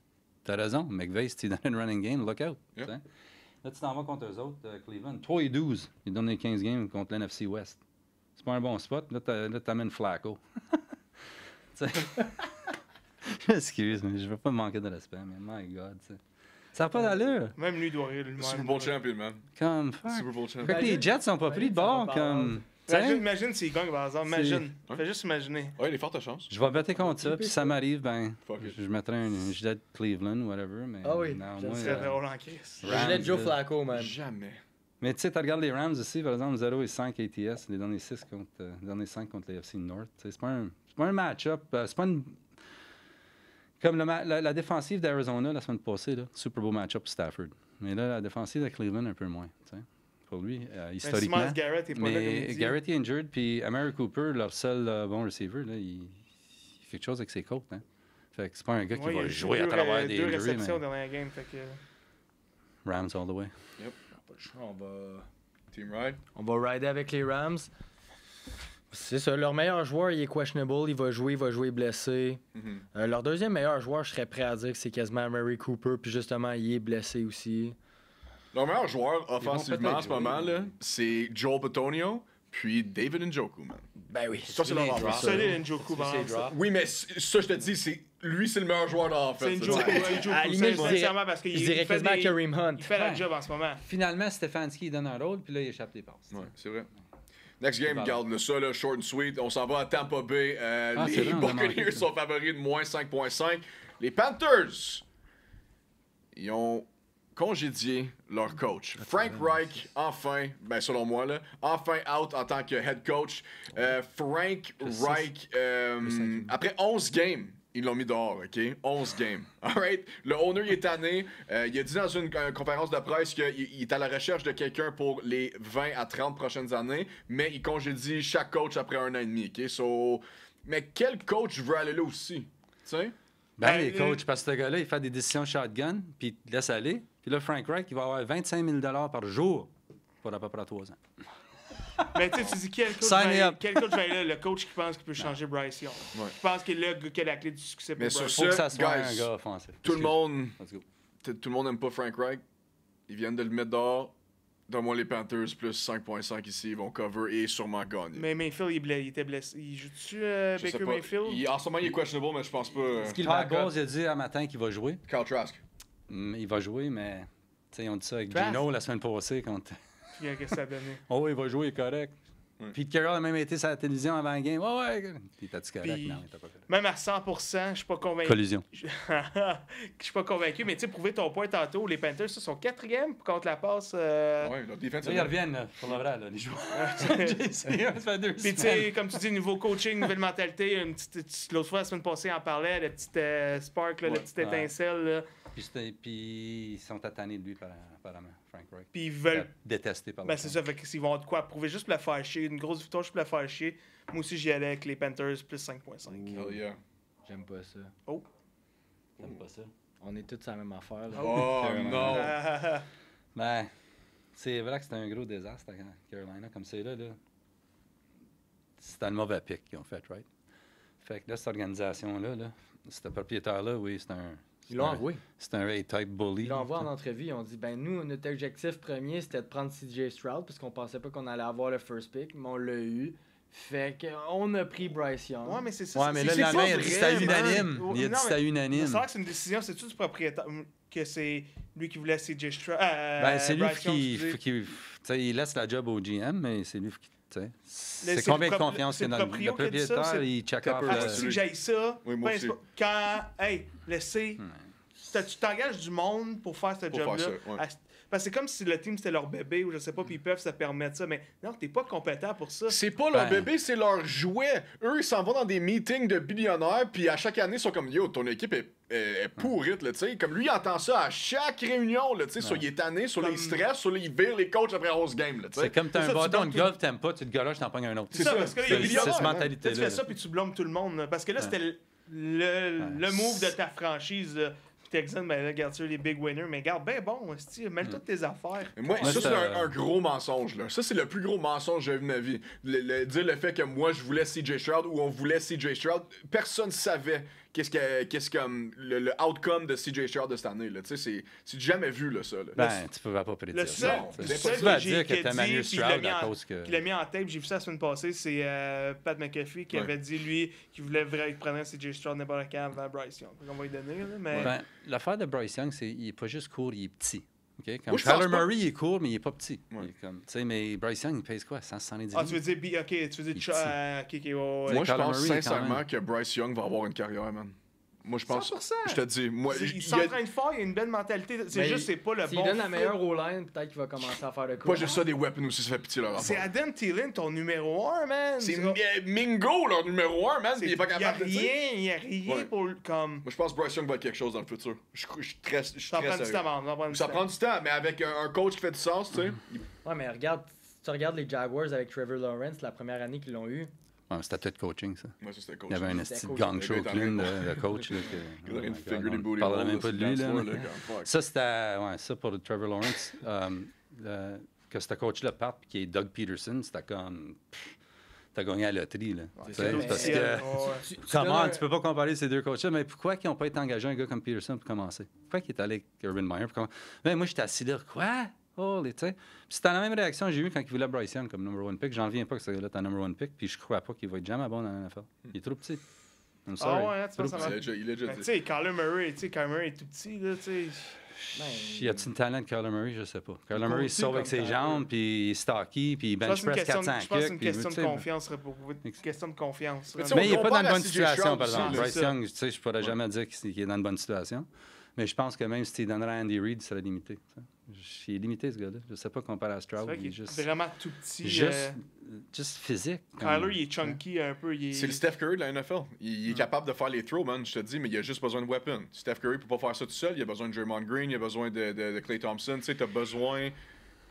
Speaker 5: t'as raison, McVay, si tu donnes une running game, look out.
Speaker 2: Yep.
Speaker 5: T'sais. Là, tu t'en vas contre eux autres, Cleveland. 3-12, ils donnent les 15 games contre l'NFC West. C'est pas un bon spot. Là, t'amènes Flacco. Excuse, mais je veux pas manquer de respect, mais my God, t'sais. Ça n'a pas d'allure.
Speaker 4: Même lui doit rire lui-même.
Speaker 2: Super Bowl champion, man.
Speaker 5: Comme, fuck.
Speaker 2: Super Bowl
Speaker 5: Fait
Speaker 2: champion.
Speaker 5: que les Jets sont pas pris de bord, comme... t'sais.
Speaker 4: Imagine s'il gagne, par exemple. Imagine.
Speaker 2: Ouais.
Speaker 4: Fais juste imaginer.
Speaker 2: Ouais, il est forte chance.
Speaker 5: Je vais better contre ça, puis si ça m'arrive, ben,
Speaker 2: Fuck it.
Speaker 5: je mettrai un gilet de Cleveland, whatever, mais
Speaker 3: Ah oui,
Speaker 5: non,
Speaker 3: je
Speaker 5: moi...
Speaker 3: le
Speaker 4: C'est drôle en crise.
Speaker 3: Je voulais Joe
Speaker 5: là.
Speaker 3: Flacco, man.
Speaker 2: Jamais.
Speaker 5: Mais tu sais, tu regardes les Rams aussi, par exemple, 0 et 5 ATS, les derniers 5 contre les FC North. C'est pas un match-up, c'est pas une... Comme la défensive d'Arizona la semaine passée, là, super beau match-up pour Stafford. Mais là, la défensive de Cleveland, un peu moins, tu sais. Pour lui, historiquement.
Speaker 4: Miles Garrett est pas là, comme
Speaker 5: Mais
Speaker 4: il dit.
Speaker 5: Garrett est injured, puis Amari Cooper, leur seul bon receiver, là, il fait quelque chose avec ses côtes. Hein. Fait que c'est pas un gars qui
Speaker 4: Ouais, il
Speaker 5: va
Speaker 4: a
Speaker 5: jouer à
Speaker 4: deux,
Speaker 5: travers des
Speaker 4: deux
Speaker 5: injuries,
Speaker 4: réceptions
Speaker 5: mais
Speaker 4: dans la game. Fait que...
Speaker 5: Rams all the way.
Speaker 2: Team Ride.
Speaker 3: On va rider avec les Rams. C'est ça, leur meilleur joueur, il est questionable, il va jouer blessé. Leur deuxième meilleur joueur, je serais prêt à dire que c'est quasiment Mary Cooper, puis justement, il est blessé aussi.
Speaker 2: Leur meilleur joueur offensivement
Speaker 5: peut-être
Speaker 2: en ce moment, là, c'est Joel Bitonio, puis David Njoku, man.
Speaker 3: Ben oui.
Speaker 2: Ça, c'est leur offense.
Speaker 4: Solide Njoku, par exemple.
Speaker 2: Oui, mais ça, je te dis, c'est le meilleur joueur dans
Speaker 4: C'est
Speaker 2: l'offense.
Speaker 4: Njoku.
Speaker 3: À la limite, je
Speaker 4: Sincèrement, parce qu'il
Speaker 3: Je dirais
Speaker 4: fait
Speaker 3: quasiment
Speaker 4: des-
Speaker 3: Kareem Hunt.
Speaker 4: il fait la job en ce moment.
Speaker 5: Finalement, Stefanski, il donne un rôle, puis là, il échappe les passes.
Speaker 2: Ouais, c'est vrai. Next game,
Speaker 5: Voilà.
Speaker 2: garde le ça, là, short and sweet. On s'en va à Tampa Bay.
Speaker 5: C'est
Speaker 2: Les
Speaker 5: vrai, on a manqué
Speaker 2: Buccaneers
Speaker 5: ça.
Speaker 2: sont favoris de moins 5,5. Les Panthers, ils ont congédié leur coach. Frank Reich, enfin, ben selon moi, là, enfin out en tant que head coach. Frank Reich, après 11 games, ils l'ont mis dehors, OK? 11 games. All right? Le owner, il est tanné. Il a dit dans une conférence de presse qu'il il est à la recherche de quelqu'un pour les 20 à 30 prochaines années, mais il congédie chaque coach après 1 an et demi, OK? So, mais quel coach veut aller là aussi? Tu sais?
Speaker 5: Ben, les coachs, parce que ce gars-là, il fait des décisions shotgun, puis il te laisse aller. Puis là, Frank Reich, il va avoir 25 000 $ par jour pour à peu près 3 ans.
Speaker 4: Mais tu sais, tu dis quel coach
Speaker 5: Sign
Speaker 4: va
Speaker 5: up.
Speaker 4: quel coach va être là? Le coach qui pense qu'il peut changer Bryce Young.
Speaker 2: Ouais.
Speaker 4: Qui pense qu'il est le gars qui a la clé du succès pour
Speaker 2: Mais
Speaker 4: Bryce
Speaker 2: sur
Speaker 5: Faut que ça
Speaker 2: Ce,
Speaker 5: soit
Speaker 2: guys,
Speaker 5: un gars offensif.
Speaker 2: Tout le monde,
Speaker 5: Let's go.
Speaker 2: tout le monde n'aime pas Frank Reich. Ils viennent de le mettre dehors. Donne-moi les Panthers plus 5.5 ici, ils vont cover et sûrement gagner.
Speaker 4: Mais Mayfield, il était blessé. Il joue-tu
Speaker 2: Je sais
Speaker 4: Baker
Speaker 2: pas.
Speaker 4: Mayfield?
Speaker 2: En ce moment, il est questionable, mais je pense pas.
Speaker 3: Est-ce qu'il
Speaker 5: Todd
Speaker 3: back up?
Speaker 5: Bowles a dit un matin qu'il va jouer.
Speaker 2: Kyle Trask.
Speaker 5: Il va jouer, mais tu sais, ils ont dit ça avec
Speaker 4: Trask.
Speaker 5: Gino la semaine passée. Quand...
Speaker 4: Qu'est-ce que ça a donné?
Speaker 5: Oh, il va jouer, il est correct.
Speaker 2: Ouais.
Speaker 5: Pete Carroll a même été sur la télévision avant la game. Ouais. Puis t'as-tu correct?
Speaker 4: Puis-
Speaker 5: Non, il t'a pas correct.
Speaker 4: Même à 100%, je suis pas convaincu.
Speaker 5: Collision.
Speaker 4: Je suis pas convaincu, mais tu sais, prouver ton point tantôt, les Panthers ça, sont 4e contre la passe.
Speaker 2: Ouais, leur défense.
Speaker 5: Là, ils reviennent, là, pour le vrai, là, les joueurs. Ça fait 2
Speaker 4: Puis tu sais, comme tu dis, nouveau coaching, nouvelle mentalité, une petite l'autre fois, la semaine passée, on en parlait, le petit spark, là,
Speaker 2: Ouais.
Speaker 4: la petite étincelle. Là.
Speaker 5: Puis ils sont tannés de lui, apparemment, Frank Reich.
Speaker 4: Puis ils veulent.
Speaker 5: Détesté par le
Speaker 4: Ben c'est ça, fait qu'ils vont avoir de quoi prouver juste pour la faire chier. Une grosse victoire juste pour la faire chier. Moi aussi, j'y allais avec les Panthers plus 5.5.
Speaker 2: Hell yeah.
Speaker 3: J'aime pas ça.
Speaker 5: T'aimes pas ça?
Speaker 3: On est tous à la même affaire. Là.
Speaker 2: Oh non.
Speaker 5: Ben, c'est vrai que c'était un gros désastre à Carolina, comme c'est là. C'était le mauvais pick qu'ils ont fait, right? Fait que là, cette organisation-là, ce propriétaire-là, oui, c'est un...
Speaker 3: Ils l'ont envoyé.
Speaker 5: C'est un A-type bully.
Speaker 3: Ils l'ont envoyé en entrevue. Ils ont dit ben nous, notre objectif premier, c'était de prendre CJ Stroud, parce qu'on pensait pas qu'on allait avoir le first pick, mais on l'a eu. Fait qu'on a pris Bryce Young.
Speaker 4: Ouais, mais c'est ça.
Speaker 5: Ouais, mais là,
Speaker 4: c'est
Speaker 5: la
Speaker 4: pas
Speaker 5: main, il a dit
Speaker 4: vrai,
Speaker 5: c'était
Speaker 4: man.
Speaker 5: unanime. Il a dit
Speaker 4: Non,
Speaker 5: c'était
Speaker 4: mais
Speaker 5: unanime.
Speaker 4: C'est vrai que c'est une décision, c'est-tu du propriétaire que c'est lui qui voulait CJ Stroud?
Speaker 5: Ben, c'est lui
Speaker 4: Bryce Young,
Speaker 5: qui...
Speaker 4: excusez.
Speaker 5: tu sais, il laisse la job au GM, mais c'est lui qui... tu sais,
Speaker 4: c'est
Speaker 5: C'est combien
Speaker 4: le
Speaker 5: de confiance
Speaker 4: c'est
Speaker 5: qu'il y a
Speaker 4: le
Speaker 5: dans
Speaker 4: proprio
Speaker 5: le
Speaker 4: qui a dit ça,
Speaker 5: propriétaire,
Speaker 4: c'est-
Speaker 5: il check
Speaker 2: T'as
Speaker 5: off.
Speaker 2: peur,
Speaker 4: Ah,
Speaker 2: Ouais.
Speaker 4: si que j'aille ça,
Speaker 2: Oui, moi
Speaker 4: ben,
Speaker 2: aussi.
Speaker 4: c'est pas- quand, hey, laissez, tu t'engages du monde pour faire ce
Speaker 2: Pour
Speaker 4: job-là.
Speaker 2: faire ça, ouais.
Speaker 4: Parce que c'est comme si le team c'était leur bébé ou je sais pas, puis ils peuvent se permettre ça, mais non, t'es pas compétent pour ça.
Speaker 2: C'est pas leur
Speaker 5: Ben.
Speaker 2: bébé, c'est leur jouet. Eux, ils s'en vont dans des meetings de billionnaires, puis à chaque année, ils sont comme yo, ton équipe est pourrite, là, tu sais. Comme lui, il entend ça à chaque réunion, là, tu sais. Soit il est tanné, soit là, il stresse, soit là, il vire les coachs après 11 games, là, tu sais.
Speaker 5: C'est comme t'as
Speaker 4: C'est
Speaker 5: un
Speaker 4: ça, tu
Speaker 5: bâton
Speaker 4: donnes
Speaker 5: de
Speaker 4: tout-
Speaker 5: golf, t'aimes pas, tu te galoches, t'en pognes un autre.
Speaker 4: C'est ça, parce que là, il y a
Speaker 2: c'est
Speaker 4: millionnaire,
Speaker 5: cette
Speaker 2: hein.
Speaker 4: Là,
Speaker 5: mentalité-là.
Speaker 4: tu fais ça, puis tu blâmes tout le monde. là. Parce que là, c'était le move de ta franchise. Là. Puis Texan, ben là, regarde ça, les big winners. Mais regarde, ben bon, mêle toutes tes affaires.
Speaker 2: Mais moi,
Speaker 5: Moi,
Speaker 2: ça, c'est
Speaker 5: c'est,
Speaker 2: un gros mensonge, là. Ça, c'est le plus gros mensonge que j'ai vu de ma vie. Dire le fait que moi, je voulais CJ Stroud ou on voulait CJ Stroud, personne savait qu'est-ce comme le outcome de CJ Stroud de cette année, là. Tu sais, c'est jamais vu, là, ça, là.
Speaker 5: Ben, tu peux pas prédire
Speaker 4: Le
Speaker 5: ça.
Speaker 4: seul,
Speaker 2: Non,
Speaker 4: le
Speaker 2: c'est
Speaker 4: seul
Speaker 5: Tu vas
Speaker 4: que j'ai
Speaker 5: dire que
Speaker 4: qui a
Speaker 5: t'as
Speaker 4: dit,
Speaker 5: Manu
Speaker 4: puis il l'a
Speaker 5: Stroud
Speaker 4: mis
Speaker 5: à
Speaker 4: en-
Speaker 5: cause que...
Speaker 4: qu'il a mis en tape, j'ai vu ça la semaine passée, c'est Pat McAfee qui
Speaker 2: Ouais.
Speaker 4: avait dit, lui, qu'il voulait vraiment prendre CJ Stroud n'importe quand avant Bryce Young. On va lui donner, là, mais...
Speaker 5: Ben, l'affaire de Bryce Young, c'est qu'il est pas juste court, il est petit. OK? Comme
Speaker 2: Moi, je pense
Speaker 5: Kyler
Speaker 2: pas-
Speaker 5: Murray, il est court, mais il est pas petit.
Speaker 2: Ouais.
Speaker 5: Il est comme, tu sais, mais Bryce Young, il pèse quoi? 170
Speaker 4: Ah, tu veux
Speaker 5: livres?
Speaker 4: dire, ok, tu veux
Speaker 5: Il est
Speaker 4: dire, ok, ouais, ouais.
Speaker 2: Moi, je
Speaker 5: Kyler
Speaker 2: pense
Speaker 5: Murray, quand
Speaker 2: sincèrement
Speaker 5: même.
Speaker 2: que Bryce Young va avoir une carrière, man. Moi, je pense.
Speaker 4: 100%.
Speaker 2: Je te dis, moi.
Speaker 4: Il
Speaker 2: il y a-
Speaker 4: s'entraîne fort, il a une belle mentalité. C'est
Speaker 3: Mais
Speaker 4: juste, c'est pas le
Speaker 3: S'il
Speaker 4: bon
Speaker 3: donne la
Speaker 4: fit.
Speaker 3: meilleure O-line, peut-être qu'il va commencer à faire le coup.
Speaker 2: Pas juste ça, des weapons aussi, ça fait pitié leur
Speaker 4: C'est
Speaker 2: affaire.
Speaker 4: Adam Thielen, ton numéro 1, man.
Speaker 2: C'est
Speaker 4: C'est-
Speaker 2: Mingo, leur numéro 1, man.
Speaker 4: c'est-
Speaker 2: Il est pas
Speaker 4: y a
Speaker 2: capable de tu sais.
Speaker 4: rien, il y a rien
Speaker 2: Ouais.
Speaker 4: pour comme.
Speaker 2: Moi, je pense que Bryce Young va être quelque chose dans le futur. Je suis très
Speaker 4: Ça prend du
Speaker 2: sérieux.
Speaker 4: temps, man, ça prend du
Speaker 2: Ça
Speaker 4: temps.
Speaker 2: prend du temps, mais avec un coach qui fait du sens, tu sais.
Speaker 3: Ouais, mais regarde, si tu regardes les Jaguars avec Trevor Lawrence, la première année qu'ils l'ont eu.
Speaker 5: Ouais, c'était peut-être coaching, ça.
Speaker 2: Moi, ça, c'était coach.
Speaker 5: Il y avait un
Speaker 3: C'était
Speaker 5: esti de
Speaker 3: coach.
Speaker 5: gang show
Speaker 2: Le gars est en
Speaker 5: clean,
Speaker 2: train
Speaker 5: le coach. Là,
Speaker 2: Il a rien de
Speaker 5: oh my
Speaker 2: figure
Speaker 5: God,
Speaker 2: des
Speaker 5: on
Speaker 2: booty
Speaker 5: parlera
Speaker 2: holes,
Speaker 5: même pas de lui.
Speaker 2: c'est
Speaker 5: Là,
Speaker 2: dans
Speaker 5: mais-
Speaker 2: le floor, là, fuck.
Speaker 5: Ça, c'était... Ouais, ça, pour Trevor Lawrence, que ce coach-là parte, puis qui est Doug Peterson, c'était comme... pff, t'as gagné à la loterie, là. Tu sais,
Speaker 3: ça, mais-
Speaker 5: parce
Speaker 4: Ouais.
Speaker 5: que... Comment, tu peux pas comparer ces deux coachs-là, mais pourquoi ils n'ont pas été engagés un gars comme Peterson pour commencer? Pourquoi il est allé avec Urban Meyer pour commencer? Ben, moi, j'étais assis là, quoi? Oh, tu sais. Puis c'était la même réaction que j'ai eue quand il voulait Bryce Young comme number one pick. J'en reviens pas que ce gars-là est un number one pick, puis je crois pas qu'il va être jamais bon dans la NFL. Il est trop petit. I'm sorry.
Speaker 4: Ah ouais, tu penses
Speaker 5: Trop
Speaker 4: ça
Speaker 5: petit.
Speaker 4: va.
Speaker 2: Il a déjà
Speaker 4: Ben, tu
Speaker 2: dit.
Speaker 4: sais, Kyler Murray, est tout petit, là, tu sais.
Speaker 5: Y a-t-il une talent de Kyler Murray? Je sais pas. Kyler
Speaker 3: Il
Speaker 5: Murray, il
Speaker 3: court-tu
Speaker 5: sauve avec
Speaker 3: comme
Speaker 5: ses
Speaker 3: Kyler?
Speaker 5: jambes, puis il est stocky, puis il
Speaker 4: Je pense
Speaker 5: bench
Speaker 4: que c'est une
Speaker 5: press
Speaker 4: question,
Speaker 5: 400
Speaker 4: je pense que c'est
Speaker 5: kicks.
Speaker 4: une
Speaker 5: puis,
Speaker 4: question
Speaker 5: tu
Speaker 4: de
Speaker 5: sais,
Speaker 4: confiance. Une question de confiance.
Speaker 2: Mais tu sais,
Speaker 5: Mais il n'est
Speaker 2: on
Speaker 5: pas dans
Speaker 2: compare
Speaker 5: une
Speaker 2: à
Speaker 5: bonne
Speaker 2: CJ
Speaker 5: situation,
Speaker 2: Stroud
Speaker 5: par
Speaker 2: aussi,
Speaker 5: exemple.
Speaker 2: là,
Speaker 5: Bryce
Speaker 4: c'est ça.
Speaker 5: Young, tu sais, je pourrais jamais dire qu'il est dans une bonne situation. Mais je pense que même s'il donnerait à Andy Reid, il serait limité. tu sais. Il est limité, ce gars-là. Je ne sais pas comparer à
Speaker 4: C'est
Speaker 5: Stroud.
Speaker 4: vrai
Speaker 5: Il
Speaker 4: qu'il
Speaker 5: est juste,
Speaker 4: est vraiment tout petit.
Speaker 5: juste physique.
Speaker 4: Kyler, il est chunky un peu.
Speaker 2: C'est le Steph Curry de la NFL. Il est capable de faire les throws, man, je te dis, mais il a juste besoin de weapons. Steph Curry peut pas faire ça tout seul. Il a besoin de Draymond Green, il a besoin de Klay Thompson. Tu sais, t'as besoin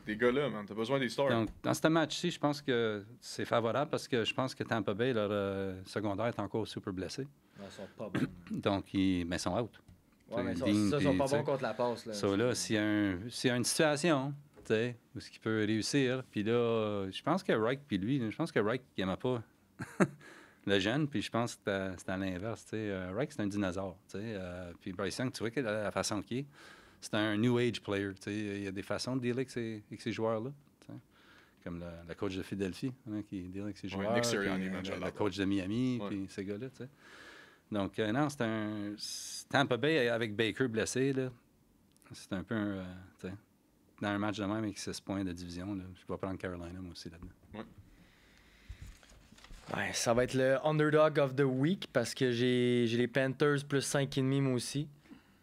Speaker 2: des gars-là, man. T'as besoin des stars.
Speaker 5: Donc, dans ce match-ci, je pense que c'est favorable parce que je pense que Tampa Bay, leur secondaire, est encore super blessé.
Speaker 3: Ils sont pas bons.
Speaker 5: Donc, ils sont out.
Speaker 3: Ouais, mais
Speaker 5: Dean,
Speaker 3: ça, ils sont
Speaker 5: puis,
Speaker 3: pas
Speaker 5: tu sais,
Speaker 3: bons contre la passe. Là.
Speaker 5: Ça, là, s'il y a une situation, tu tu sais, où est-ce qu'il peut réussir. Puis là, je pense que Reich, puis lui, je pense que Reich, il n'aimait pas le jeune, puis je pense que c'était à l'inverse, tu sais. Reich, c'est un dinosaure, tu sais. Puis Bryce Young, tu vois que la façon qu'il est, c'est un new age player, tu sais. Il y a des façons de dealer avec ces joueurs-là, tu sais. Comme le coach de Philadelphie, hein, qui deal avec ses joueurs.
Speaker 2: Nick Sirianni,
Speaker 5: le coach de Miami, puis ces gars-là, tu sais. Donc, non, c'est un... Tampa Bay, avec Baker blessé, là, c'est un peu un... tu sais, dans un match de même avec 6 points de division, là, je vais prendre Carolina, moi aussi, là-dedans.
Speaker 3: Ouais, ça va être le underdog of the week parce que j'ai les Panthers plus 5,5 moi aussi.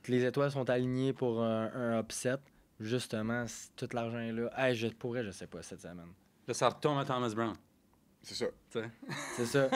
Speaker 3: Les étoiles sont alignées pour un upset. Justement, tout l'argent est là. Hey, je sais pas, cette semaine.
Speaker 5: Là, ça retombe à Thomas Brown.
Speaker 2: C'est ça.
Speaker 3: C'est ça.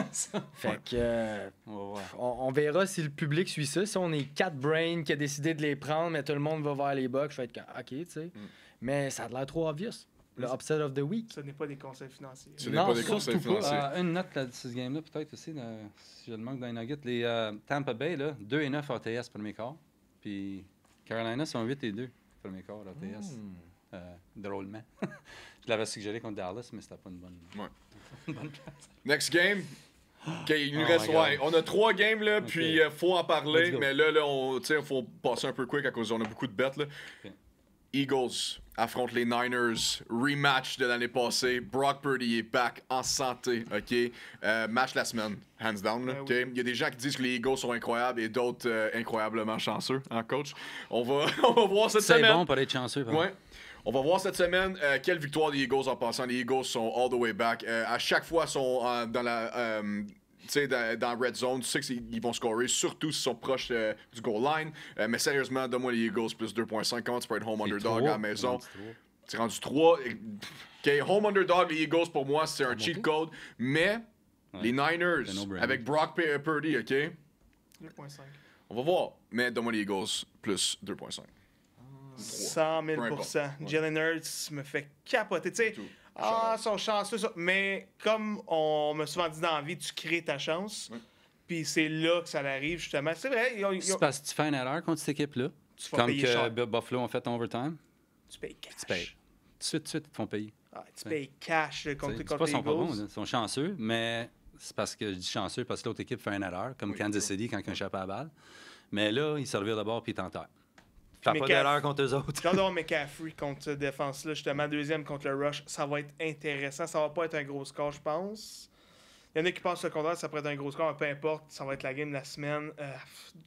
Speaker 3: Fait que on verra si le public suit ça. Si on est 4 brains qui a décidé de les prendre, mais tout le monde va vers les Bucks, je vais être OK, tu sais. Mais ça a l'air trop obvious. Le upset of the week.
Speaker 4: Ce n'est pas des conseils financiers.
Speaker 2: Ce n'est pas des conseils financiers.
Speaker 5: Une note là, de ce game-là, peut-être aussi, si je le manque dans les Nuggets. Les Tampa Bay, là, 2-9 ATS premier quart. Puis Carolina sont 8-2 premier quart ATS. Drôlement. Je l'avais suggéré contre Dallas, mais c'était pas une bonne, une bonne place.
Speaker 2: Next game. OK, il nous reste, on a 3 games, là, puis faut en parler, mais là, faut passer un peu quick à cause on a beaucoup de bêtes, là.
Speaker 5: Okay.
Speaker 2: Eagles affrontent les Niners, rematch de l'année passée. Brock Purdy est back en santé, OK? Match la semaine, hands down, là, OK? Il y a des gens qui disent que les Eagles sont incroyables et d'autres incroyablement chanceux, hein, coach? On va voir cette semaine.
Speaker 5: C'est bon pour être chanceux.
Speaker 2: Ouais. On va voir cette semaine quelle victoire des Eagles en passant. Les Eagles sont all the way back. À chaque fois, ils sont dans la... dans Red Zone, tu sais qu'ils vont scorer, surtout s'ils sont proches du goal line. Mais sérieusement, donne-moi les Eagles plus 2.5. Comment tu peux être home underdog à la maison? C'est rendu 3. OK, home underdog, les Eagles, pour moi, c'est un cheat code. Mais les Niners, avec Brock Purdy, OK?
Speaker 4: 2.5.
Speaker 2: On va voir. Mais donne-moi les Eagles plus 2.5.
Speaker 4: 100 000 %. Jalen Hurts me fait capoter. Tu sais, ils sont chanceux. Mais comme on m'a souvent dit dans la vie, tu crées ta chance. Puis c'est là que ça arrive, justement. C'est vrai.
Speaker 5: C'est parce que tu fais une erreur contre cette équipe-là. Comme que Buffalo ont fait en overtime.
Speaker 4: Tu payes cash.
Speaker 5: Tu payes. Tout de suite, ils te font payer.
Speaker 4: Tu payes cash contre les Eagles.
Speaker 5: Ils sont pas bons, ils sont chanceux, mais c'est parce que je dis chanceux parce que l'autre équipe fait une erreur, comme Kansas City quand ils échappe à la balle. Mais là, ils se revirent de bord puis ils t'enterrent. Fais pas d'erreur contre eux autres.
Speaker 4: J'adore McCaffrey contre cette défense-là, justement. Deuxième contre le rush. Ça va être intéressant. Ça va pas être un gros score, je pense. Il y en a qui pensent le contraire, ça pourrait être un gros score, mais peu importe. Ça va être la game de la semaine.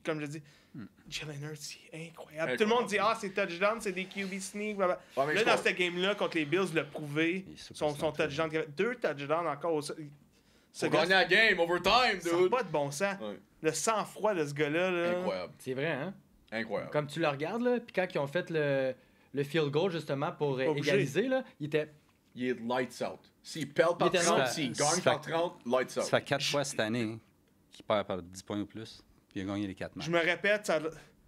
Speaker 4: Comme je dis, Jalen Hurts, c'est incroyable. Tout le monde dit, c'est touchdown, c'est des QB sneak. Là, dans cette game-là, contre les Bills, le prouvé. Son touchdown. 2 touchdowns encore.
Speaker 2: On gagne la game, overtime, dude.
Speaker 4: Ça n'a pas de bon sens. Le sang-froid de ce gars-là. Là.
Speaker 2: Incroyable.
Speaker 3: C'est vrai, hein?
Speaker 2: Incroyable.
Speaker 3: Comme tu le regardes, là, puis quand ils ont fait le field goal, justement, pour égaliser, là, il était...
Speaker 2: Il est lights out. S'il perd par 30, s'il gagne par 30, lights out.
Speaker 5: Ça fait 4 fois cette année qu'il perd par 10 points ou plus, puis il a gagné les 4 matchs.
Speaker 4: Je me répète,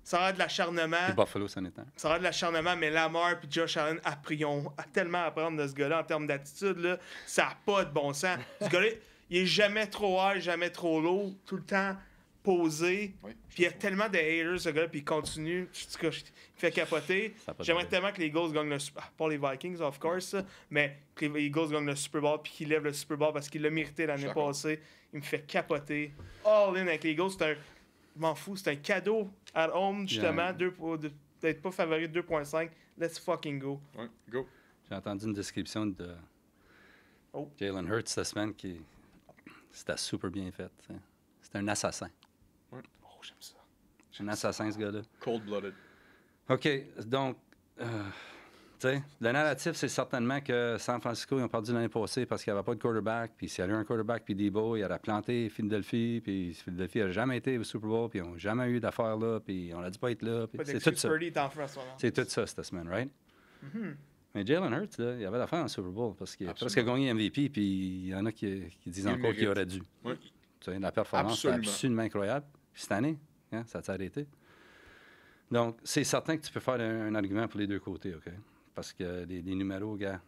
Speaker 4: ça a de l'acharnement.
Speaker 5: Et Buffalo, ça en est un.
Speaker 4: Ça a de l'acharnement, mais Lamar et Josh Allen ont tellement à apprendre de ce gars-là en termes d'attitude. Là, ça n'a pas de bon sens. Ce gars-là, il est jamais trop high, jamais trop low, tout le temps posé. Puis il y a tellement de haters, ce gars-là, puis il continue. Il fait capoter. J'aimerais tellement que les Eagles gagnent le Super Bowl. Pas les Vikings, of course, mais que les Eagles gagnent le Super Bowl puis qu'ils lèvent le Super Bowl parce qu'il l'a mérité l'année passée. Il me fait capoter. All in avec les Eagles, je m'en fous. C'est un cadeau at home, justement, d'être pas favori de 2.5. Let's fucking go.
Speaker 2: Ouais, go.
Speaker 5: J'ai entendu une description de Jalen Hurts cette semaine qui c'était super bien fait. C'est un assassin.
Speaker 4: Oh, j'aime ça.
Speaker 5: Un assassin, ce gars-là.
Speaker 2: Cold-blooded.
Speaker 5: OK, donc, tu sais, le narratif, c'est certainement que San Francisco, ils ont perdu l'année passée parce qu'il n'y avait pas de quarterback. Puis s'il y avait eu un quarterback, puis Debo, il aurait planté Philadelphie. Puis Philadelphie n'a jamais été au Super Bowl. Puis ils n'ont jamais eu d'affaires là. Puis on n'a dit pas être là. Puis c'est tout ça. C'est tout ça cette semaine, right? Mais Jalen Hurts, là, il avait l'affaire en Super Bowl parce qu'il a presque gagné MVP. Puis il y en a qui disent encore qu'il aurait dû.
Speaker 2: Oui.
Speaker 5: Tu sais, la performance est absolument incroyable. Puis cette année, ça s'est arrêté. Donc, c'est certain que tu peux faire un argument pour les deux côtés, OK? Parce que les numéros, gars,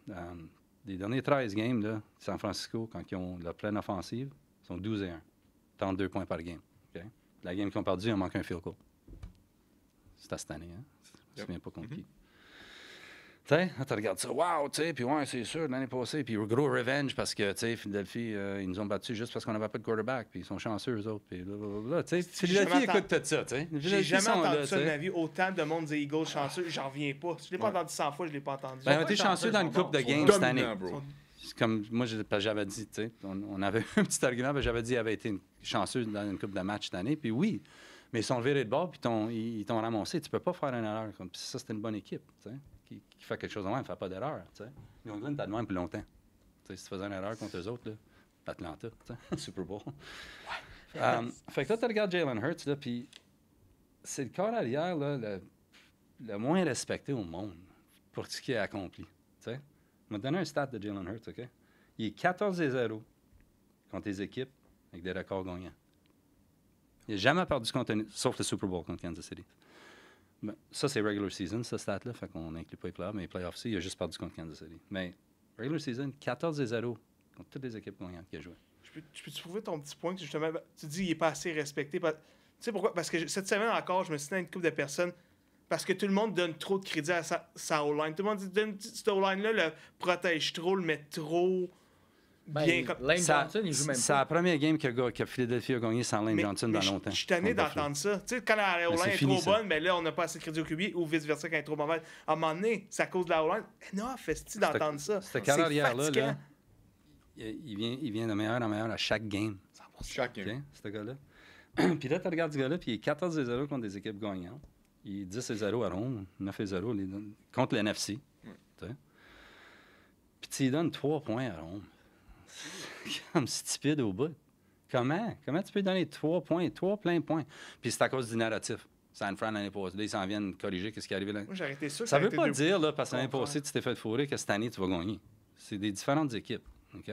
Speaker 5: les derniers 13 games, là, San Francisco, quand ils ont leur pleine offensive, sont 12-1. 32 points par game, OK? La game qu'ils ont perdu, ils ont manqué un field goal. C'était cette année, hein? Je ne me souviens pas contre qui. Tu sais, tu regardes ça, wow, tu sais, puis ouais, c'est sûr, l'année passée, puis gros revenge parce que, tu sais, Philadelphie, ils nous ont battus juste parce qu'on n'avait pas de quarterback, puis ils sont chanceux, eux autres, puis blablabla. Tu sais, Philadelphie écoute tout ça, tu sais.
Speaker 4: J'ai jamais entendu ça de ma vie. Autant de monde des Eagles chanceux, j'en reviens pas. Si je l'ai pas entendu 100 fois, je l'ai pas entendu.
Speaker 5: Ben, on était chanceux dans une coupe de games cette année. Comme moi, j'avais dit, tu sais, on avait un petit argument, mais j'avais dit qu'il avait été chanceux dans une coupe de match cette année, puis oui, mais ils sont virés de bord, puis ils t'ont ramassé. Tu peux pas faire une erreur. Puis ça, c'était une bonne équipe, tu sais, qui fait quelque chose de même, ne fait pas d'erreur, tu sais. Ils ont gagné de même plus longtemps. Tu sais, si tu faisais une erreur contre eux autres, là, Atlanta, tu sais, Super Bowl. Fait que là, tu regardes Jalen Hurts, là, puis c'est le corps arrière, là, le moins respecté au monde pour ce qu'il a accompli, tu sais. Je vais te donner un stat de Jalen Hurts, OK? Il est 14-0 contre les équipes avec des records gagnants. Il n'a jamais perdu contre sauf le Super Bowl contre Kansas City. Ben, ça, c'est regular season, ce stat-là, fait qu'on n'inclut pas les playoffs, mais les playoffs, il a juste perdu contre Kansas City. Mais regular season, 14-0 contre toutes les équipes gagnantes qu'il a joué.
Speaker 4: Je peux-tu trouver ton petit point que justement, tu dis qu'il n'est pas assez respecté? Tu sais pourquoi? Parce que cette semaine encore, je me suis dit à une couple de personnes. Parce que tout le monde donne trop de crédit à sa O-line. Tout le monde dit cette O-line-là le protège trop, le met trop bien.
Speaker 3: Lane Johnson, il joue même pas.
Speaker 5: C'est la première game que Philadelphie a gagné sans Lane Johnson dans longtemps.
Speaker 4: Je suis tanné d'entendre ça. Tu sais, quand la O-line est trop bonne, mais là, on n'a pas assez de crédit au QB ou vice-versa quand elle est trop mauvaise. À un moment donné, c'est à cause de la O-line. Non, fais-tu d'entendre ça?
Speaker 5: Cette carrière-là, il vient de meilleur en meilleur à chaque game.
Speaker 2: Chaque game.
Speaker 5: Okay, ce gars-là. Puis là, tu regardes ce gars-là, puis il est 14-0 contre des équipes gagnantes. Il est 10-0 à Rome, 9-0 contre le NFC. Puis tu lui donnes 3 points à Rome. C'est comme stupide au bout. Comment? Comment tu peux donner 3 points, 3 pleins de points? Puis c'est à cause du narratif. San Fran l'année passée, là, ils s'en viennent corriger ce qui est arrivé là.
Speaker 4: Moi, j'ai arrêté ça.
Speaker 5: Ça veut pas dire, là, parce que l'année passée, tu t'es fait fourrer, que cette année, tu vas gagner. C'est des différentes équipes. OK?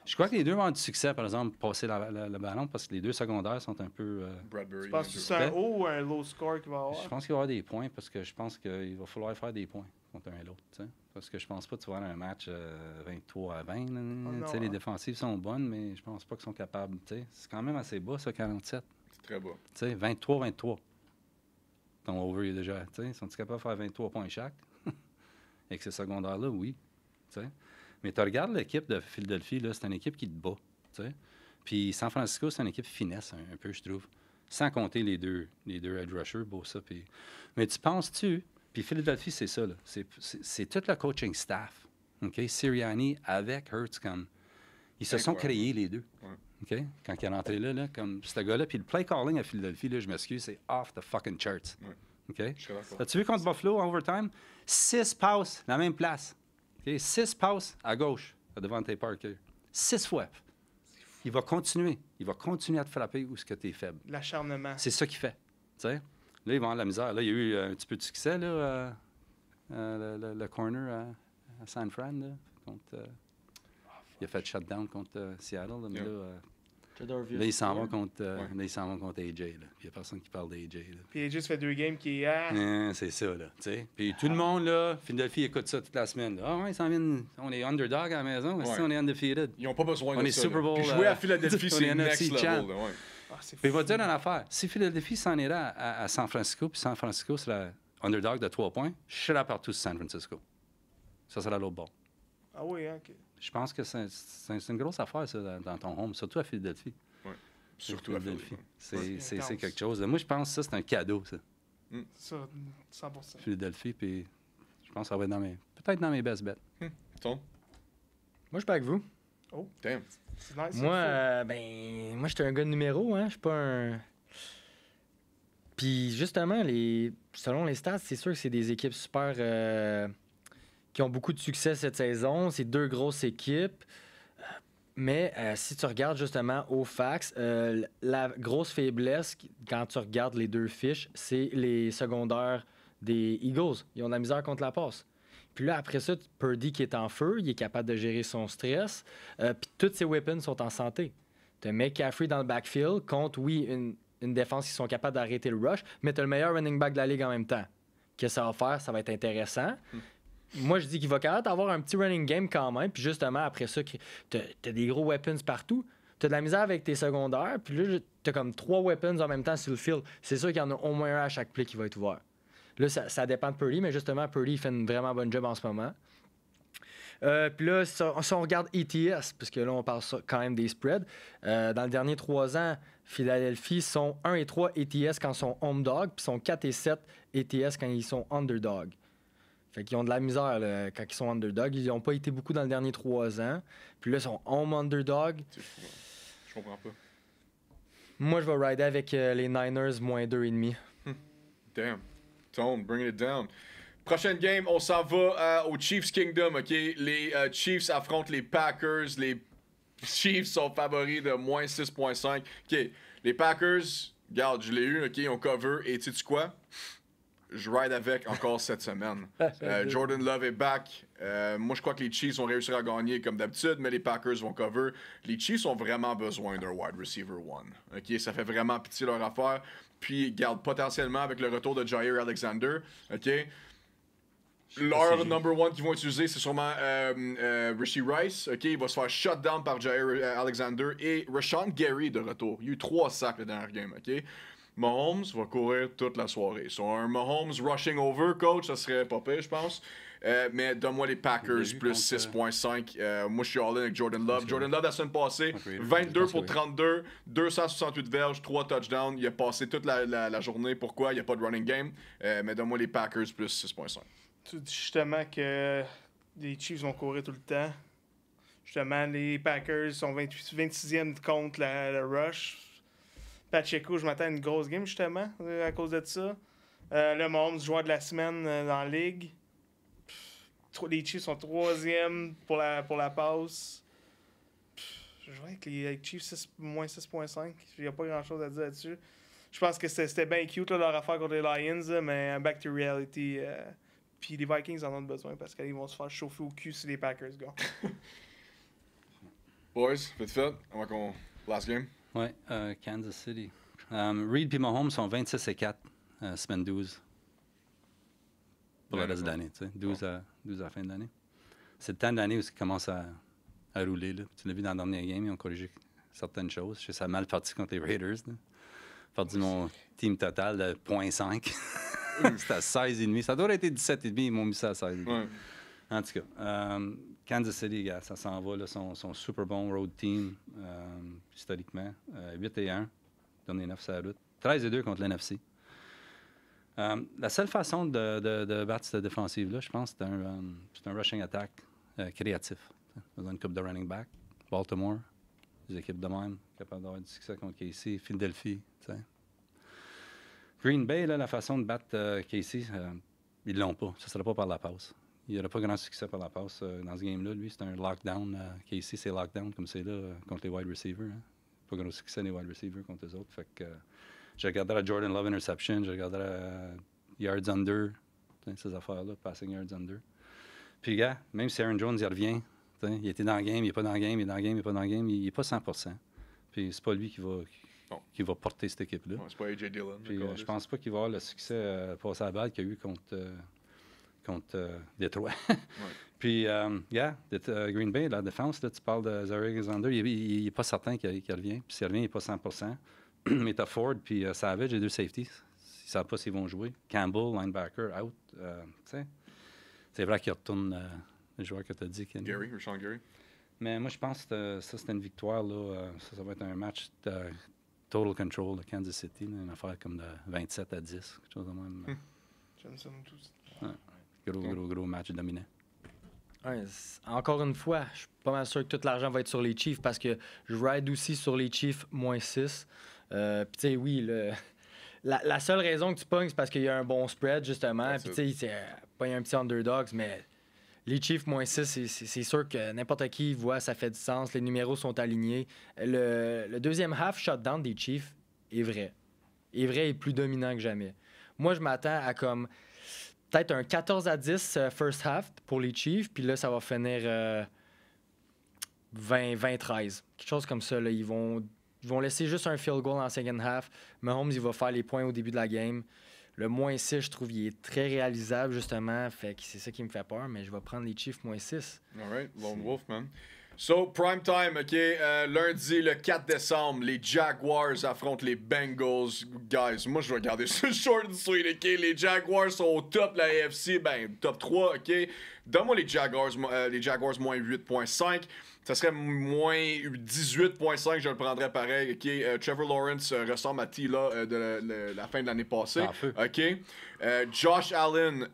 Speaker 5: Je crois que les deux vont avoir du succès, par exemple, passer le ballon, parce que les deux secondaires sont un peu...
Speaker 2: Bradbury.
Speaker 4: Tu penses que c'est un haut ou un low score qu'il va avoir?
Speaker 5: Je pense qu'il va y avoir des points, parce que je pense qu'il va falloir faire des points contre un et l'autre. T'sais. Parce que je pense pas que tu vas avoir un match 23-20. Les défensives sont bonnes, mais je pense pas qu'ils sont capables. T'sais. C'est quand même assez bas, ça, 47.
Speaker 2: C'est très bas.
Speaker 5: 23-23. Ton over est déjà... Sont-ils capables de faire 23 points chaque? Avec ces secondaires-là, oui. T'sais. Mais tu regardes l'équipe de Philadelphie, là, c'est une équipe qui te bat. T'sais. Puis San Francisco, c'est une équipe finesse un peu, je trouve. Sans compter les deux edge rushers, Bosa. Mais tu penses-tu... Puis Philadelphie, c'est ça. Là. C'est tout le coaching staff. Okay? Sirianni avec Hurts, comme... Ils se sont créés, les deux.
Speaker 2: Ouais.
Speaker 5: Okay? Quand il est rentré là, comme ce gars-là. Puis le play calling à Philadelphie, là, je m'excuse, c'est off the fucking charts.
Speaker 2: Ouais.
Speaker 5: Okay?
Speaker 2: As-tu
Speaker 5: vu contre Buffalo en overtime? 6 passes, la même place. Okay? 6 passes à gauche, à Devontae Parker. 6 fois. Il va continuer. Il va continuer à te frapper où est-ce que tu es faible.
Speaker 4: L'acharnement.
Speaker 5: C'est ça qu'il fait. T'sais? Là, ils vont avoir de la misère. Là, il y a eu un petit peu de succès, là, le corner à San Fran. Là, contre, il a fait shutdown contre Seattle. Là, mais là, ils s'en vont contre AJ. Là. Il n'y a personne qui parle d'AJ.
Speaker 4: Puis AJ, ça fait 2 games qui est...
Speaker 5: c'est ça, là. T'sais. Puis tout le monde, là, Philadelphie écoute ça toute la semaine. Ah ouais, ils s'en viennent. On est underdog à la maison. Ouais. On est undefeated.
Speaker 2: Ils n'ont pas besoin de ça.
Speaker 5: Super Bowl.
Speaker 2: Puis jouer à Philadelphie, c'est next level. Là, ouais.
Speaker 5: Puis il va te dire une affaire. Si Philadelphie s'en irait à San Francisco, puis San Francisco serait underdog de 3 points, je serais partout sur San Francisco. Ça serait l'autre bord.
Speaker 4: Ah oui, OK.
Speaker 5: Je pense que c'est une grosse affaire, ça, dans ton home, surtout à Philadelphie.
Speaker 2: Oui, surtout à Philadelphie.
Speaker 5: C'est quelque chose. Moi, je pense que ça, c'est un cadeau, ça.
Speaker 4: Ça, 100%.
Speaker 5: Philadelphie, puis je pense que ça va être peut-être dans mes best bets.
Speaker 2: Ton?
Speaker 3: Moi, je suis pas avec vous.
Speaker 4: Oh,
Speaker 2: damn.
Speaker 4: C'est nice.
Speaker 3: Moi, j'étais un gars de numéro, hein. Je suis pas un... Puis, justement, selon les stats, c'est sûr que c'est des équipes super... qui ont beaucoup de succès cette saison. C'est 2 grosses équipes. Mais si tu regardes justement au fax, la grosse faiblesse, quand tu regardes les 2 fiches, c'est les secondaires des Eagles. Ils ont de la misère contre la passe. Puis là, après ça, Purdy qui est en feu, il est capable de gérer son stress. Puis tous ses weapons sont en santé. Tu as McCaffrey dans le backfield contre, oui, une défense qui sont capables d'arrêter le rush, mais tu as le meilleur running back de la ligue en même temps. Qu'est-ce que ça va faire? Ça va être intéressant. Moi, je dis qu'il va quand même avoir un petit running game quand même. Puis justement, après ça, tu as des gros weapons partout. Tu as de la misère avec tes secondaires. Puis là, tu as comme 3 weapons en même temps sur le field. C'est sûr qu'il y en a au moins un à chaque play qui va être ouvert. Là, ça dépend de Purdy, mais justement, Purdy il fait une vraiment bonne job en ce moment. Puis là, si on regarde ETS, parce que là, on parle quand même des spreads, dans les derniers 3 ans, Philadelphie sont 1 et 3 ETS quand ils sont home dog, puis sont 4 et 7 ETS quand ils sont underdog. Fait qu'ils ont de la misère là, quand ils sont underdog. Ils n'ont pas été beaucoup dans les derniers 3 ans. Puis là, ils sont home underdog.
Speaker 2: C'est fou, hein. Je comprends pas.
Speaker 3: Moi, je vais rider avec les Niners moins 2,5.
Speaker 2: Damn. Tone, bring it down. Prochaine game, on s'en va au Chiefs Kingdom, OK? Les Chiefs affrontent les Packers. Les Chiefs sont favoris de moins 6.5. OK, les Packers, regarde, je l'ai eu, OK, on cover. Et tu sais quoi? Je ride avec encore cette semaine. Jordan Love est back. Moi, je crois que les Chiefs vont réussir à gagner comme d'habitude, mais les Packers vont cover. Les Chiefs ont vraiment besoin d'un wide receiver one. OK, ça fait vraiment pitié leur affaire. Puis, garde potentiellement avec le retour de Jair Alexander. OK? Leur number one qu'ils vont utiliser, c'est sûrement Rishi Rice. OK, il va se faire shut down par Jair Alexander et Rashawn Gary de retour. Il y a eu 3 sacs la dernière game. OK? Mahomes va courir toute la soirée. Sur un Mahomes rushing over, coach, ça serait pas pire, je pense. Mais donne-moi les Packers plus 6.5. Moi, je suis all-in avec Jordan Love. Jordan Love, la semaine passée, 22 pour 32, 268 verges, 3 touchdowns. Il a passé toute la journée. Pourquoi? Il n'y a pas de running game. Mais donne-moi les Packers plus 6.5.
Speaker 4: Tu dis justement que les Chiefs vont courir tout le temps. Justement, les Packers sont 26e contre le rush. Pacheco, je m'attends à une grosse game, justement, à cause de ça. Le Mahomes, joueur de la semaine dans la ligue. Les Chiefs sont 3e pour la passe. Je vois avec les Chiefs moins 6.5. Il n'y a pas grand-chose à dire là-dessus. Je pense que c'était bien cute là, leur affaire contre les Lions, là, mais back to reality. Puis les Vikings en ont besoin parce qu'ils vont se faire chauffer au cul si les Packers gagnent.
Speaker 2: Boys, vite fait, avant qu'on... Last game.
Speaker 5: Oui, Kansas City. Reed et Mahomes sont 26 et 4, semaine 12. Pour le reste de l'année, tu sais. 12 à la fin de l'année. C'est le temps de l'année où ça commence à rouler. Là. Tu l'as vu dans la dernière game, ils ont corrigé certaines choses. Je sais, ça a mal parti contre les Raiders. J'ai perdu mon team total de 0.5. C'était à 16,5. Ça doit être 17,5. Ils m'ont mis ça à 16,5. Ouais. En tout cas, Kansas City, gars, ça s'en va. Là, son super bon road team, historiquement. 8-1. Dernier 9 sur la route. 13-2 contre l'NFC. La seule façon de battre cette défensive-là, je pense, c'est un rushing attack créatif. Dans une coupe de running back. Baltimore, des équipes de même, capables d'avoir du succès contre Casey. Philadelphie, tu sais. Green Bay, là, la façon de battre Casey, ils l'ont pas. Ça ne sera pas par la passe. Il n'y aura pas grand succès par la passe dans ce game-là. Lui, c'est un lockdown. Casey, c'est lockdown comme c'est là contre les wide receivers. Hein. Pas grand succès des wide receivers contre les autres. Fait que je regarderai à Jordan Love interception, je regarderai à yards under, ces affaires-là, passing yards under. Puis, gars, même si Aaron Jones y revient, il était dans le game, il n'est pas dans le game, il est dans le game, il n'est pas dans le game, il n'est pas 100%. Puis, c'est pas lui qui va porter cette équipe-là.
Speaker 2: Non, c'est pas A.J. Dillon.
Speaker 5: Puis, je pense pas qu'il va avoir le succès passé à la balle qu'il y a eu contre Détroit. Ouais. Puis, Green Bay, la défense, là, tu parles de Zaire Alexander, il n'est pas certain qu'il revient. Puis s'il revient, il n'est pas 100%. Mais t'as Ford puis Savage, les deux safeties. Ils ne savent pas s'ils vont jouer. Campbell, linebacker, out. C'est vrai qu'il retourne le joueur que tu as dit.
Speaker 2: Gary, Rashawn Gary.
Speaker 5: Mais moi, je pense que ça, c'était une victoire. Là, ça va être un match de total control de Kansas City. Là, une affaire comme de 27 à 10. Quelque chose de même.
Speaker 4: J'aime ça, nous tous.
Speaker 5: Gros match dominant.
Speaker 3: Ouais, encore une fois, je suis pas mal sûr que tout l'argent va être sur les Chiefs parce que je ride aussi sur les Chiefs moins 6. Puis tu sais, oui, la seule raison que tu pognes, c'est parce qu'il y a un bon spread, justement. Puis tu sais, c'est pas un petit underdogs, mais les Chiefs moins 6, c'est sûr que n'importe qui voit, ça fait du sens. Les numéros sont alignés. Le deuxième half shutdown des Chiefs est vrai. Est vrai et plus dominant que jamais. Moi, je m'attends à comme peut-être un 14 à 10 first half pour les Chiefs, puis là, ça va finir 20-13. Quelque chose comme ça. Là. Ils vont laisser juste un field goal en second half. Mahomes, il va faire les points au début de la game. Le moins 6, je trouve, il est très réalisable, justement. Fait que c'est ça qui me fait peur, mais je vais prendre les Chiefs moins 6.
Speaker 2: All right, Lone Wolf, man. So, prime time, OK? Lundi, le 4 décembre, les Jaguars affrontent les Bengals. Guys, moi, je vais regarder ça short and sweet, OK? Les Jaguars sont au top de la AFC, ben, top 3, OK? Donne-moi les Jaguars moins 8.5. Ça serait moins 18.5, je le prendrais pareil, OK? Trevor Lawrence ressemble à Tila de la fin de l'année passée, OK? Josh Allen,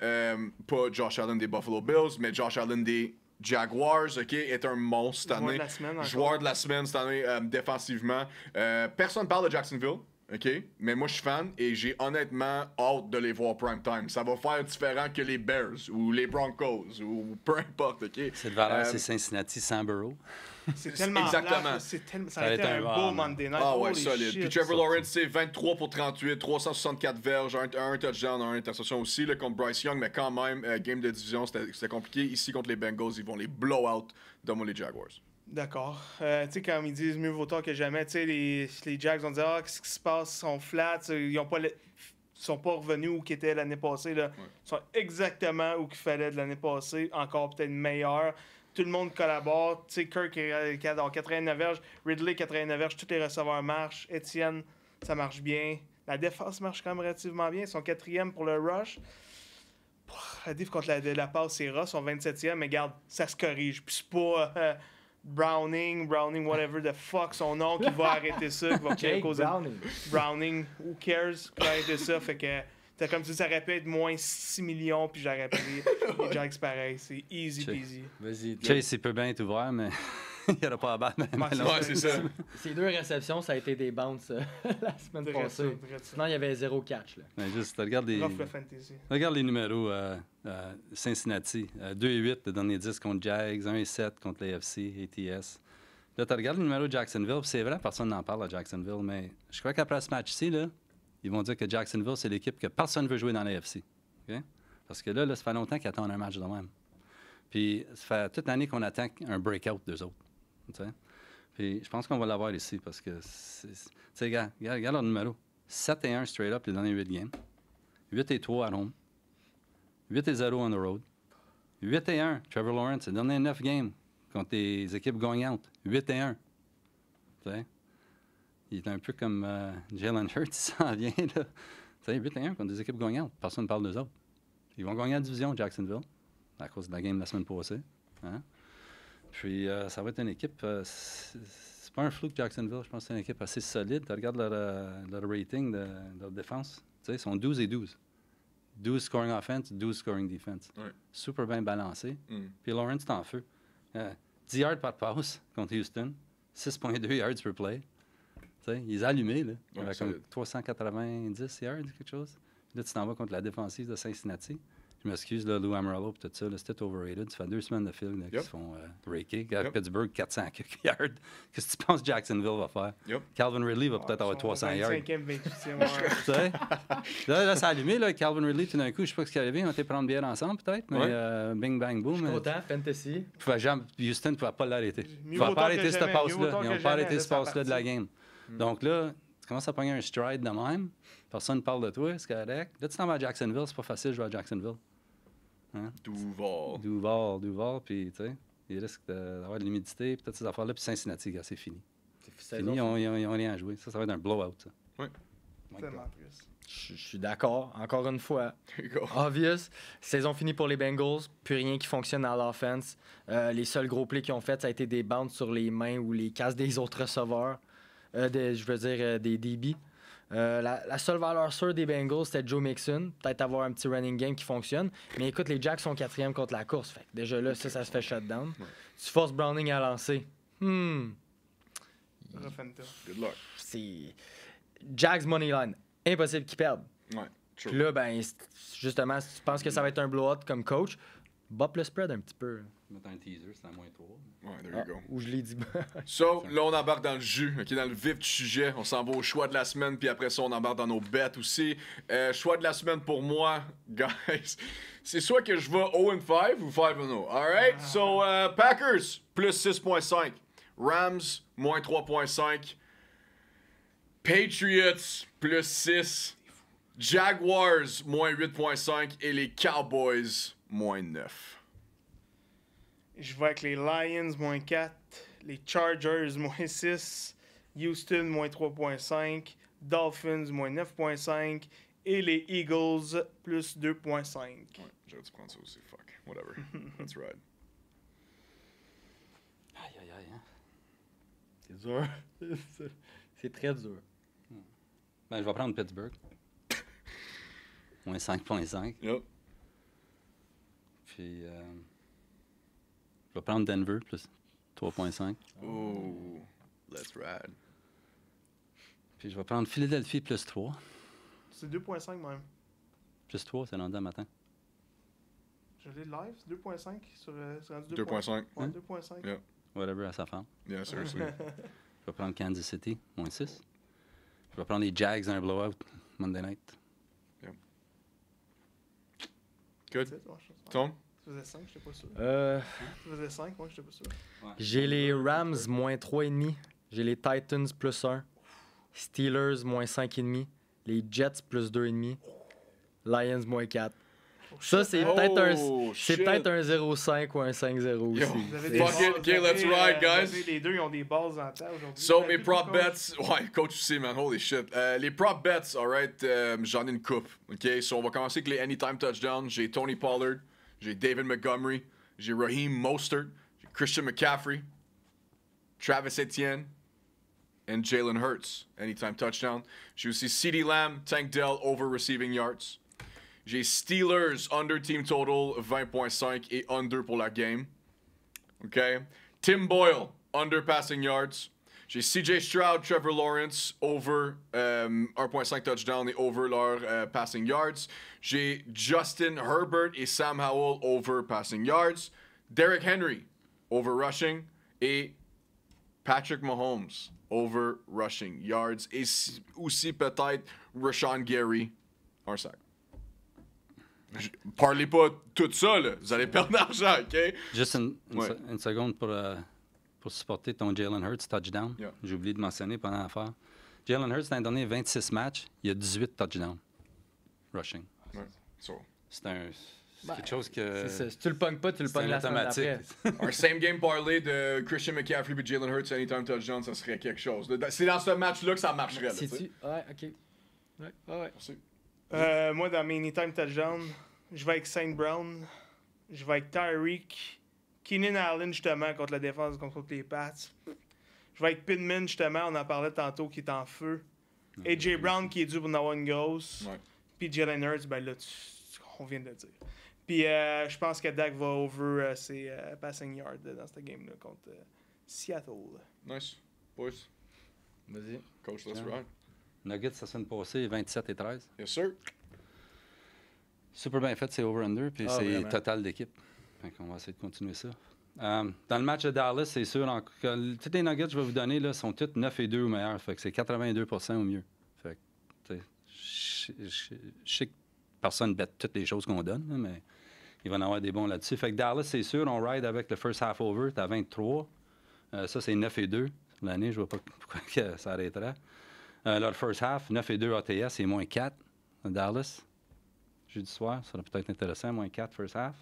Speaker 2: pas Josh Allen des Buffalo Bills, mais Josh Allen des Jaguars, OK, est un monstre cette année. Joueur de la semaine cette année, défensivement. Personne parle de Jacksonville, OK, mais moi je suis fan et j'ai honnêtement hâte de les voir prime time. Ça va faire différent que les Bears ou les Broncos ou peu importe, OK.
Speaker 5: Cette valeur, c'est Cincinnati sans Burrow.
Speaker 4: C'est tellement
Speaker 2: exactement.
Speaker 4: Ça a été un beau Monday Night.
Speaker 2: Ah ouais, solide. Puis Trevor Lawrence, c'est 23 pour 38, 364 verges, un touchdown, un interception aussi là, contre Bryce Young, mais quand même, game de division, c'était compliqué. Ici, contre les Bengals, ils vont les blow out. Donne-moi les Jaguars.
Speaker 4: D'accord. Tu sais, comme ils disent mieux vaut tard que jamais, tu sais, les Jags vont dire ah, qu'est-ce qui se passe, ils sont flats, ils sont pas revenus où qu'ils étaient l'année passée. Là. Ils sont exactement où qu'il fallait de l'année passée, encore peut-être meilleurs. Tout le monde collabore. Tu sais, Kirk est à 89 verges, Ridley 89 verges, tous les receveurs marchent. Etienne, ça marche bien. La défense marche quand même relativement bien. Ils sont 4e pour le rush. La diff contre la passe, c'est Ross, ils sont 27e, mais regarde, ça se corrige. Puis c'est pas Browning, whatever the fuck son nom, qui va arrêter ça, qui va causer Browning, who cares, qui va arrêter ça. Fait que t'as comme si ça aurait pu être moins 6 millions, puis j'aurais pris les Jags pareil. C'est easy peasy.
Speaker 5: Vas-y. Chase, il peut bien être ouvert, mais il n'y aura pas à battre.
Speaker 2: Ouais, c'est ça.
Speaker 3: Ces 2 réceptions, ça a été des bounces la semaine passée. Sinon, il y avait 0 catch. Là.
Speaker 5: Mais juste, regarde les numéros. Cincinnati, 2-8 le dernier 10 contre Jags, 1-7 contre l'AFC, ATS. Là, tu regardes le numéro de Jacksonville, c'est vrai, personne n'en parle à Jacksonville, mais je crois qu'après ce match-ci, là, ils vont dire que Jacksonville, c'est l'équipe que personne ne veut jouer dans l'AFC. Okay? Parce que là, ça fait longtemps qu'ils attendent un match de même. Puis, ça fait toute l'année qu'on attend un breakout d'eux autres. T'sais? Puis, je pense qu'on va l'avoir ici parce que, tu sais, regarde leur numéro. 7-1 straight up les derniers 8 games. 8-3 à home. 8-0 on the road. 8-1, Trevor Lawrence, les derniers 9 games contre les équipes gagnantes. 8-1. Tu sais? Il est un peu comme Jalen Hurts, il s'en vient, là. Tu sais, 8-1 contre des équipes gagnantes. Personne ne parle d'eux autres. Ils vont gagner la division, Jacksonville, à cause de la game de la semaine passée. Hein? Puis, ça va être une équipe... c'est pas un flou de Jacksonville. Je pense que c'est une équipe assez solide. Tu regardes leur rating de leur défense. Tu sais, ils sont 12-12. 12 scoring offense, 12 scoring defense.
Speaker 2: Ouais.
Speaker 5: Super bien balancé. Puis Lawrence est en feu. 10 yards par passe contre Houston. 6.2 yards per play. T'sais, il est allumé, là. Il avait comme 390 yards, quelque chose. Là, tu t'en vas contre la défensive de Cincinnati. Je m'excuse, là, Lou Amarillo et tout ça, c'était overrated. Ça fait 2 semaines de fil qu'ils se font raker. Pittsburgh, 400 yards. Qu'est-ce que tu penses que Jacksonville va faire? Calvin Ridley va peut-être avoir 300 yards.
Speaker 4: 25e, 28e,
Speaker 5: là, ça a allumé, là. Calvin Ridley, tout d'un coup, je sais pas ce qui est arrivé. On a été prendre bière ensemble, peut-être, mais bing, bang, boom.
Speaker 3: Je suis content, fantasy.
Speaker 5: Houston ne pouvait pas l'arrêter. Il ne pouvait pas arrêter cette passe-là. Ils n'ont pas arrêté ce passe-là de la game. Donc là, tu commences à prendre un stride de même. Personne ne parle de toi, c'est correct. Là, tu t'en vas à Jacksonville, c'est pas facile de jouer à Jacksonville. Hein? Duval, puis tu sais, il risque d'avoir de l'humidité, puis toutes ces affaires-là, puis Cincinnati, c'est fini. C'est fini, ils n'ont rien à jouer. Ça va être un blowout, ça.
Speaker 2: Oui.
Speaker 4: Tellement plus.
Speaker 3: Je suis d'accord, encore une fois. Obvious. Saison finie pour les Bengals, plus rien qui fonctionne dans l'offense. Les seuls gros plays qu'ils ont fait, ça a été des bounces sur les mains ou les casses des autres receveurs. Des DB. La seule valeur sûre des Bengals, c'était Joe Mixon. Peut-être avoir un petit running game qui fonctionne. Mais écoute, les Jacks sont 4e contre la course. Fait que déjà là, ça se fait shutdown. Ouais. Tu forces Browning à lancer.
Speaker 2: Good luck.
Speaker 3: C'est Jags Moneyline. Impossible qu'ils perdent.
Speaker 2: Ouais,
Speaker 3: puis là, ben, justement, si tu penses que ça va être un blowout comme coach, bop le spread un petit peu.
Speaker 5: Mettre un teaser, c'est à -3.
Speaker 2: Ouais, there you go.
Speaker 3: Où je l'ai dit.
Speaker 2: So, là, on embarque dans le jus, okay, dans le vif du sujet. On s'en va au choix de la semaine, puis après ça, on embarque dans nos bets aussi. Choix de la semaine pour moi, guys, c'est soit que je vais 0-5 ou 5-0. Alright? So, Packers, plus 6.5. Rams, moins 3.5. Patriots, plus 6. Jaguars, moins 8.5. Et les Cowboys, moins 9.
Speaker 4: Je vais avec les Lions, moins 4. les Chargers, moins 6. Houston, moins 3.5. Dolphins, moins 9.5. Et les Eagles, plus 2.5.
Speaker 2: Ouais, j'aurais dû prendre ça aussi. Fuck. Whatever. That's right.
Speaker 5: Aïe, aïe, aïe. Hein?
Speaker 3: C'est dur. C'est très dur.
Speaker 5: Ben, je vais prendre Pittsburgh. Moins 5.5.
Speaker 2: Yep.
Speaker 5: Puis, je vais prendre Denver, plus 3.5.
Speaker 2: Oh, let's ride.
Speaker 5: Puis, je vais prendre Philadelphie, plus 3.
Speaker 4: C'est 2.5 même.
Speaker 5: Plus 3, c'est rendu à matin.
Speaker 4: Je l'ai live, c'est 2.5 c'est rendu
Speaker 2: 2.5.
Speaker 4: Ouais, 2.5.
Speaker 2: Yeah.
Speaker 5: Whatever à sa femme.
Speaker 2: Yeah, seriously.
Speaker 5: Je vais prendre Kansas City, moins 6. Je vais prendre les Jags dans un blowout, Monday night.
Speaker 2: Good.
Speaker 4: C'est ça, ouais,
Speaker 2: Tom?
Speaker 4: Tu faisais 5, j'étais pas sûr. Tu
Speaker 3: Euh,
Speaker 4: faisais 5, moi, j'étais pas sûr.
Speaker 3: J'ai les Rams, moins 3,5. J'ai les Titans, plus 1. Steelers, moins 5,5. Les Jets, plus 2,5. Lions, moins 4. Ça, c'est peut-être un 0,5 ou un 5-0 aussi.
Speaker 4: Vous avez des
Speaker 2: Fuck
Speaker 4: bases,
Speaker 2: it. Okay,
Speaker 4: vous
Speaker 2: let's
Speaker 4: avez,
Speaker 2: ride,
Speaker 4: vous
Speaker 2: guys.
Speaker 4: avez les deux, ils ont des bases en tête aujourd'hui.
Speaker 2: So,
Speaker 4: Vous
Speaker 2: mes
Speaker 4: avez
Speaker 2: prop
Speaker 4: plus,
Speaker 2: bets. Ouais, coach aussi, man. Holy shit. Les prop bets, alright, j'en ai une coupe. OK? So, on va commencer avec les anytime touchdowns. J'ai Tony Pollard. J'ai David Montgomery. J'ai Raheem Mostert. J'ai Christian McCaffrey. Travis Etienne. And Jalen Hurts. Anytime touchdown. J'ai aussi CeeDee Lamb, Tank Dell, over receiving yards. J'ai Steelers, under team total, 20.5 et under pour la game. OK? Tim Boyle, under passing yards. J'ai CJ Stroud, Trevor Lawrence, over 1.5 touchdown et over leur passing yards. J'ai Justin Herbert et Sam Howell, over passing yards. Derrick Henry, over rushing. Et Patrick Mahomes, over rushing yards. Et aussi peut-être Rashawn Gary, un sac. Parlez pas tout ça, là. Vous allez perdre de l'argent, OK?
Speaker 5: Juste
Speaker 2: Ouais.
Speaker 5: une seconde pour supporter ton Jalen Hurts touchdown.
Speaker 2: Yeah.
Speaker 5: J'ai oublié de mentionner pendant l'affaire. Jalen Hurts, dans les derniers 26 matchs, il y a 18 touchdowns rushing.
Speaker 2: Ouais. So,
Speaker 5: C'est quelque chose que...
Speaker 3: C'est ça. Si tu le pognes pas, tu le
Speaker 5: c'est
Speaker 3: pognes
Speaker 5: un
Speaker 3: la semaine
Speaker 5: automatique.
Speaker 3: d'après.
Speaker 2: un same game parlay de Christian McCaffrey et Jalen Hurts anytime touchdown, ça serait quelque chose. C'est dans ce match-là que ça marcherait. Là, tu sais.
Speaker 3: C'est-tu? Ouais, ok. Ouais, ouais.
Speaker 2: Merci.
Speaker 4: Moi, dans mes anytime touchdowns, je vais avec Saint Brown. Je vais avec Tyreek. Keenan Allen, justement, contre la défense contre les Pats. Je vais avec Pittman, justement, on en parlait tantôt, qui est en feu. AJ Brown, qui est dû pour en avoir une grosse.
Speaker 2: Ouais.
Speaker 4: Puis Jalen Hurts, ben là, on vient de le dire. Puis je pense que Dak va over ses passing yards dans cette game-là contre Seattle.
Speaker 2: Nice. Boys.
Speaker 3: Vas-y.
Speaker 2: Coach, let's
Speaker 5: Yeah.
Speaker 2: ride.
Speaker 5: Nuggets, la semaine passée, 27 et 13.
Speaker 2: Yes, sir.
Speaker 5: Super bien fait, c'est over-under, puis c'est
Speaker 3: vraiment.
Speaker 5: total d'équipe. Fait qu'on va essayer de continuer ça. Dans le match de Dallas, c'est sûr, que tous les nuggets que je vais vous donner là, sont tous 9 et 2 ou meilleurs. Fait que c'est 82% au mieux. Fait que, tu sais, je sais que personne ne bête toutes les choses qu'on donne, là, mais il va en avoir des bons là-dessus. Fait que Dallas, c'est sûr, on ride avec le first half over, t'as 23. Ça, c'est 9 et 2. L'année, je vois pas pourquoi que ça arrêterait. Leur first half, 9 et 2 ATS, c'est moins 4 à Dallas. Jeudi soir, ça va peut-être intéressant, moins 4 first half.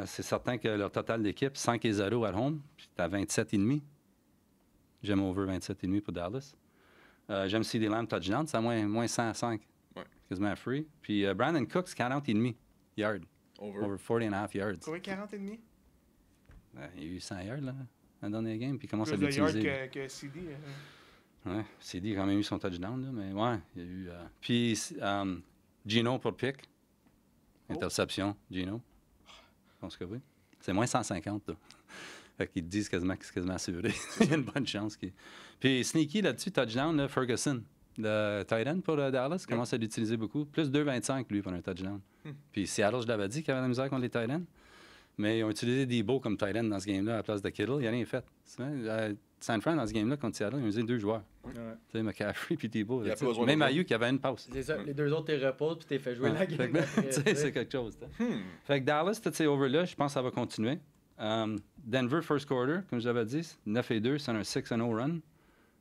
Speaker 5: C'est certain que leur total d'équipe, 5 et 0 at home, puis t'as 27,5. J'aime over 27,5 pour Dallas. J'aime CeeDee Lamb touchdown, c'est à moins 105.
Speaker 2: Ouais.
Speaker 5: Quasiment free. Puis Brandon Cooks, 40,5 yards.
Speaker 2: Over.
Speaker 5: Over 40,5 yards.
Speaker 4: Combien 40 et demi?
Speaker 5: Il y a eu 100 yards, là, dans le dernier game, puis il commence
Speaker 4: Plus
Speaker 5: à
Speaker 4: de yards
Speaker 5: l'utiliser.
Speaker 4: que CD.
Speaker 5: Ouais, CD a quand même eu son touchdown, là, mais ouais, il y a eu... Puis Gino pour le pick. Interception, Gino. Je pense que oui. C'est moins 150, là. Fait qu'ils te disent quasiment que c'est quasiment assuré. Il y a une bonne chance. Puis sneaky là-dessus, touchdown, là, Ferguson. Le tight end pour Dallas commence à l'utiliser beaucoup. Plus 2,25 lui pour un touchdown. Puis Seattle, je l'avais dit qu'il y avait de la misère contre les tight ends. Mais ils ont utilisé Debo comme tight end dans ce game-là à la place de Kittle. Il n'y a rien fait. San Fran, dans ce game-là, contre Seattle, ils ont utilisé 2 joueurs.
Speaker 3: Ouais.
Speaker 5: Tu sais, McCaffrey puis Debo.
Speaker 2: Il y a
Speaker 5: that's
Speaker 2: pas
Speaker 5: it.
Speaker 2: besoin
Speaker 5: Même
Speaker 2: de
Speaker 5: Ayuk qui avait une passe.
Speaker 3: C'est ça. Les deux autres, t'es reposes puis t'es fait jouer la
Speaker 5: Fait
Speaker 3: game.
Speaker 5: que là,
Speaker 3: après,
Speaker 5: tu sais,
Speaker 3: tu sais.
Speaker 5: c'est quelque chose. Fait que Dallas, tous ces overs-là, je pense que ça va continuer. Denver, first quarter, comme je l'avais dit, 9 et 2, c'est un 6-0 run.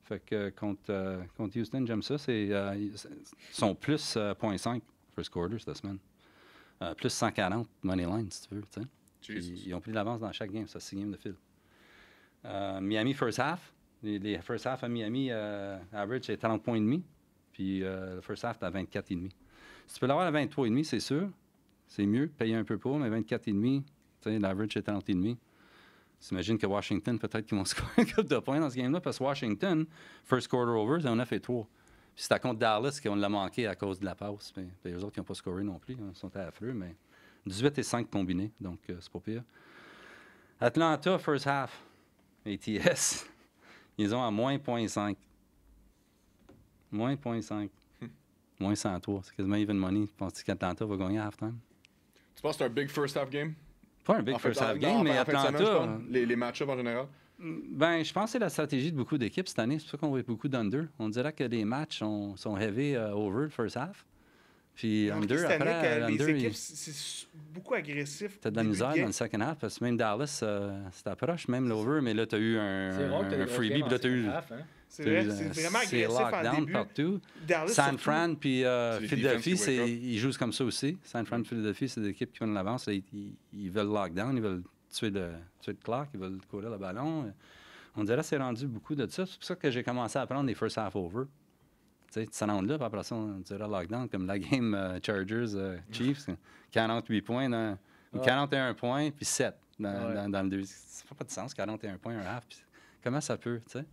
Speaker 5: Fait que contre Houston, j'aime ça. Ils sont plus 0.5 first quarter cette semaine. Plus 140 money line, si tu veux. Tu sais. Puis
Speaker 2: Jesus.
Speaker 5: ils ont pris de l'avance dans chaque game, ça 6 games de fil. Miami, first half. Les first half à Miami, average, c'est 30 points et demi. Puis le first half, t'as 24,5. Si tu peux l'avoir à 23,5, c'est sûr. C'est mieux, payer un peu pour, mais 24,5, tu sais, l'average, c'est 30,5. T'imagines que Washington, peut-être qu'ils vont scorer un couple de points dans ce game-là, parce que Washington, first quarter over, c'est un 9-3. Puis c'est à contre Dallas qu'on l'a manqué à cause de la passe. Puis les autres qui n'ont pas scoré non plus, ils sont affreux, mais 18-5 combinés, donc c'est pas pire. Atlanta, first half, ATS, ils ont à moins 0.5. Moins 0.5. Moins 103. C'est quasiment even money. Penses-tu qu'Atlanta va gagner à halftime?
Speaker 2: Tu penses que c'est un big first half game?
Speaker 5: Pas un big first half game, mais Atlanta...
Speaker 2: Les match-ups en général?
Speaker 5: Ben, je pense que c'est la stratégie de beaucoup d'équipes cette année. C'est pour ça qu'on voit beaucoup d'under. On dirait que les matchs sont heavy over le first half. Puis under, après,
Speaker 4: les équipes, c'est beaucoup agressif.
Speaker 5: T'as de la misère dans le second half, parce que même Dallas, c'est approche, même l'over, mais là, t'as eu un freebie, puis là, t'as eu...
Speaker 4: C'est vrai, c'est vraiment agressif en début.
Speaker 5: Partout.
Speaker 4: Dallas,
Speaker 5: San Fran puis Philadelphie, ils jouent comme ça aussi. San Fran et Philadelphie, c'est des équipes qui vont de l'avance. Ils veulent lockdown, ils veulent tuer le clock, ils veulent courir le ballon. On dirait que c'est rendu beaucoup de ça. C'est pour ça que j'ai commencé à prendre les first half over. Tu sais, tu s'en là, puis après ça, on dirait lockdown, comme la game Chargers-Chiefs. 48 points, ou 41 points, puis 7 dans le deux. Ça fait pas de sens, 41 points, un half. Puis comment ça peut, tu sais?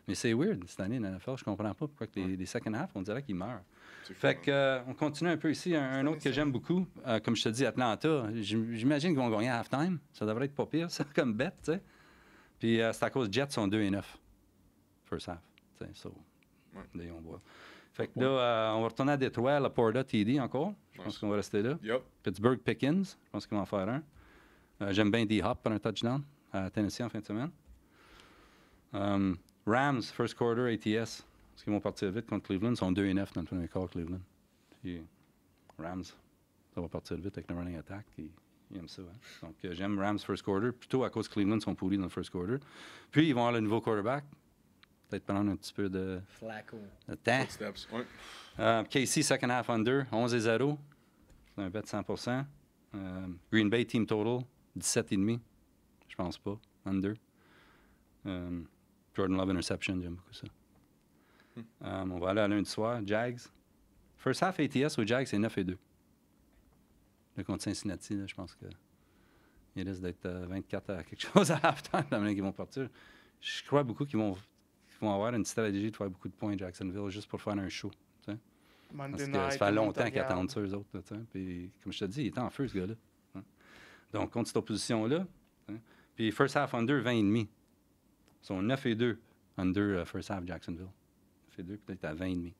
Speaker 5: Mais c'est weird, cette année, dans la NFL. Je comprends pas pourquoi que les second half, on dirait qu'ils meurent. Fait que, on continue un peu ici. Un autre que j'aime beaucoup, comme je te dis, Atlanta. J'imagine qu'ils vont gagner à halftime. Ça devrait être pas pire, ça, comme bet, tu sais. Puis c'est à cause Jets sont 2-9. First half. Tu sais, so, là, on voit. Fait que là, on va retourner à Détroit, la Porta TD encore. Je pense qu'on va rester là.
Speaker 2: Yep.
Speaker 5: Pittsburgh Pickens, je pense qu'ils vont en faire un. J'aime bien D-Hop pour un touchdown à Tennessee en fin de semaine. Rams, first quarter, ATS. Parce qu'ils vont partir vite contre Cleveland. Ils sont 2-9 dans le premier quart, Cleveland. Puis Rams, ça va partir vite avec le running attack. Ils aiment ça. Hein? Donc, j'aime Rams first quarter. Plutôt à cause que Cleveland sont pourris dans le first quarter. Puis, ils vont avoir le nouveau quarterback. Peut-être prendre un petit peu de temps.
Speaker 2: Steps. Ouais.
Speaker 5: KC, second half under, 11-0. C'est un bet de 100%. Green Bay, team total, 17,5. Je pense pas. Under. Jordan Love interception, j'aime beaucoup ça. On va aller à lundi soir. Jags. First half ATS au Jags, c'est 9-2. Le contre Cincinnati, là, je pense qu'il risque d'être 24 à quelque chose à halftime, la manière qu'ils vont partir. Je crois beaucoup qu'ils vont avoir une stratégie de faire beaucoup de points à Jacksonville juste pour faire un show. T'sais. Parce que ça fait longtemps qu'ils attendent ça, eux autres. Là, puis, comme je te dis, il est en feu, ce gars-là. Hein. Donc, contre cette opposition-là. Hein. Puis, first half under, 20,5. Ils sont 9-2 under first half Jacksonville. 9-2, peut-être à 20,5.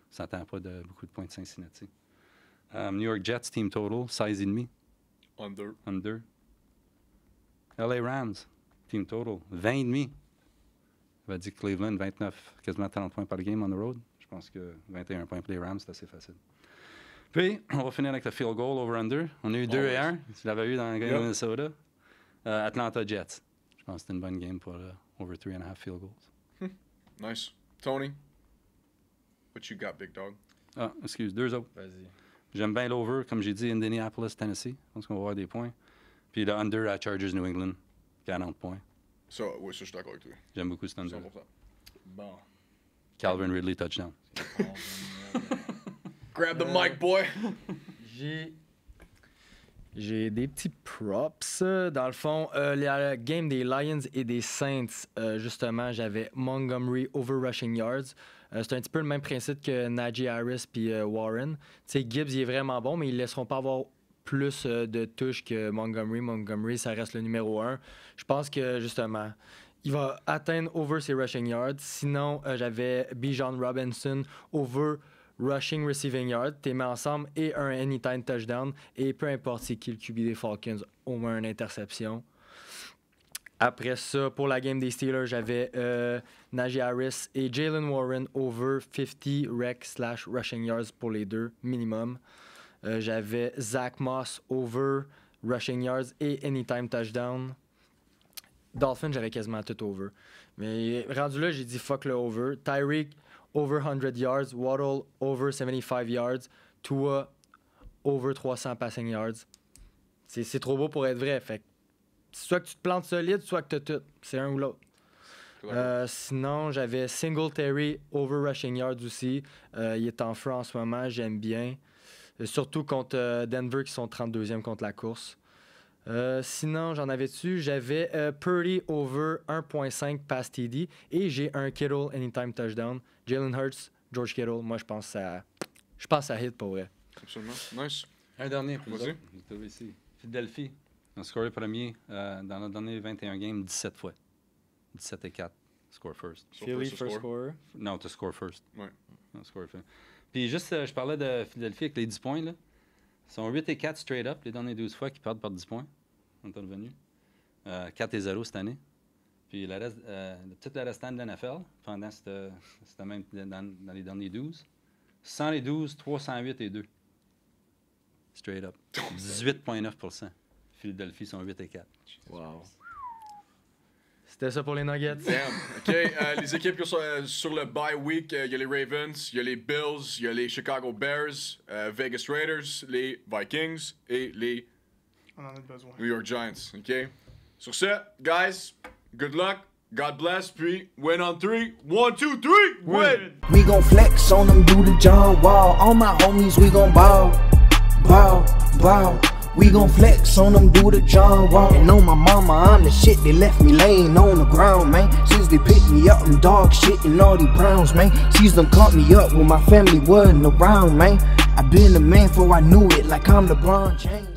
Speaker 5: Ça n'attend pas de beaucoup de points de Cincinnati. New York Jets, team total, 16,5. Under. LA Rams, team total, 20,5. On va dire Cleveland, 29, quasiment 30 points par game on the road. Je pense que 21 points pour les Rams, c'est assez facile. Puis, on va finir avec le field goal over-under. On a eu 2-1. Tu l'avais eu dans le game de Minnesota. Atlanta Jets. Je pense que c'était une bonne game pour over 3.5 field goals.
Speaker 2: Nice. Tony, what you got, big dog?
Speaker 5: Ah, excuse, 2 autres.
Speaker 3: Vas-y.
Speaker 5: J'aime bien l'over, comme j'ai dit, Indianapolis, Tennessee. Je pense qu'on va avoir des points. Puis le under à Chargers, New England, 40 points.
Speaker 2: Ça, oui, ça, je suis d'accord avec toi.
Speaker 5: J'aime beaucoup ce under.
Speaker 2: 100%.
Speaker 3: Bon.
Speaker 5: Calvin Ridley, touchdown.
Speaker 2: Grab the mic, boy!
Speaker 3: J'ai des petits props. Dans le fond, la game des Lions et des Saints, justement, j'avais Montgomery over rushing yards. C'est un petit peu le même principe que Najee Harris puis Warren. Tu sais, Gibbs, il est vraiment bon, mais ils ne laisseront pas avoir plus de touches que Montgomery. Montgomery, ça reste le numéro 1. Je pense que, justement, il va atteindre over ses rushing yards. Sinon, j'avais Bijan Robinson over rushing, receiving yard, t'es mis ensemble et un anytime touchdown. Et peu importe c'est qui le QB des Falcons, au moins une interception. Après ça, pour la game des Steelers, j'avais Najee Harris et Jalen Warren over 50 rec/rushing yards pour les deux, minimum. J'avais Zach Moss over rushing yards et anytime touchdown. Dolphins, j'avais quasiment tout over. Mais rendu là, j'ai dit fuck le over. Tyreek over 100 yards, Waddle over 75 yards, Tua over 300 passing yards. C'est trop beau pour être vrai. Fait soit que tu te plantes solide, soit que tu as tout. C'est un ou l'autre. Sinon, j'avais Singletary over rushing yards aussi. Il est en feu en ce moment, j'aime bien. Surtout contre Denver qui sont 32e contre la course. Sinon, j'en avais dessus. J'avais Purdy over 1.5 pass TD. Et j'ai un Kittle anytime touchdown. Jalen Hurts, George Kittle. Moi, je pense que ça hit pour vrai.
Speaker 2: Absolument. Nice.
Speaker 5: Un dernier pour
Speaker 2: Vas-y.
Speaker 5: vous. Je trouve ici. Philadelphie. On a scoré premier dans les derniers 21 games 17 fois. 17 et 4. Score first.
Speaker 3: Philly first scorer.
Speaker 5: Non, to score first.
Speaker 2: Ouais.
Speaker 5: No, score first. Puis juste, je parlais de Philadelphie avec les 10 points. Là. Ils sont 8 et 4 straight up les dernières 12 fois qu'ils perdent par 10 points. On est revenu. 4 et 0 cette année. Puis tout le restant de l'NFL, pendant c'était même dans les derniers 12. 100 les 12, 308 et 2. Straight up. 18,9%. Philadelphie sont 8 et 4.
Speaker 3: Wow. C'était ça pour les Nuggets.
Speaker 2: Damn. OK. Les équipes qui sont sur le bye week, il y a les Ravens, il y a les Bills, il y a les Chicago Bears, Vegas Raiders, les Vikings et les
Speaker 4: On en a besoin.
Speaker 2: New York Giants. OK? Sur ce, guys, good luck. God bless. Puis, win on 3. 1, 2, 3. Win!
Speaker 1: We gon' flex on them, do the John Wall. All my homies, we gon' ball, ball, ball. We gon' flex on them, do the John Wall. And on my mama, I'm the shit. They left me laying on the ground, man. Since they picked me up, them dog shit and all these Browns, man. Sees them caught me up when my family wasn't around, man. I been a man before I knew it, like I'm LeBron James.